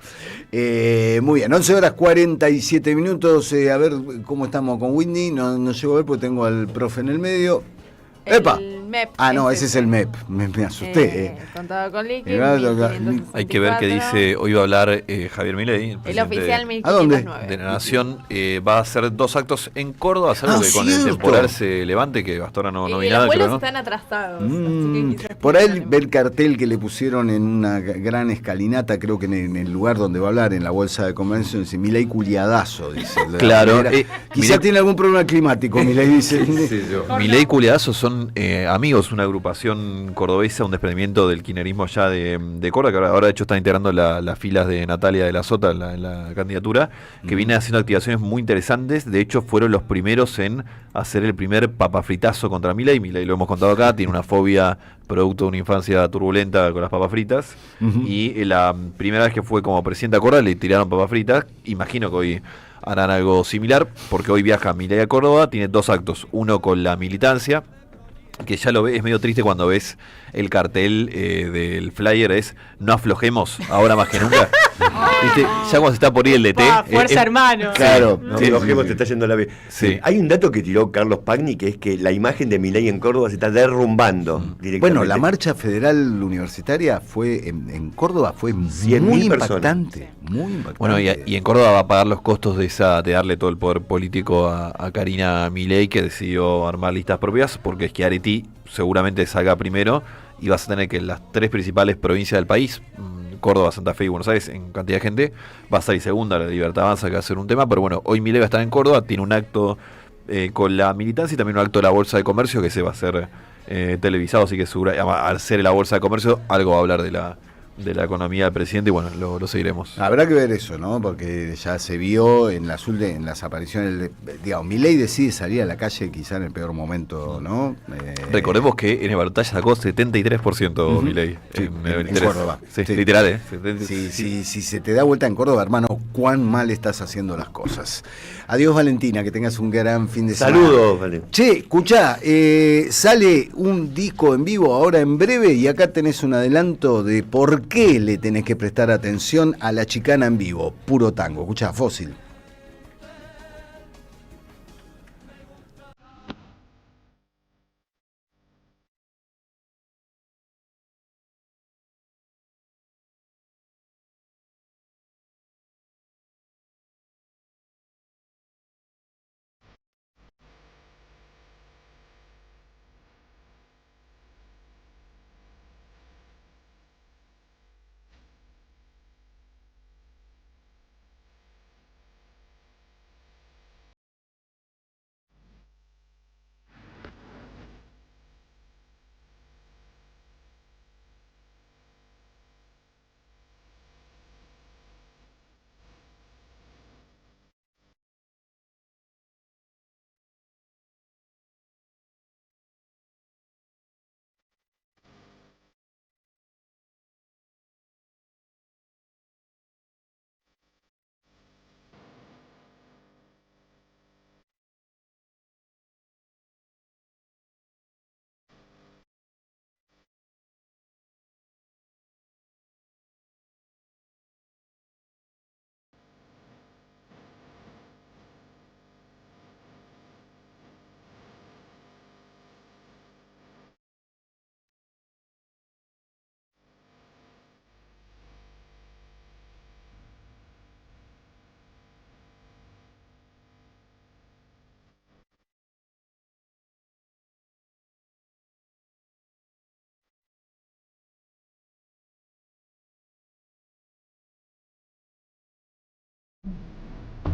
Muy bien, 11 horas 47 minutos. A ver cómo estamos con Whitney. No llego a ver porque tengo al profe en el medio. ¡Epa! El MEP. Ah, no, ese es el MEP. Me asusté. Contado con líquido. Hay que ver qué dice. Hoy va a hablar Javier Milei, El oficial 1509. ¿A dónde? De la Nación. Va a hacer 2 actos en Córdoba, algo que con el temporal se levante, que hasta ahora no vi Y nada. los vuelos ¿no? están atrasados. así que quizás Por ahí ve el cartel que le pusieron en una gran escalinata, creo que en el lugar donde va a hablar, en la Bolsa de Comercio, dice Milei culiadazo, dice. Claro. Quizá tiene algún problema climático, Milei dice. Milei y Culiadazo son amigos, una agrupación cordobesa, un desprendimiento del kirchnerismo allá de Córdoba, que ahora de hecho está integrando las filas de Natalia de la Sota en la candidatura, que viene haciendo activaciones muy interesantes. De hecho, fueron los primeros en hacer el primer papafritazo contra Milei. Milei, lo hemos contado acá, tiene una fobia producto de una infancia turbulenta con las papas fritas. Y la primera vez que fue como presidente a Córdoba le tiraron papas fritas. Imagino que hoy harán algo similar, porque hoy viaja Milei a Córdoba, tiene 2 actos, uno con la militancia, que ya lo ves, es medio triste cuando ves el cartel del flyer, es no aflojemos, ahora más que nunca. ¿Viste? Ya cuando se está por ir el DT. Fuerza, hermano. Claro, Sí, no sí, aflojemos, sí. te está yendo la vez. Sí. Hay un dato que tiró Carlos Pagni, que es que la imagen de Milei en Córdoba se está derrumbando directamente. Bueno, la marcha federal universitaria fue en Córdoba fue muy 100.000 impactante, muy impactante. Bueno, y en Córdoba va a pagar los costos de darle todo el poder político a Karina Milei, que decidió armar listas propias, porque Schiaretti seguramente salga primero y vas a tener que en las 3 principales provincias del país, Córdoba, Santa Fe y Buenos Aires, en cantidad de gente, va a salir segunda la Libertad Avanza, que va a ser un tema, pero bueno, hoy Milei va a estar en Córdoba, tiene un acto con la militancia y también un acto de la Bolsa de Comercio que se va a hacer televisado, así que al ser la Bolsa de Comercio algo va a hablar de la economía del presidente y bueno, lo seguiremos. Habrá que ver eso, ¿no? Porque ya se vio en las apariciones, digamos, Milei decide salir a la calle quizá en el peor momento, ¿no? Recordemos que en el balotaje sacó 73% Milei. Sí, en Córdoba. Sí, Sí. literal, ¿eh? Si se te da vuelta en Córdoba, hermano, cuán mal estás haciendo las cosas. Adiós, Valentina, que tengas un gran fin de semana. Saludos, Valentina. Che, escuchá, sale un disco en vivo ahora en breve y acá tenés un adelanto de por qué le tenés que prestar atención a La Chicana en vivo, puro tango. Escuchá, Fósil.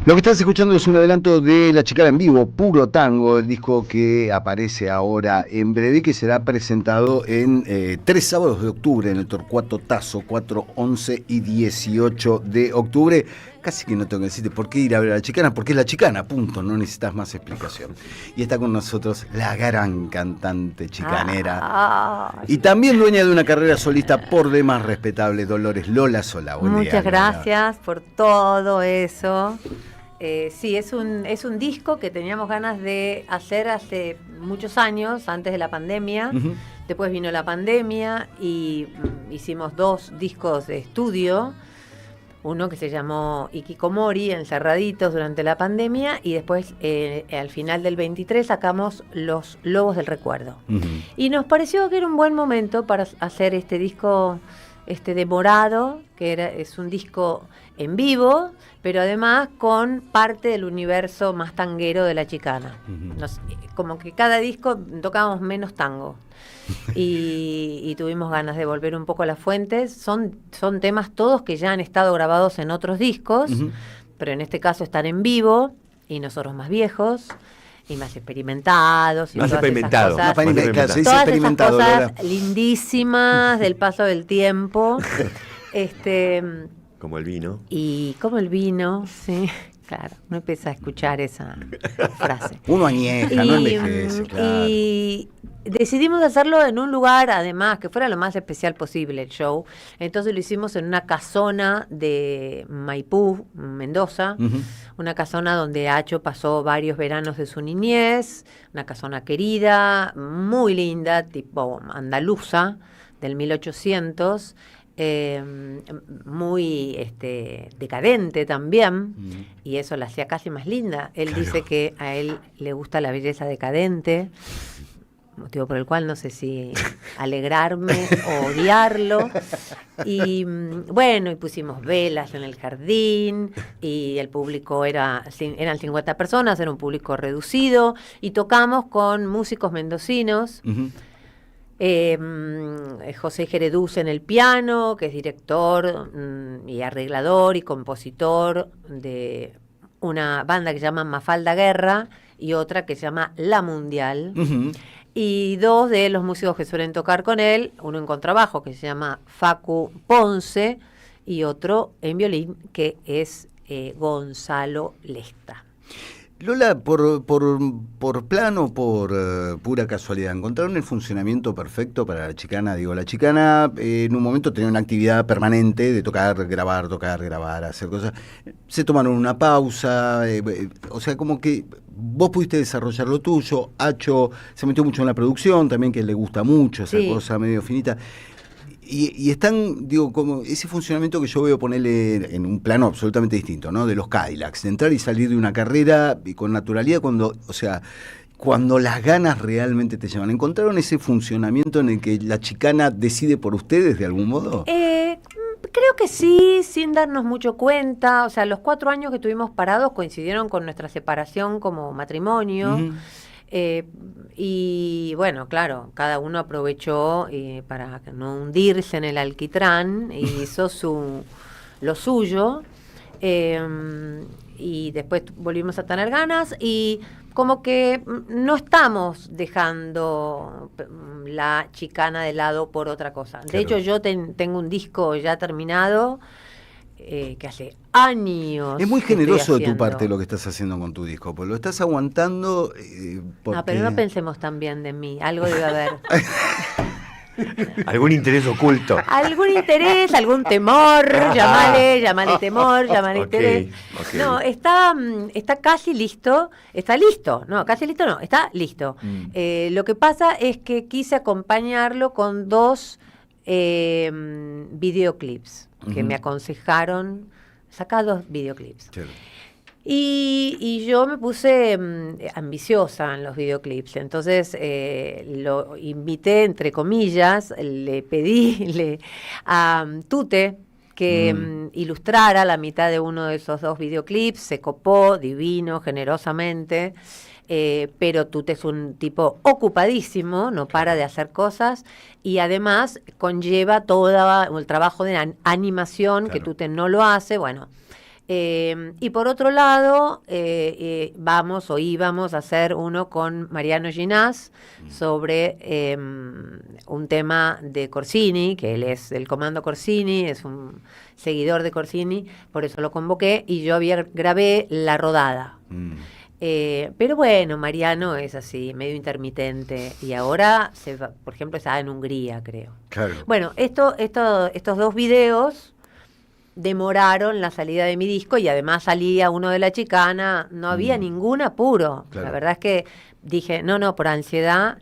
Lo que estás escuchando es un adelanto de La Chicana en vivo, puro tango, el disco que aparece ahora en breve y que será presentado en 3 sábados de octubre en el Torcuato Tazo, 4, 11 y 18 de octubre. Casi que no tengo que decirte por qué ir a ver a La Chicana, porque es La Chicana, punto, no necesitas más explicación. Y está con nosotros la gran cantante chicanera y también dueña de una carrera solista por demás respetable, Dolores Lola Solá. Buen día, Muchas Lola. gracias por todo eso. Sí, es un disco que teníamos ganas de hacer hace muchos años, antes de la pandemia. Después vino la pandemia y hicimos 2 discos de estudio. uno que se llamó Ikikomori, Encerraditos durante la pandemia, y después al final del 23 sacamos Los Lobos del Recuerdo. Y nos pareció que era un buen momento para hacer este disco de Morado, que es un disco en vivo, pero además con parte del universo más tanguero de La Chicana. Como que cada disco tocábamos menos tango. Y tuvimos ganas de volver un poco a las fuentes. Son temas todos que ya han estado grabados en otros discos, pero en este caso están en vivo, y nosotros más viejos y más experimentados. Y más todas experimentado. esas cosas, todas esas cosas lindísimas del paso del tiempo. Como el vino. Y como el vino, sí. Claro, uno empieza a escuchar esa frase. Uno añeja, no envejece, claro. Y decidimos hacerlo en un lugar, además, que fuera lo más especial posible el show. Entonces lo hicimos en una casona de Maipú, Mendoza. Una casona donde Acho pasó varios veranos de su niñez. Una casona querida, muy linda, tipo andaluza, del 1800. Muy decadente también, y eso la hacía casi más linda. Él dice que a él le gusta la belleza decadente, motivo por el cual no sé si alegrarme o odiarlo. Y bueno, y pusimos velas en el jardín, y el público eran 50 personas, era un público reducido, y tocamos con músicos mendocinos. José Gereduz en el piano, que es director y arreglador y compositor de una banda que se llama Mafalda Guerra y otra que se llama La Mundial. Y dos de los músicos que suelen tocar con él, uno en contrabajo que se llama Facu Ponce y otro en violín que es Gonzalo Lesta. Lola, por plano, por pura casualidad, ¿encontraron el funcionamiento perfecto para La Chicana? Digo, La Chicana en un momento tenía una actividad permanente de tocar, grabar, hacer cosas. Se tomaron una pausa, o sea, como que vos pudiste desarrollar lo tuyo. Acho se metió mucho en la producción también, que le gusta mucho, esa cosa medio finita. Y están, digo, como ese funcionamiento que yo veo ponerle en un plano absolutamente distinto, ¿no? De los Cadillacs, de entrar y salir de una carrera y con naturalidad cuando las ganas realmente te llevan. ¿Encontraron ese funcionamiento en el que La Chicana decide por ustedes de algún modo? Creo que sí, sin darnos mucho cuenta. O sea, los 4 años que estuvimos parados coincidieron con nuestra separación como matrimonio. Y bueno, claro, cada uno aprovechó para no hundirse en el alquitrán y hizo lo suyo, y después volvimos a tener ganas y como que no estamos dejando La Chicana de lado por otra cosa. De hecho, yo tengo un disco ya terminado que hace años. Es muy generoso de tu parte lo que estás haciendo con tu disco, porque lo estás aguantando. No, pero no pensemos tan bien de mí, algo debe haber. Algún interés oculto. Algún interés, algún temor, llamale temor, llamale interés. Okay. No, está casi listo, está listo listo. Lo que pasa es que quise acompañarlo con 2 videoclips que me aconsejaron, saca 2 videoclips. Claro. Y yo me puse ambiciosa en los videoclips, entonces lo invité, entre comillas, le pedí a Tute que ilustrara la mitad de uno de esos 2 videoclips, se copó, divino, generosamente. Pero Tute es un tipo ocupadísimo, no para de hacer cosas y además conlleva todo el trabajo de animación que Tute no lo hace, bueno. Y por otro lado, íbamos a hacer uno con Mariano Ginás sobre un tema de Corsini, que él es del Comando Corsini, es un seguidor de Corsini, por eso lo convoqué y yo grabé La Rodada. Pero bueno, Mariano es así, medio intermitente y ahora, por ejemplo, está en Hungría, creo. Claro. Bueno, estos 2 videos demoraron la salida de mi disco y además salía uno de La Chicana, no había ningún apuro. Claro. La verdad es que dije, no, por ansiedad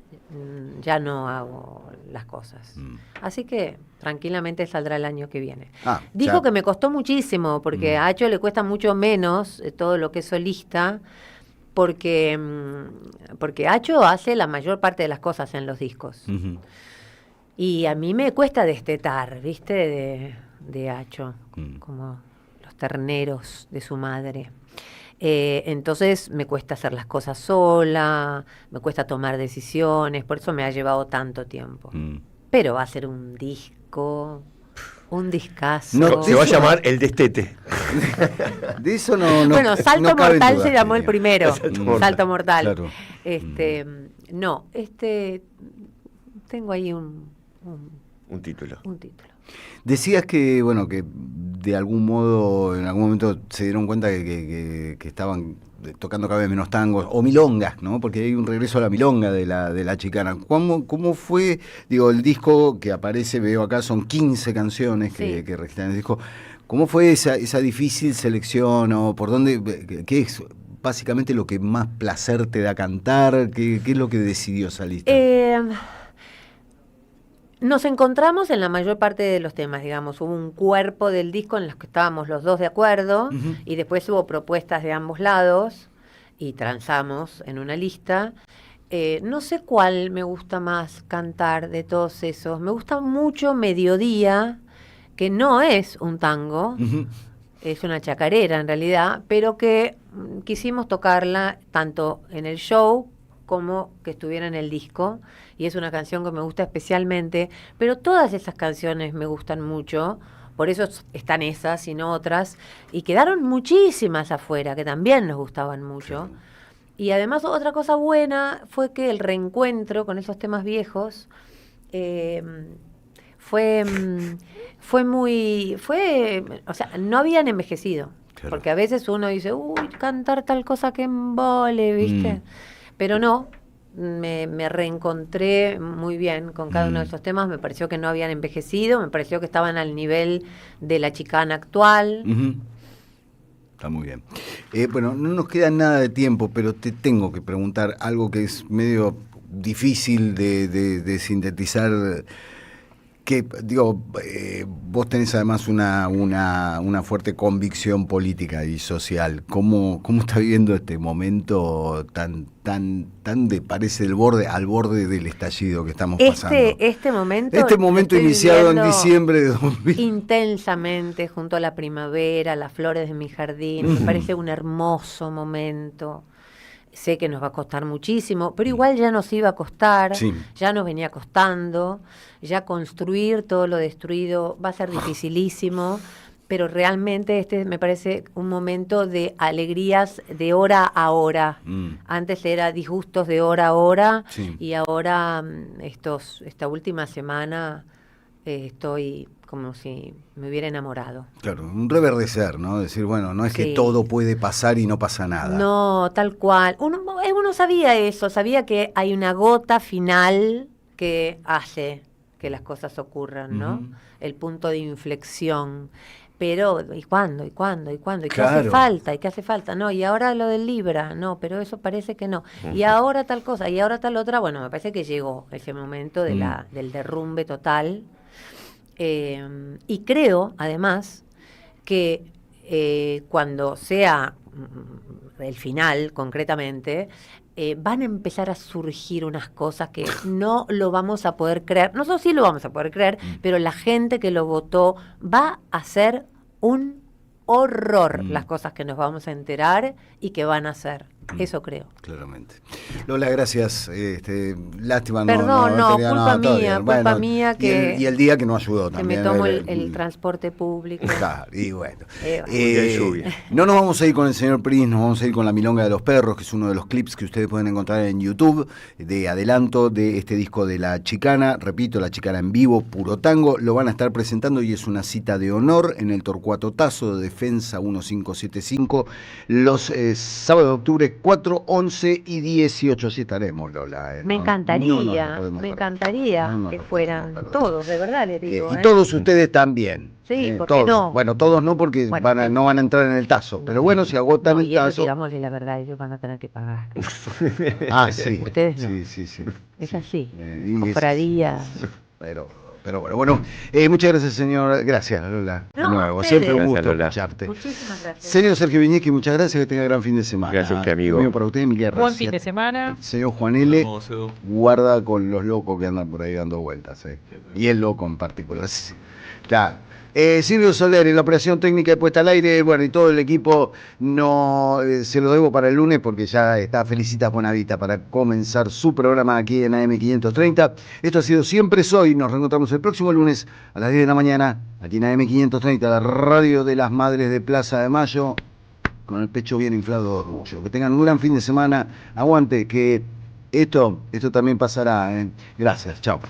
ya no hago las cosas. Así que tranquilamente saldrá el año que viene. ya. Dijo que me costó muchísimo, porque a Acho le cuesta mucho menos todo lo que es solista, porque Acho hace la mayor parte de las cosas en los discos. Y a mí me cuesta destetar, ¿viste? De Acho, como los terneros de su madre. Entonces me cuesta hacer las cosas sola, me cuesta tomar decisiones, por eso me ha llevado tanto tiempo. Pero va a ser un disco, un discazo. No, se va a llamar El Destete. De eso no. Bueno, Salto no cabe Mortal duda, se llamó el Eugenia. primero. Salto Mortal. Claro. No, tengo ahí un título. Un título. Decías que, bueno, que de algún modo, en algún momento se dieron cuenta que estaban tocando cada vez menos tangos, o milongas, ¿no? Porque hay un regreso a la milonga de la Chicana. ¿Cómo fue, digo, el disco que aparece, veo acá, son 15 canciones que registran el disco? ¿Cómo fue esa difícil selección, o por dónde, qué es básicamente lo que más placer te da cantar? ¿Qué es lo que decidió esa lista? Nos encontramos en la mayor parte de los temas, digamos. Hubo un cuerpo del disco en los que estábamos los dos de acuerdo, y después hubo propuestas de ambos lados y transamos en una lista. No sé cuál me gusta más cantar de todos esos. Me gusta mucho Mediodía, que no es un tango, es una chacarera en realidad, pero que quisimos tocarla tanto en el show como que estuviera en el disco, y es una canción que me gusta especialmente, pero todas esas canciones me gustan mucho, por eso están esas y no otras, y quedaron muchísimas afuera que también nos gustaban mucho. Y además otra cosa buena fue que el reencuentro con esos temas viejos o sea, no habían envejecido, porque a veces uno dice, uy, cantar tal cosa que embole, ¿viste? Pero no, me reencontré muy bien con cada uno de esos temas. Me pareció que no habían envejecido, me pareció que estaban al nivel de la Chicana actual. Está muy bien. Bueno, no nos queda nada de tiempo, pero te tengo que preguntar algo que es medio difícil de sintetizar. Que, digo, vos tenés además una fuerte convicción política y social. ¿Cómo está viviendo este momento tan parece al borde del estallido que estamos pasando? Este momento Este iniciado en diciembre de 2000. Intensamente, junto a la primavera, las flores de mi jardín. Me parece un hermoso momento. Sé que nos va a costar muchísimo, pero igual ya nos iba a costar, ya nos venía costando, ya construir todo lo destruido va a ser dificilísimo, pero realmente me parece un momento de alegrías de hora a hora. Antes era disgustos de hora a hora, y ahora esta última semana estoy como si me hubiera enamorado. Claro, un reverdecer, ¿no? Decir, bueno, no es que todo puede pasar y no pasa nada. No, tal cual. Uno sabía eso, sabía que hay una gota final que hace que las cosas ocurran, ¿no? El punto de inflexión. Pero, ¿y cuándo? ¿Y cuándo? ¿Y cuándo? ¿Y qué hace falta? ¿Y qué hace falta? No, y ahora lo del Libra, no, pero eso parece que no. Y ahora tal cosa, y ahora tal otra. Bueno, me parece que llegó ese momento del derrumbe total. Y creo, además, que cuando sea el final, concretamente, van a empezar a surgir unas cosas que no lo vamos a poder creer. Nosotros sí lo vamos a poder creer, pero la gente que lo votó va a ser un horror las cosas que nos vamos a enterar y que van a hacer. Eso creo. Claramente. Lola, gracias. Lástima. Perdón, culpa mía que... Y el día que no ayudó que también. Me tomo el transporte público. Claro, y bueno. No nos vamos a ir con el señor Prince, nos vamos a ir con La Milonga de los Perros, que es uno de los clips que ustedes pueden encontrar en YouTube, de adelanto de este disco de La Chicana. Repito, La Chicana en vivo, puro tango. Lo van a estar presentando y es una cita de honor en el Torcuato Tazo de Defensa 1575, los sábados de octubre 4, 11 y 18. Así estaremos, Lola. Me encantaría, que fueran todos, de verdad les digo. Y todos ustedes también. Sí, porque todos. no. Bueno, todos no, porque no van a entrar en el tazo. Pero bueno, si agotan el tazo. Digámosle la verdad, ellos van a tener que pagar. Sí. Ustedes no. Sí. Es así. Cofradías. Pero bueno, muchas gracias, señor. Gracias, Lola. De nuevo, siempre un gusto escucharte. Muchísimas gracias. Señor Sergio Viñeski, muchas gracias, que tenga gran fin de semana. Gracias a usted, amigo. Para usted, Emilia Buen Racia. fin de semana. Señor Juan L., guarda con los locos que andan por ahí dando vueltas. Y el loco en particular. Claro. Silvio Soler, en la operación técnica de puesta al aire, bueno, y todo el equipo, no se lo debo para el lunes porque ya está Felicitas Bonavita para comenzar su programa aquí en AM530. Esto ha sido Siempre Soy. Nos reencontramos el próximo lunes a las 10 de la mañana, aquí en AM530, la radio de las Madres de Plaza de Mayo, con el pecho bien inflado de orgullo. Que tengan un gran fin de semana. Aguante, que esto también pasará. Gracias, chao.